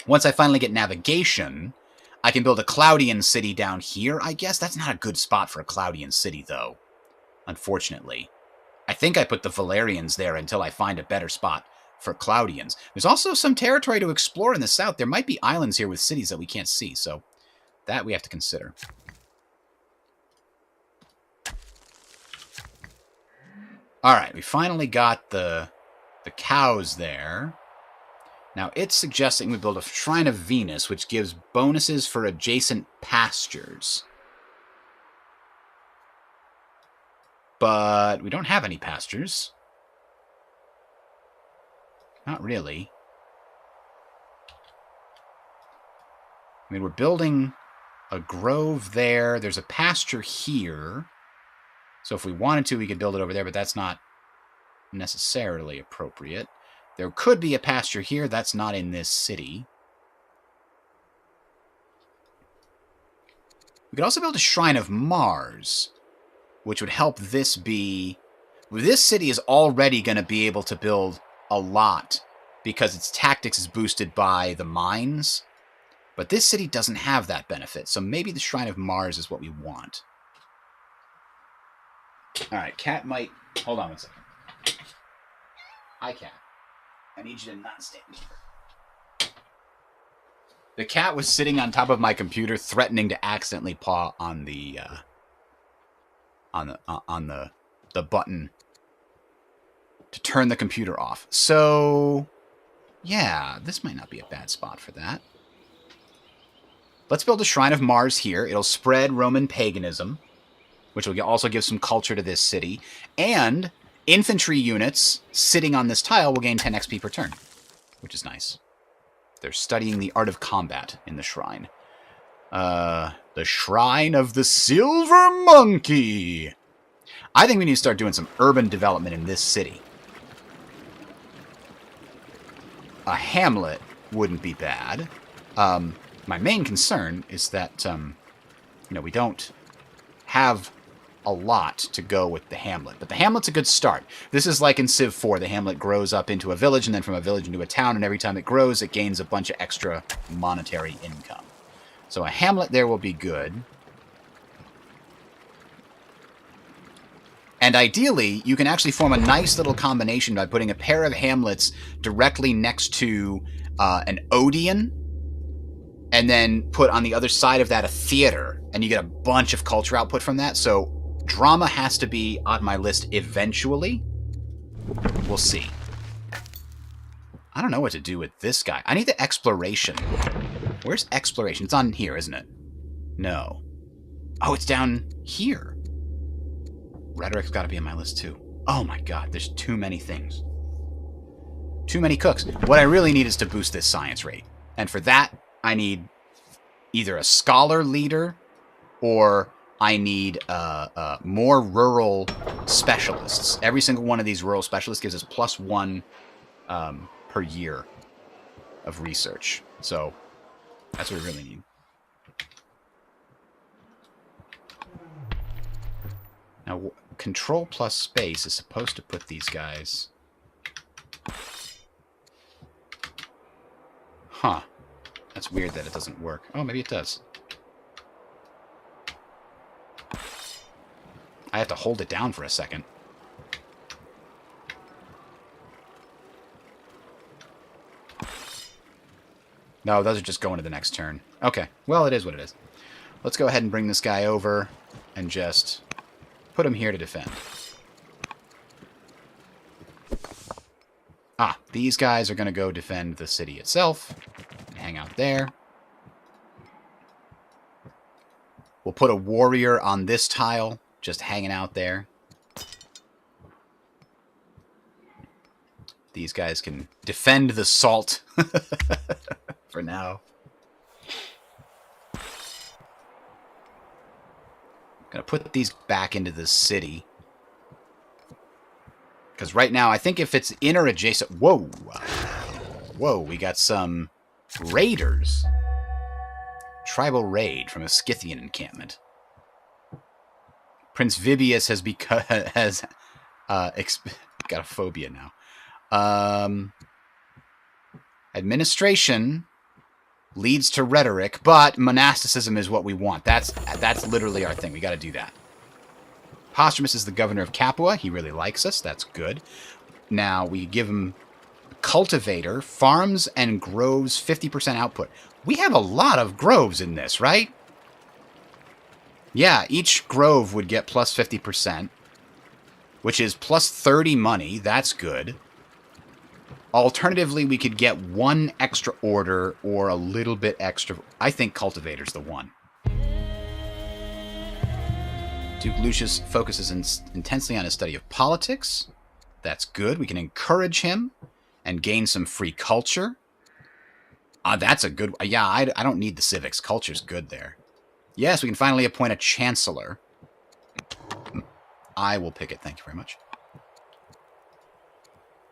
once I finally get navigation, I can build a Claudian city down here, I guess. That's not a good spot for a Claudian city, though, unfortunately. I think I put the Valerians there until I find a better spot for Claudians. There's also some territory to explore in the south. There might be islands here with cities that we can't see, so that we have to consider. All right, we finally got the cows there. Now, it's suggesting we build a Shrine of Venus, which gives bonuses for adjacent pastures. But we don't have any pastures. Not really. I mean, we're building a grove there. There's a pasture here. So if we wanted to, we could build it over there, but that's not necessarily appropriate. There could be a pasture here. That's not in this city. We could also build a Shrine of Mars, which would help this be... This city is already going to be able to build a lot because its tactics is boosted by the mines. But this city doesn't have that benefit, so maybe the Shrine of Mars is what we want. All right, Cat might... Hold on one second. Hi, Cat. I need you to not stand here. The cat was sitting on top of my computer, threatening to accidentally paw on the button to turn the computer off. So, yeah, this might not be a bad spot for that. Let's build a Shrine of Mars here. It'll spread Roman paganism, which will also give some culture to this city. And infantry units sitting on this tile will gain 10 XP per turn, which is nice. They're studying the art of combat in the shrine. The Shrine of the Silver Monkey. I think we need to start doing some urban development in this city. A hamlet wouldn't be bad. My main concern is that, we don't have a lot to go with the hamlet. But the hamlet's a good start. This is like in Civ 4. The hamlet grows up into a village, and then from a village into a town, and every time it grows, it gains a bunch of extra monetary income. So a hamlet there will be good. And ideally, you can actually form a nice little combination by putting a pair of hamlets directly next to an Odeon, and then put on the other side of that a theater, and you get a bunch of culture output from that. So drama has to be on my list eventually. We'll see. I don't know what to do with this guy. I need the exploration. Where's exploration? It's on here, isn't it? No. Oh, it's down here. Rhetoric's got to be on my list too. Oh my god, there's too many things. Too many cooks. What I really need is to boost this science rate. And for that, I need either a scholar leader or I need more rural specialists. Every single one of these rural specialists gives us +1 per year of research. So that's what we really need. Now, control plus space is supposed to put these guys... Huh. That's weird that it doesn't work. Oh, maybe it does. I have to hold it down for a second. No, those are just going to the next turn. Okay, well, it is what it is. Let's go ahead and bring this guy over and just put him here to defend. Ah, these guys are going to go defend the city itself. Hang out there. We'll put a warrior on this tile, just hanging out there. These guys can defend the salt for now. Gonna put these back into the city. Because right now, I think if it's in or adjacent... Whoa! Whoa, we got some raiders. Tribal raid from a Scythian encampment. Prince Vibius has got a phobia now. Administration leads to rhetoric, but monasticism is what we want. That's literally our thing. We got to do that. Posthumus is the governor of Capua. He really likes us. That's good. Now we give him cultivator, farms and groves, 50% output. We have a lot of groves in this, right? Yeah, each grove would get plus 50%, which is plus 30 money. That's good. Alternatively, we could get one extra order or a little bit extra. I think cultivator's the one. Duke Lucius focuses intensely on his study of politics. That's good. We can encourage him and gain some free culture. That's a good... Yeah, I don't need the civics. Culture's good there. Yes, we can finally appoint a chancellor. I will pick it. Thank you very much.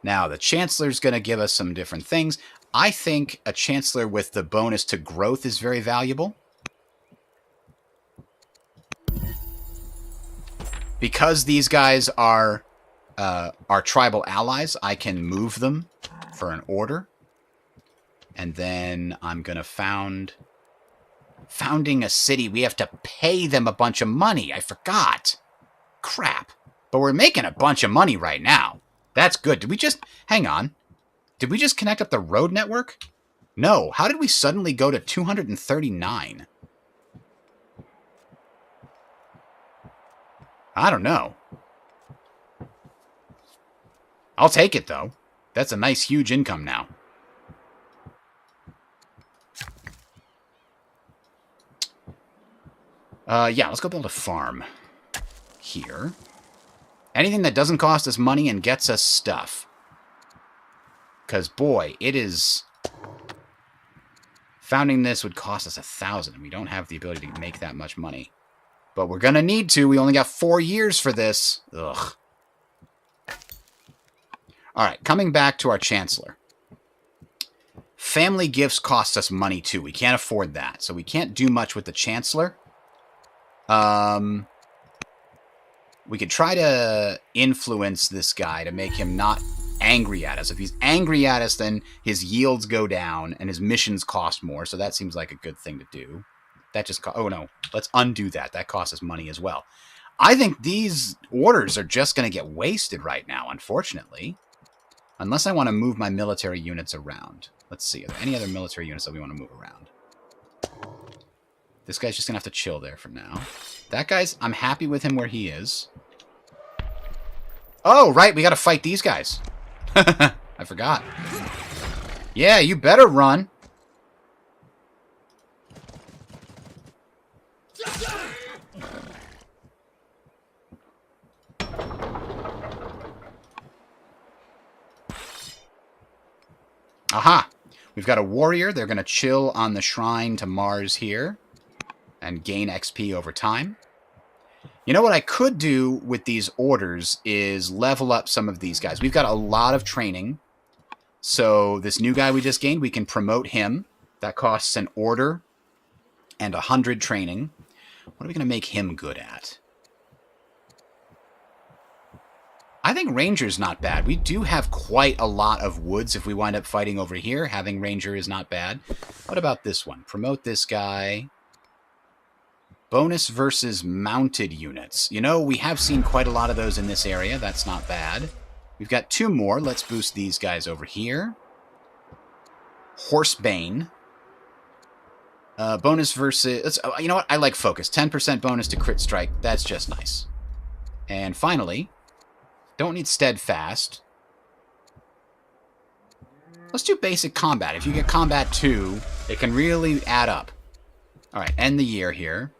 Now, the chancellor's going to give us some different things. I think a chancellor with the bonus to growth is very valuable. Because these guys are tribal allies, I can move them for an order. And then I'm going to founding a city. We have to pay them a bunch of money. I forgot. Crap. But we're making a bunch of money right now. That's good. Did we just... Hang on. Did we just connect up the road network? No. How did we suddenly go to 239? I don't know. I'll take it, though. That's a nice, huge income now. Yeah, let's go build a farm here. Anything that doesn't cost us money and gets us stuff. Because, boy, it is... Founding this would cost us 1,000, and we don't have the ability to make that much money. But we're gonna need to. We only got 4 years for this. Ugh. Alright, coming back to our Chancellor. Family gifts cost us money, too. We can't afford that. So we can't do much with the Chancellor. We could try to influence this guy to make him not angry at us. If he's angry at us, then his yields go down and his missions cost more. So that seems like a good thing to do. That just... Oh, no. Let's undo that. That costs us money as well. I think these orders are just going to get wasted right now, unfortunately. Unless I want to move my military units around. Let's see. Are there any other military units that we want to move around? This guy's just going to have to chill there for now. That guy's... I'm happy with him where he is. Oh, right. We got to fight these guys. I forgot. Yeah, you better run. Aha! We've got a warrior. They're going to chill on the shrine to Mars here and gain XP over time. You know what I could do with these orders is level up some of these guys. We've got a lot of training. So this new guy we just gained, we can promote him. That costs an order and 100 training. What are we going to make him good at? I think Ranger's not bad. We do have quite a lot of woods if we wind up fighting over here. Having Ranger is not bad. What about this one? Promote this guy. Bonus versus mounted units. You know, we have seen quite a lot of those in this area. That's not bad. We've got 2 more. Let's boost these guys over here. Horsebane. Bonus versus... you know what? I like focus. 10% bonus to crit strike. That's just nice. And finally... Don't need steadfast. Let's do basic combat. If you get combat 2, it can really add up. Alright, end the year here.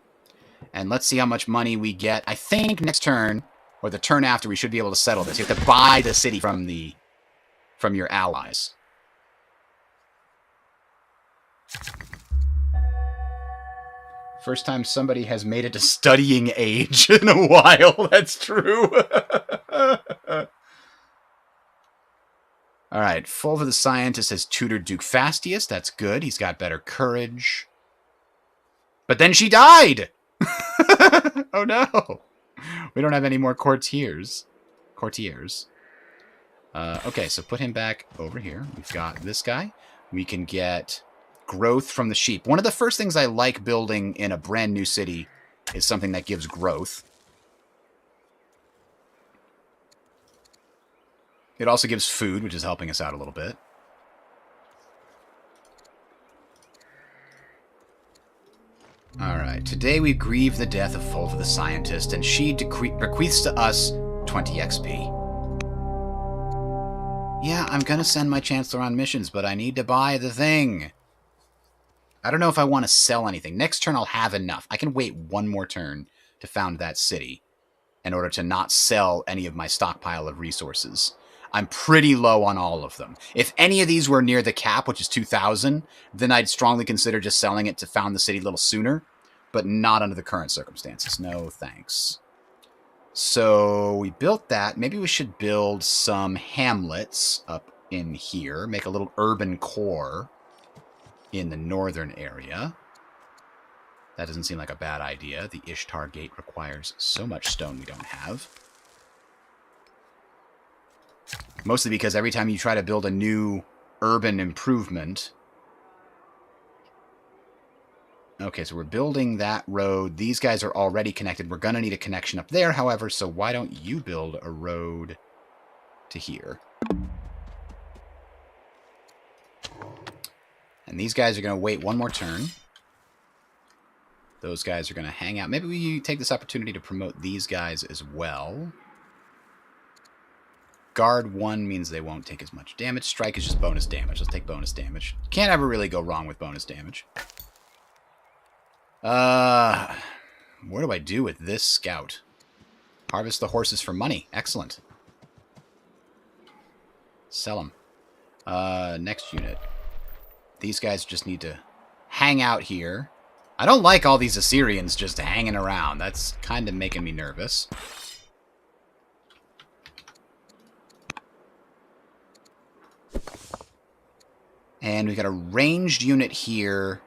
And let's see how much money we get. I think next turn, or the turn after, we should be able to settle this. You have to buy the city from your allies. First time somebody has made it to studying age in a while. That's true. Alright, Fulva the Scientist has tutored Duke Fastius. That's good. He's got better courage. But then she died! Oh no! We don't have any more courtiers. Okay, so put him back over here. We've got this guy. We can get growth from the sheep. One of the first things I like building in a brand new city is something that gives growth. It also gives food, which is helping us out a little bit. Alright, today we grieve the death of Fulva the Scientist, and she bequeaths to us 20 XP. Yeah, I'm gonna send my Chancellor on missions, but I need to buy the thing. I don't know if I want to sell anything. Next turn I'll have enough. I can wait one more turn to found that city in order to not sell any of my stockpile of resources. I'm pretty low on all of them. If any of these were near the cap, which is 2,000, then I'd strongly consider just selling it to found the city a little sooner, but not under the current circumstances. No thanks. So we built that. Maybe we should build some hamlets up in here, make a little urban core in the northern area. That doesn't seem like a bad idea. The Ishtar Gate requires so much stone we don't have. Mostly because every time you try to build a new urban improvement... Okay, so we're building that road. These guys are already connected. We're going to need a connection up there, however, so why don't you build a road to here? And these guys are going to wait one more turn. Those guys are going to hang out. Maybe we take this opportunity to promote these guys as well. Guard 1 means they won't take as much damage. Strike is just bonus damage. Let's take bonus damage. Can't ever really go wrong with bonus damage. What do I do with this scout? Harvest the horses for money. Excellent. Sell them. Next unit. These guys just need to hang out here. I don't like all these Assyrians just hanging around. That's kind of making me nervous. And we've got a ranged unit here,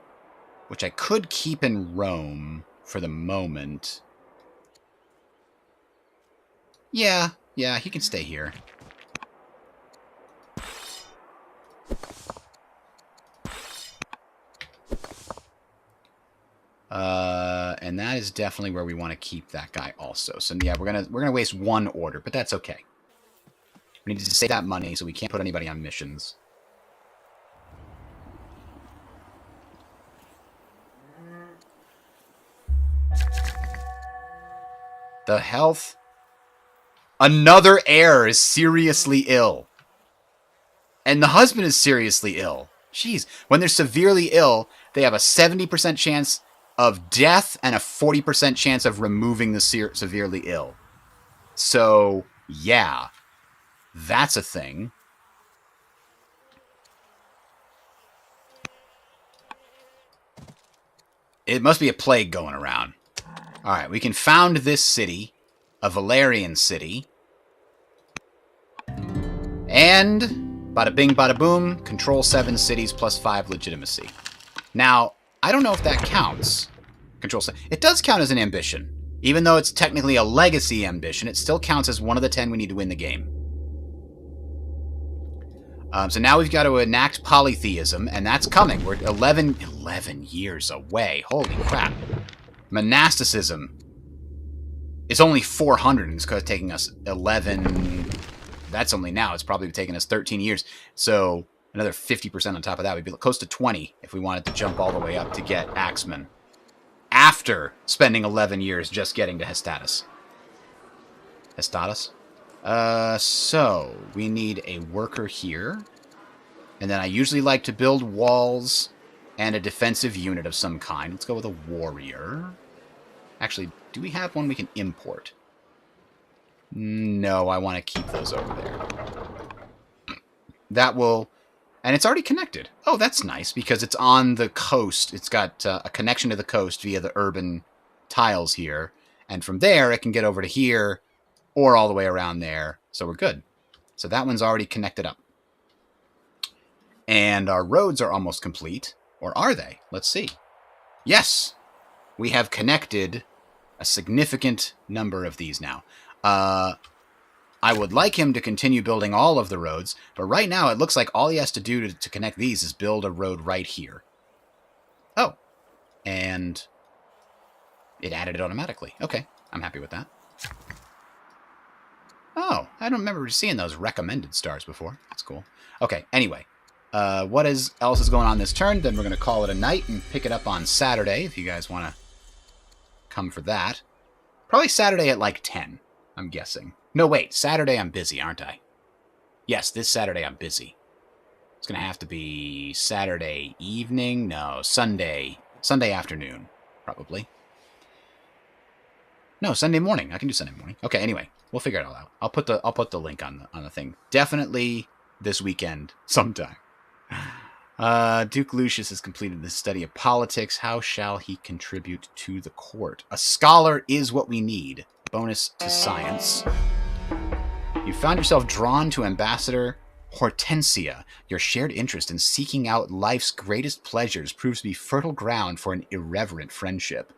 which I could keep in Rome for the moment. Yeah, he can stay here. And that is definitely where we want to keep that guy also. So yeah, we're gonna waste one order, but that's okay. We need to save that money, so we can't put anybody on missions. The health. Another heir is seriously ill. And the husband is seriously ill. Jeez. When they're severely ill, they have a 70% chance of death and a 40% chance of removing the severely ill. So, yeah. That's a thing. It must be a plague going around. Alright, we can found this city, a Valerian city. And, bada bing, bada boom, control 7 cities plus 5 legitimacy. Now, I don't know if that counts. Control 7. It does count as an ambition. Even though it's technically a legacy ambition, it still counts as one of the 10 we need to win the game. So now we've got to enact polytheism, and that's coming. We're 11 years away. Holy crap. Monasticism is only 400, and it's taking us 11... That's only now. It's probably taken us 13 years. So another 50% on top of that. We'd be close to 20 if we wanted to jump all the way up to get Axemen. After spending 11 years just getting to Hestatus. So we need a worker here. And then I usually like to build walls and a defensive unit of some kind. Let's go with a warrior. Actually, do we have one we can import? No, I want to keep those over there. That will... And it's already connected. Oh, that's nice, because it's on the coast. It's got a connection to the coast via the urban tiles here. And from there, it can get over to here, or all the way around there. So we're good. So that one's already connected up. And our roads are almost complete. Or are they? Let's see. Yes! We have connected a significant number of these now. I would like him to continue building all of the roads, but right now it looks like all he has to do to connect these is build a road right here. Oh, and it added it automatically. Okay, I'm happy with that. Oh, I don't remember seeing those recommended stars before. That's cool. Okay, anyway. What else is going on this turn? Then we're going to call it a night and pick it up on Saturday if you guys want to come for that. Probably Saturday at like 10, I'm guessing. No, wait. Saturday I'm busy, aren't I? Yes, this Saturday I'm busy. It's going to have to be Saturday evening. No, Sunday afternoon, probably. No, Sunday morning. I can do Sunday morning. Okay, anyway, we'll figure it all out. I'll put the link on the thing. Definitely this weekend sometime. Duke Lucius has completed the study of politics. How shall he contribute to the court? A scholar is what we need. Bonus to science. You found yourself drawn to Ambassador Hortensia. Your shared interest in seeking out life's greatest pleasures proves to be fertile ground for an irreverent friendship.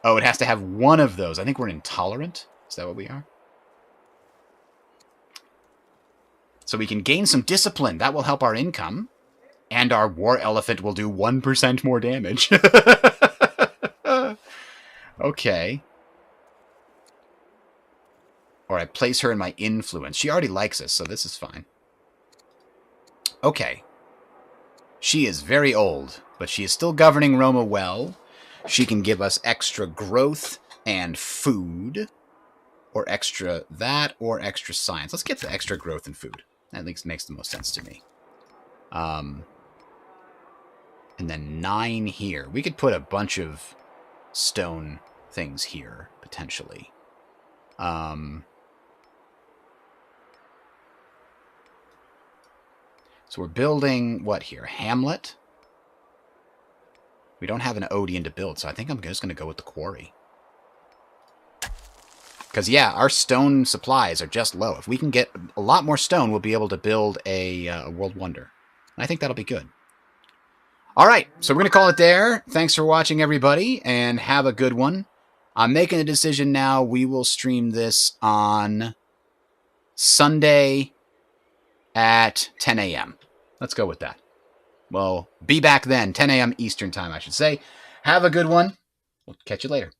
Oh, it has to have one of those. I think we're intolerant. Is that what we are? So we can gain some discipline. That will help our income. And our war elephant will do 1% more damage. Okay. Or I place her in my influence. She already likes us, so this is fine. Okay. She is very old, but she is still governing Roma well. She can give us extra growth and food. Or extra that, or extra science. Let's get the extra growth and food. That at least makes the most sense to me. And then 9 here. We could put a bunch of stone things here, potentially. So we're building, what here? Hamlet? We don't have an Odeon to build, so I think I'm just going to go with the quarry. Because, yeah, our stone supplies are just low. If we can get a lot more stone, we'll be able to build a world wonder. And I think that'll be good. All right, so we're going to call it there. Thanks for watching, everybody, and have a good one. I'm making a decision now. We will stream this on Sunday at 10 a.m. Let's go with that. Well, be back then, 10 a.m. Eastern time, I should say. Have a good one. We'll catch you later.